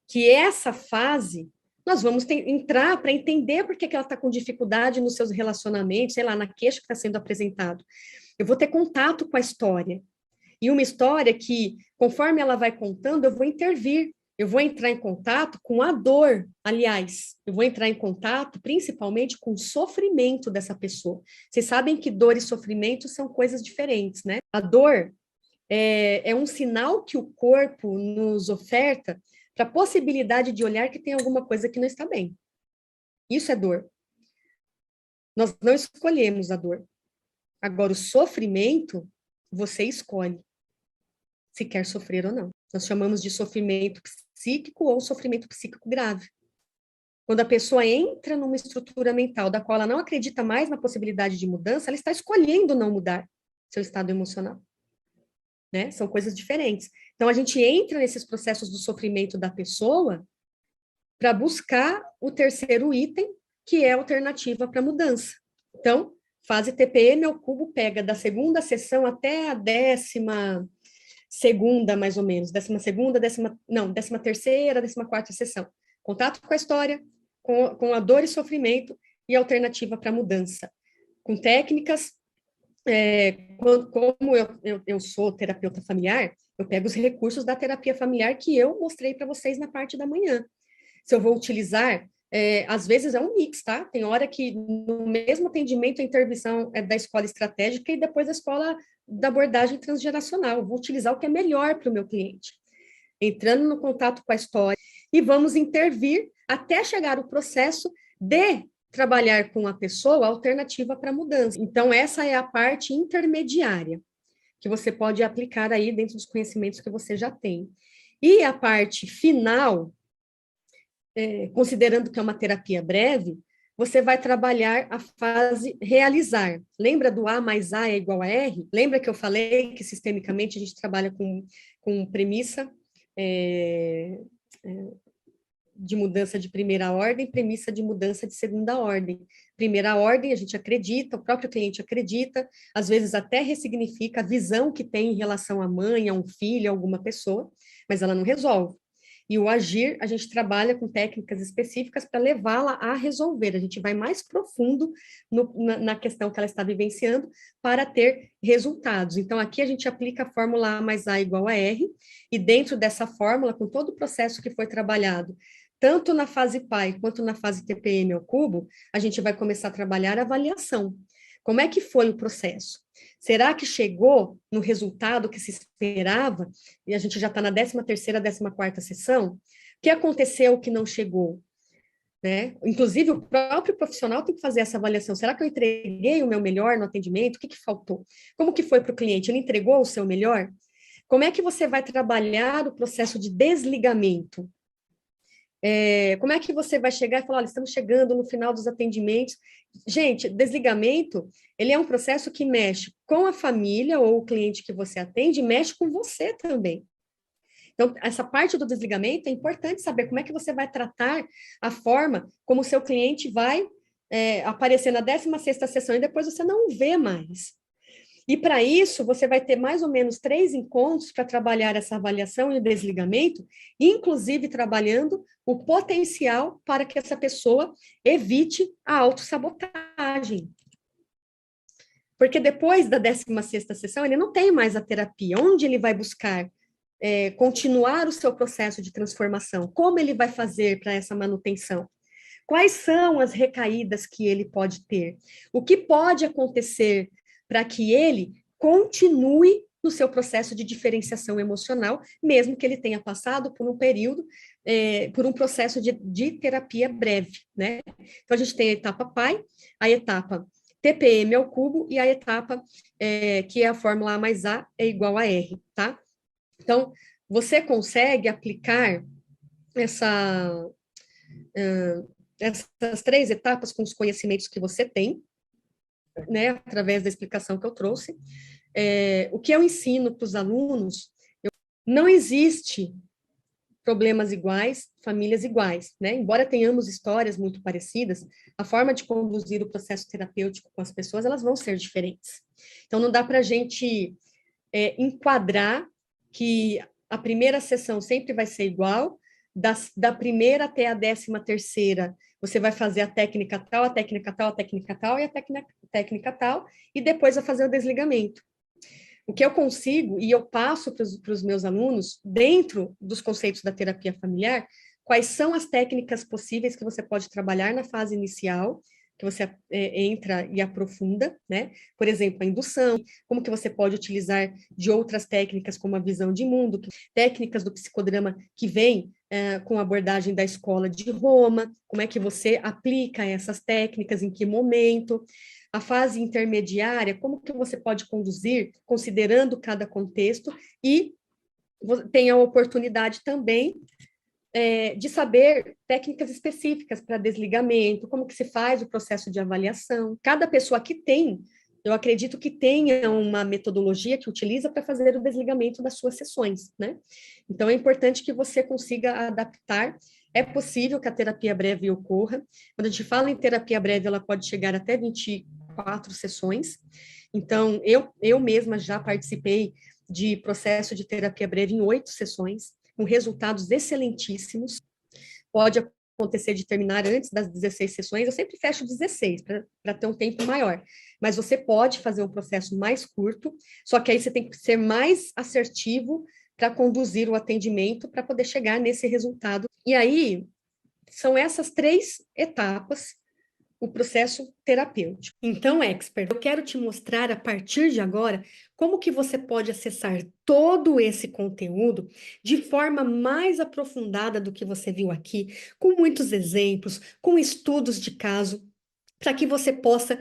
que essa fase, nós vamos entrar para entender por que ela está com dificuldade nos seus relacionamentos, sei lá, na queixa que está sendo apresentado. Eu vou ter contato com a história. E uma história que, conforme ela vai contando, eu vou intervir. Eu vou entrar em contato com a dor, aliás, eu vou entrar em contato principalmente com o sofrimento dessa pessoa. Vocês sabem que dor e sofrimento são coisas diferentes, né? A dor é um sinal que o corpo nos oferta para a possibilidade de olhar que tem alguma coisa que não está bem. Isso é dor. Nós não escolhemos a dor. Agora, o sofrimento, você escolhe se quer sofrer ou não. Nós chamamos de sofrimento psíquico ou sofrimento psíquico grave. Quando a pessoa entra numa estrutura mental da qual ela não acredita mais na possibilidade de mudança, ela está escolhendo não mudar seu estado emocional. Né? São coisas diferentes. Então, a gente entra nesses processos do sofrimento da pessoa para buscar o terceiro item, que é a alternativa para mudança. Então, fase TPM ao cubo pega da segunda sessão até a 12ª, mais ou menos, 12ª, 13ª, 14ª sessão. Contato com a história, com a dor e sofrimento e alternativa para mudança. Com técnicas, como eu sou terapeuta familiar, eu pego os recursos da terapia familiar que eu mostrei para vocês na parte da manhã. Se eu vou utilizar, às vezes é um mix, tá? Tem hora que no mesmo atendimento a intervenção é da escola estratégica e depois da escola da abordagem transgeracional. Eu vou utilizar o que é melhor para o meu cliente. Entrando no contato com a história e vamos intervir até chegar o processo de trabalhar com a pessoa a alternativa para mudança. Então, essa é a parte intermediária que você pode aplicar aí dentro dos conhecimentos que você já tem. E a parte final, considerando que é uma terapia breve, você vai trabalhar a fase realizar. Lembra do A mais A é igual a R? Lembra que eu falei que sistemicamente a gente trabalha com premissa de mudança de primeira ordem, premissa de mudança de segunda ordem. Primeira ordem, a gente acredita, o próprio cliente acredita, às vezes até ressignifica a visão que tem em relação à mãe, a um filho, a alguma pessoa, mas ela não resolve. E o agir, a gente trabalha com técnicas específicas para levá-la a resolver. A gente vai mais profundo na questão que ela está vivenciando para ter resultados. Então, aqui a gente aplica a fórmula A mais A igual a R, e dentro dessa fórmula, com todo o processo que foi trabalhado, tanto na fase PAI quanto na fase TPM ao cubo, a gente vai começar a trabalhar a avaliação. Como é que foi o processo? Será que chegou no resultado que se esperava? E a gente já está na 13ª, 14ª sessão. O que aconteceu que não chegou? né? Inclusive, o próprio profissional tem que fazer essa avaliação. Será que eu entreguei o meu melhor no atendimento? O que que faltou? Como que foi para o cliente? Ele entregou o seu melhor? Como é que você vai trabalhar o processo de desligamento? Como é que você vai chegar e falar, olha, estamos chegando no final dos atendimentos. Gente, desligamento, ele é um processo que mexe com a família ou o cliente que você atende, mexe com você também. Então, essa parte do desligamento é importante saber como é que você vai tratar a forma como o seu cliente vai aparecer na 16ª sessão e depois você não o vê mais. E para isso, você vai ter mais ou menos 3 encontros para trabalhar essa avaliação e o desligamento, inclusive trabalhando o potencial para que essa pessoa evite a autossabotagem. Porque depois da 16ª sessão, ele não tem mais a terapia. Onde ele vai buscar continuar o seu processo de transformação? Como ele vai fazer para essa manutenção? Quais são as recaídas que ele pode ter? O que pode acontecer para que ele continue no seu processo de diferenciação emocional, mesmo que ele tenha passado por um período, por um processo de terapia breve, né? Então, a gente tem a etapa pai, a etapa TPM ao cubo e a etapa que é a fórmula A mais A é igual a R, tá? Então, você consegue aplicar essa, essas 3 etapas com os conhecimentos que você tem, né, através da explicação que eu trouxe. O que eu ensino para os alunos, não existe problemas iguais, famílias iguais, né? Embora tenhamos histórias muito parecidas, a forma de conduzir o processo terapêutico com as pessoas, elas vão ser diferentes. Então, não dá para a gente enquadrar que a primeira sessão sempre vai ser igual, da primeira até a 13ª, você vai fazer a técnica tal, a técnica tal, a técnica tal e a técnica tal, e depois vai fazer o desligamento. O que eu consigo, e eu passo para os meus alunos, dentro dos conceitos da terapia familiar, quais são as técnicas possíveis que você pode trabalhar na fase inicial, que você entra e aprofunda, né? Por exemplo, a indução, como que você pode utilizar de outras técnicas, como a visão de mundo, técnicas do psicodrama que vem com a abordagem da escola de Roma, como é que você aplica essas técnicas, em que momento. A fase intermediária, como que você pode conduzir, considerando cada contexto, e tem a oportunidade também de saber técnicas específicas para desligamento, como que se faz o processo de avaliação. Cada pessoa que tem, eu acredito que tenha uma metodologia que utiliza para fazer o desligamento das suas sessões, né? Então, é importante que você consiga adaptar. É possível que a terapia breve ocorra. Quando a gente fala em terapia breve, ela pode chegar até 24 sessões. Então, eu mesma já participei de processo de terapia breve em 8 sessões, com resultados excelentíssimos. Pode acontecer de terminar antes das 16 sessões, eu sempre fecho 16, para ter um tempo maior. Mas você pode fazer um processo mais curto, só que aí você tem que ser mais assertivo para conduzir o atendimento, para poder chegar nesse resultado. E aí, são essas 3 etapas o processo terapêutico. Então, expert, eu quero te mostrar a partir de agora como que você pode acessar todo esse conteúdo de forma mais aprofundada do que você viu aqui, com muitos exemplos, com estudos de caso, para que você possa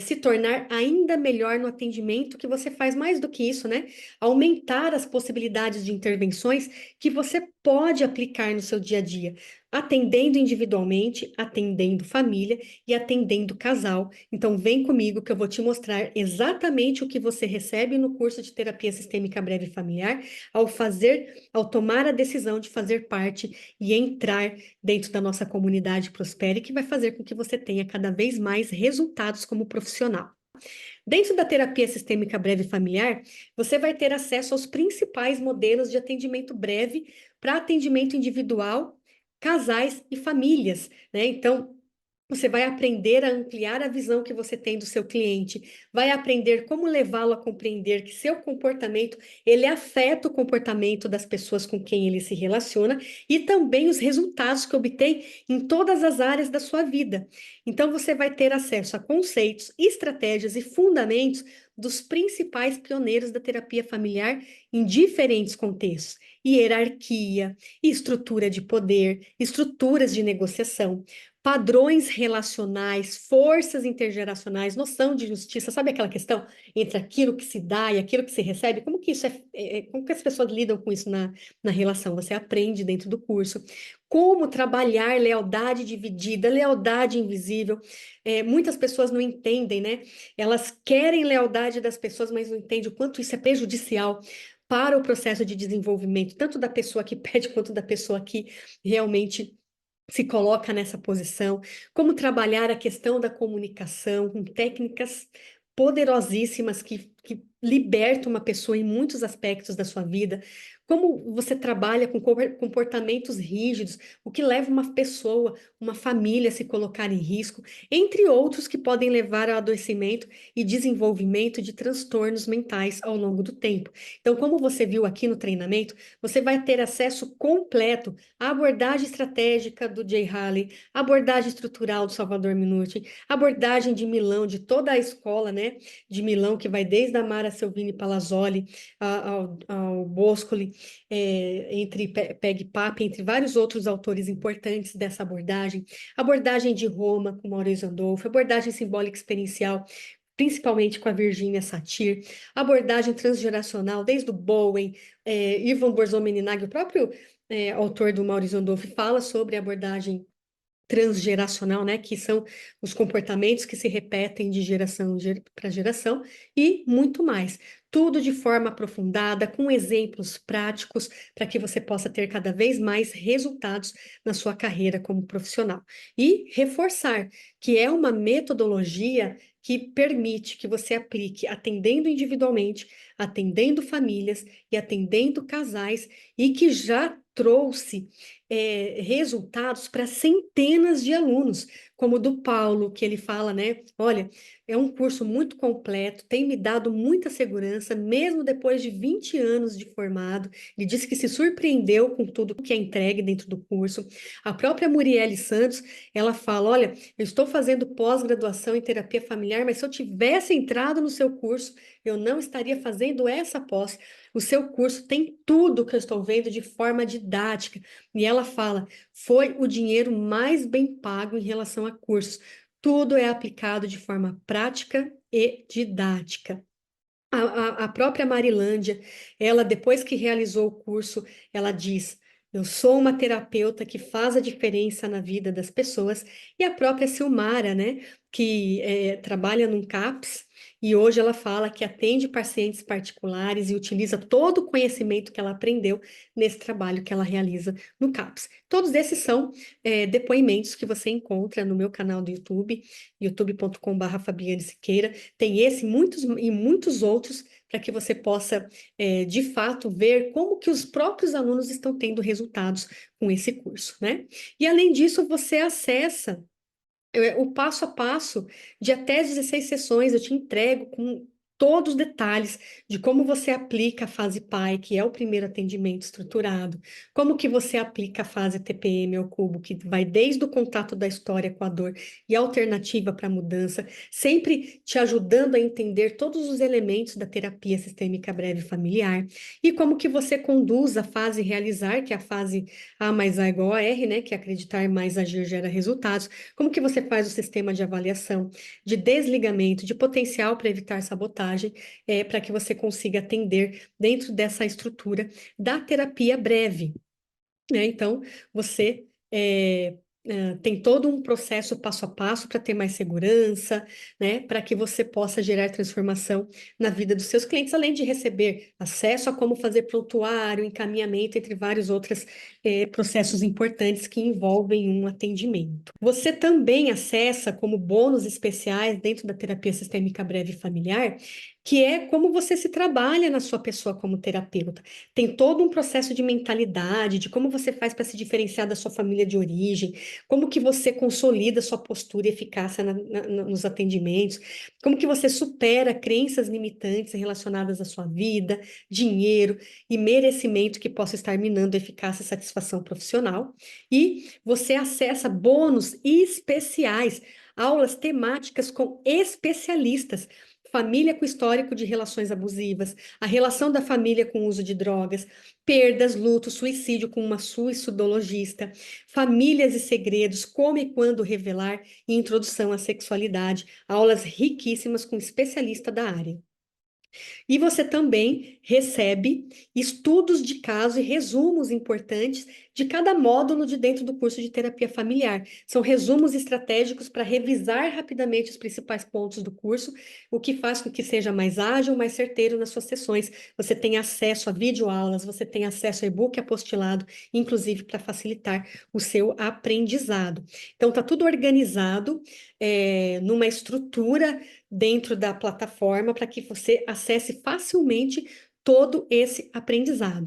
se tornar ainda melhor no atendimento, que você faz mais do que isso, né? Aumentar as possibilidades de intervenções que você pode aplicar no seu dia a dia, atendendo individualmente, atendendo família e atendendo casal. Então, vem comigo que eu vou te mostrar exatamente o que você recebe no curso de terapia sistêmica breve familiar ao tomar a decisão de fazer parte e entrar dentro da nossa comunidade Prospere, que vai fazer com que você tenha cada vez mais resultados como profissional. Dentro da terapia sistêmica breve familiar, você vai ter acesso aos principais modelos de atendimento breve para atendimento individual, casais e famílias, né? Então, você vai aprender a ampliar a visão que você tem do seu cliente, vai aprender como levá-lo a compreender que seu comportamento, ele afeta o comportamento das pessoas com quem ele se relaciona e também os resultados que obtém em todas as áreas da sua vida. Então, você vai ter acesso a conceitos, estratégias e fundamentos dos principais pioneiros da terapia familiar em diferentes contextos: hierarquia, estrutura de poder, estruturas de negociação, padrões relacionais, forças intergeracionais, noção de justiça. Sabe aquela questão entre aquilo que se dá e aquilo que se recebe? Como que isso como que as pessoas lidam com isso na relação? Você aprende dentro do curso. Como trabalhar lealdade dividida, lealdade invisível. Muitas pessoas não entendem, né? Elas querem lealdade das pessoas, mas não entendem o quanto isso é prejudicial para o processo de desenvolvimento, tanto da pessoa que pede quanto da pessoa que realmente se coloca nessa posição. Como trabalhar a questão da comunicação com técnicas poderosíssimas que libertam uma pessoa em muitos aspectos da sua vida. Como você trabalha com comportamentos rígidos, o que leva uma pessoa, uma família a se colocar em risco, entre outros que podem levar ao adoecimento e desenvolvimento de transtornos mentais ao longo do tempo. Então, como você viu aqui no treinamento, você vai ter acesso completo à abordagem estratégica do Jay Haley, a abordagem estrutural do Salvador Minuti, a abordagem de Milão, de toda a escola, né, de Milão, que vai desde a Mara Selvini Palazzoli ao Boscoli, entre Peg Pape, entre vários outros autores importantes dessa abordagem de Roma, com Maurizio Andolfo, abordagem simbólica experiencial, principalmente com a Virginia Satir, abordagem transgeracional, desde o Bowen, Ivan Borzon-Meninag, o próprio autor do Maurizio Andolfo, fala sobre a abordagem transgeracional, né, que são os comportamentos que se repetem de geração para geração e muito mais. Tudo de forma aprofundada, com exemplos práticos, para que você possa ter cada vez mais resultados na sua carreira como profissional. E reforçar que é uma metodologia que permite que você aplique atendendo individualmente, atendendo famílias e atendendo casais, e que já trouxe resultados para centenas de alunos, como o do Paulo, que ele fala, né? Olha, é um curso muito completo, tem me dado muita segurança, mesmo depois de 20 anos de formado. Ele disse que se surpreendeu com tudo que é entregue dentro do curso. A própria Muriele Santos, ela fala: olha, eu estou fazendo pós-graduação em terapia familiar, mas se eu tivesse entrado no seu curso, eu não estaria fazendo essa pós. O seu curso tem tudo que eu estou vendo de forma didática. E ela fala: foi o dinheiro mais bem pago em relação a cursos. Tudo é aplicado de forma prática e didática. A própria Marilândia, ela, depois que realizou o curso, ela diz: eu sou uma terapeuta que faz a diferença na vida das pessoas. E a própria Silmara, né, que trabalha num CAPS, e hoje ela fala que atende pacientes particulares e utiliza todo o conhecimento que ela aprendeu nesse trabalho que ela realiza no CAPS. Todos esses são depoimentos que você encontra no meu canal do YouTube, youtube.com/, Fabiane Siqueira. Tem esse e muitos outros para que você possa, de fato, ver como que os próprios alunos estão tendo resultados com esse curso, né? E, além disso, você acessa o passo a passo de até 16 sessões. Eu te entrego com todos os detalhes de como você aplica a fase PAI, que é o primeiro atendimento estruturado, como que você aplica a fase TPM ao cubo, que vai desde o contato da história com a dor e a alternativa para a mudança, sempre te ajudando a entender todos os elementos da terapia sistêmica breve familiar, e como que você conduz a fase realizar, que é a fase A mais A igual a R, né, que é acreditar mais agir gera resultados. Como que você faz o sistema de avaliação, de desligamento, de potencial para evitar sabotagem, para que você consiga atender dentro dessa estrutura da terapia breve, né? Então, você tem todo um processo passo a passo para ter mais segurança, né? Para que você possa gerar transformação na vida dos seus clientes, além de receber acesso a como fazer prontuário, encaminhamento, entre vários outros processos importantes que envolvem um atendimento. Você também acessa como bônus especiais dentro da terapia sistêmica breve familiar, que é como você se trabalha na sua pessoa como terapeuta. Tem todo um processo de mentalidade, de como você faz para se diferenciar da sua família de origem, como que você consolida sua postura e eficácia nos atendimentos, como que você supera crenças limitantes relacionadas à sua vida, dinheiro e merecimento que possa estar minando a eficácia e satisfação profissional. E você acessa bônus especiais, aulas temáticas com especialistas, família com histórico de relações abusivas, a relação da família com o uso de drogas, perdas, luto, suicídio com uma suicidologista, famílias e segredos, como e quando revelar e introdução à sexualidade, aulas riquíssimas com especialista da área. E você também recebe estudos de caso e resumos importantes de cada módulo de dentro do curso de terapia familiar. São resumos estratégicos para revisar rapidamente os principais pontos do curso, o que faz com que seja mais ágil, mais certeiro nas suas sessões. Você tem acesso a videoaulas, você tem acesso a e-book apostilado, inclusive para facilitar o seu aprendizado. Então, está tudo organizado, numa estrutura dentro da plataforma para que você acesse facilmente todo esse aprendizado.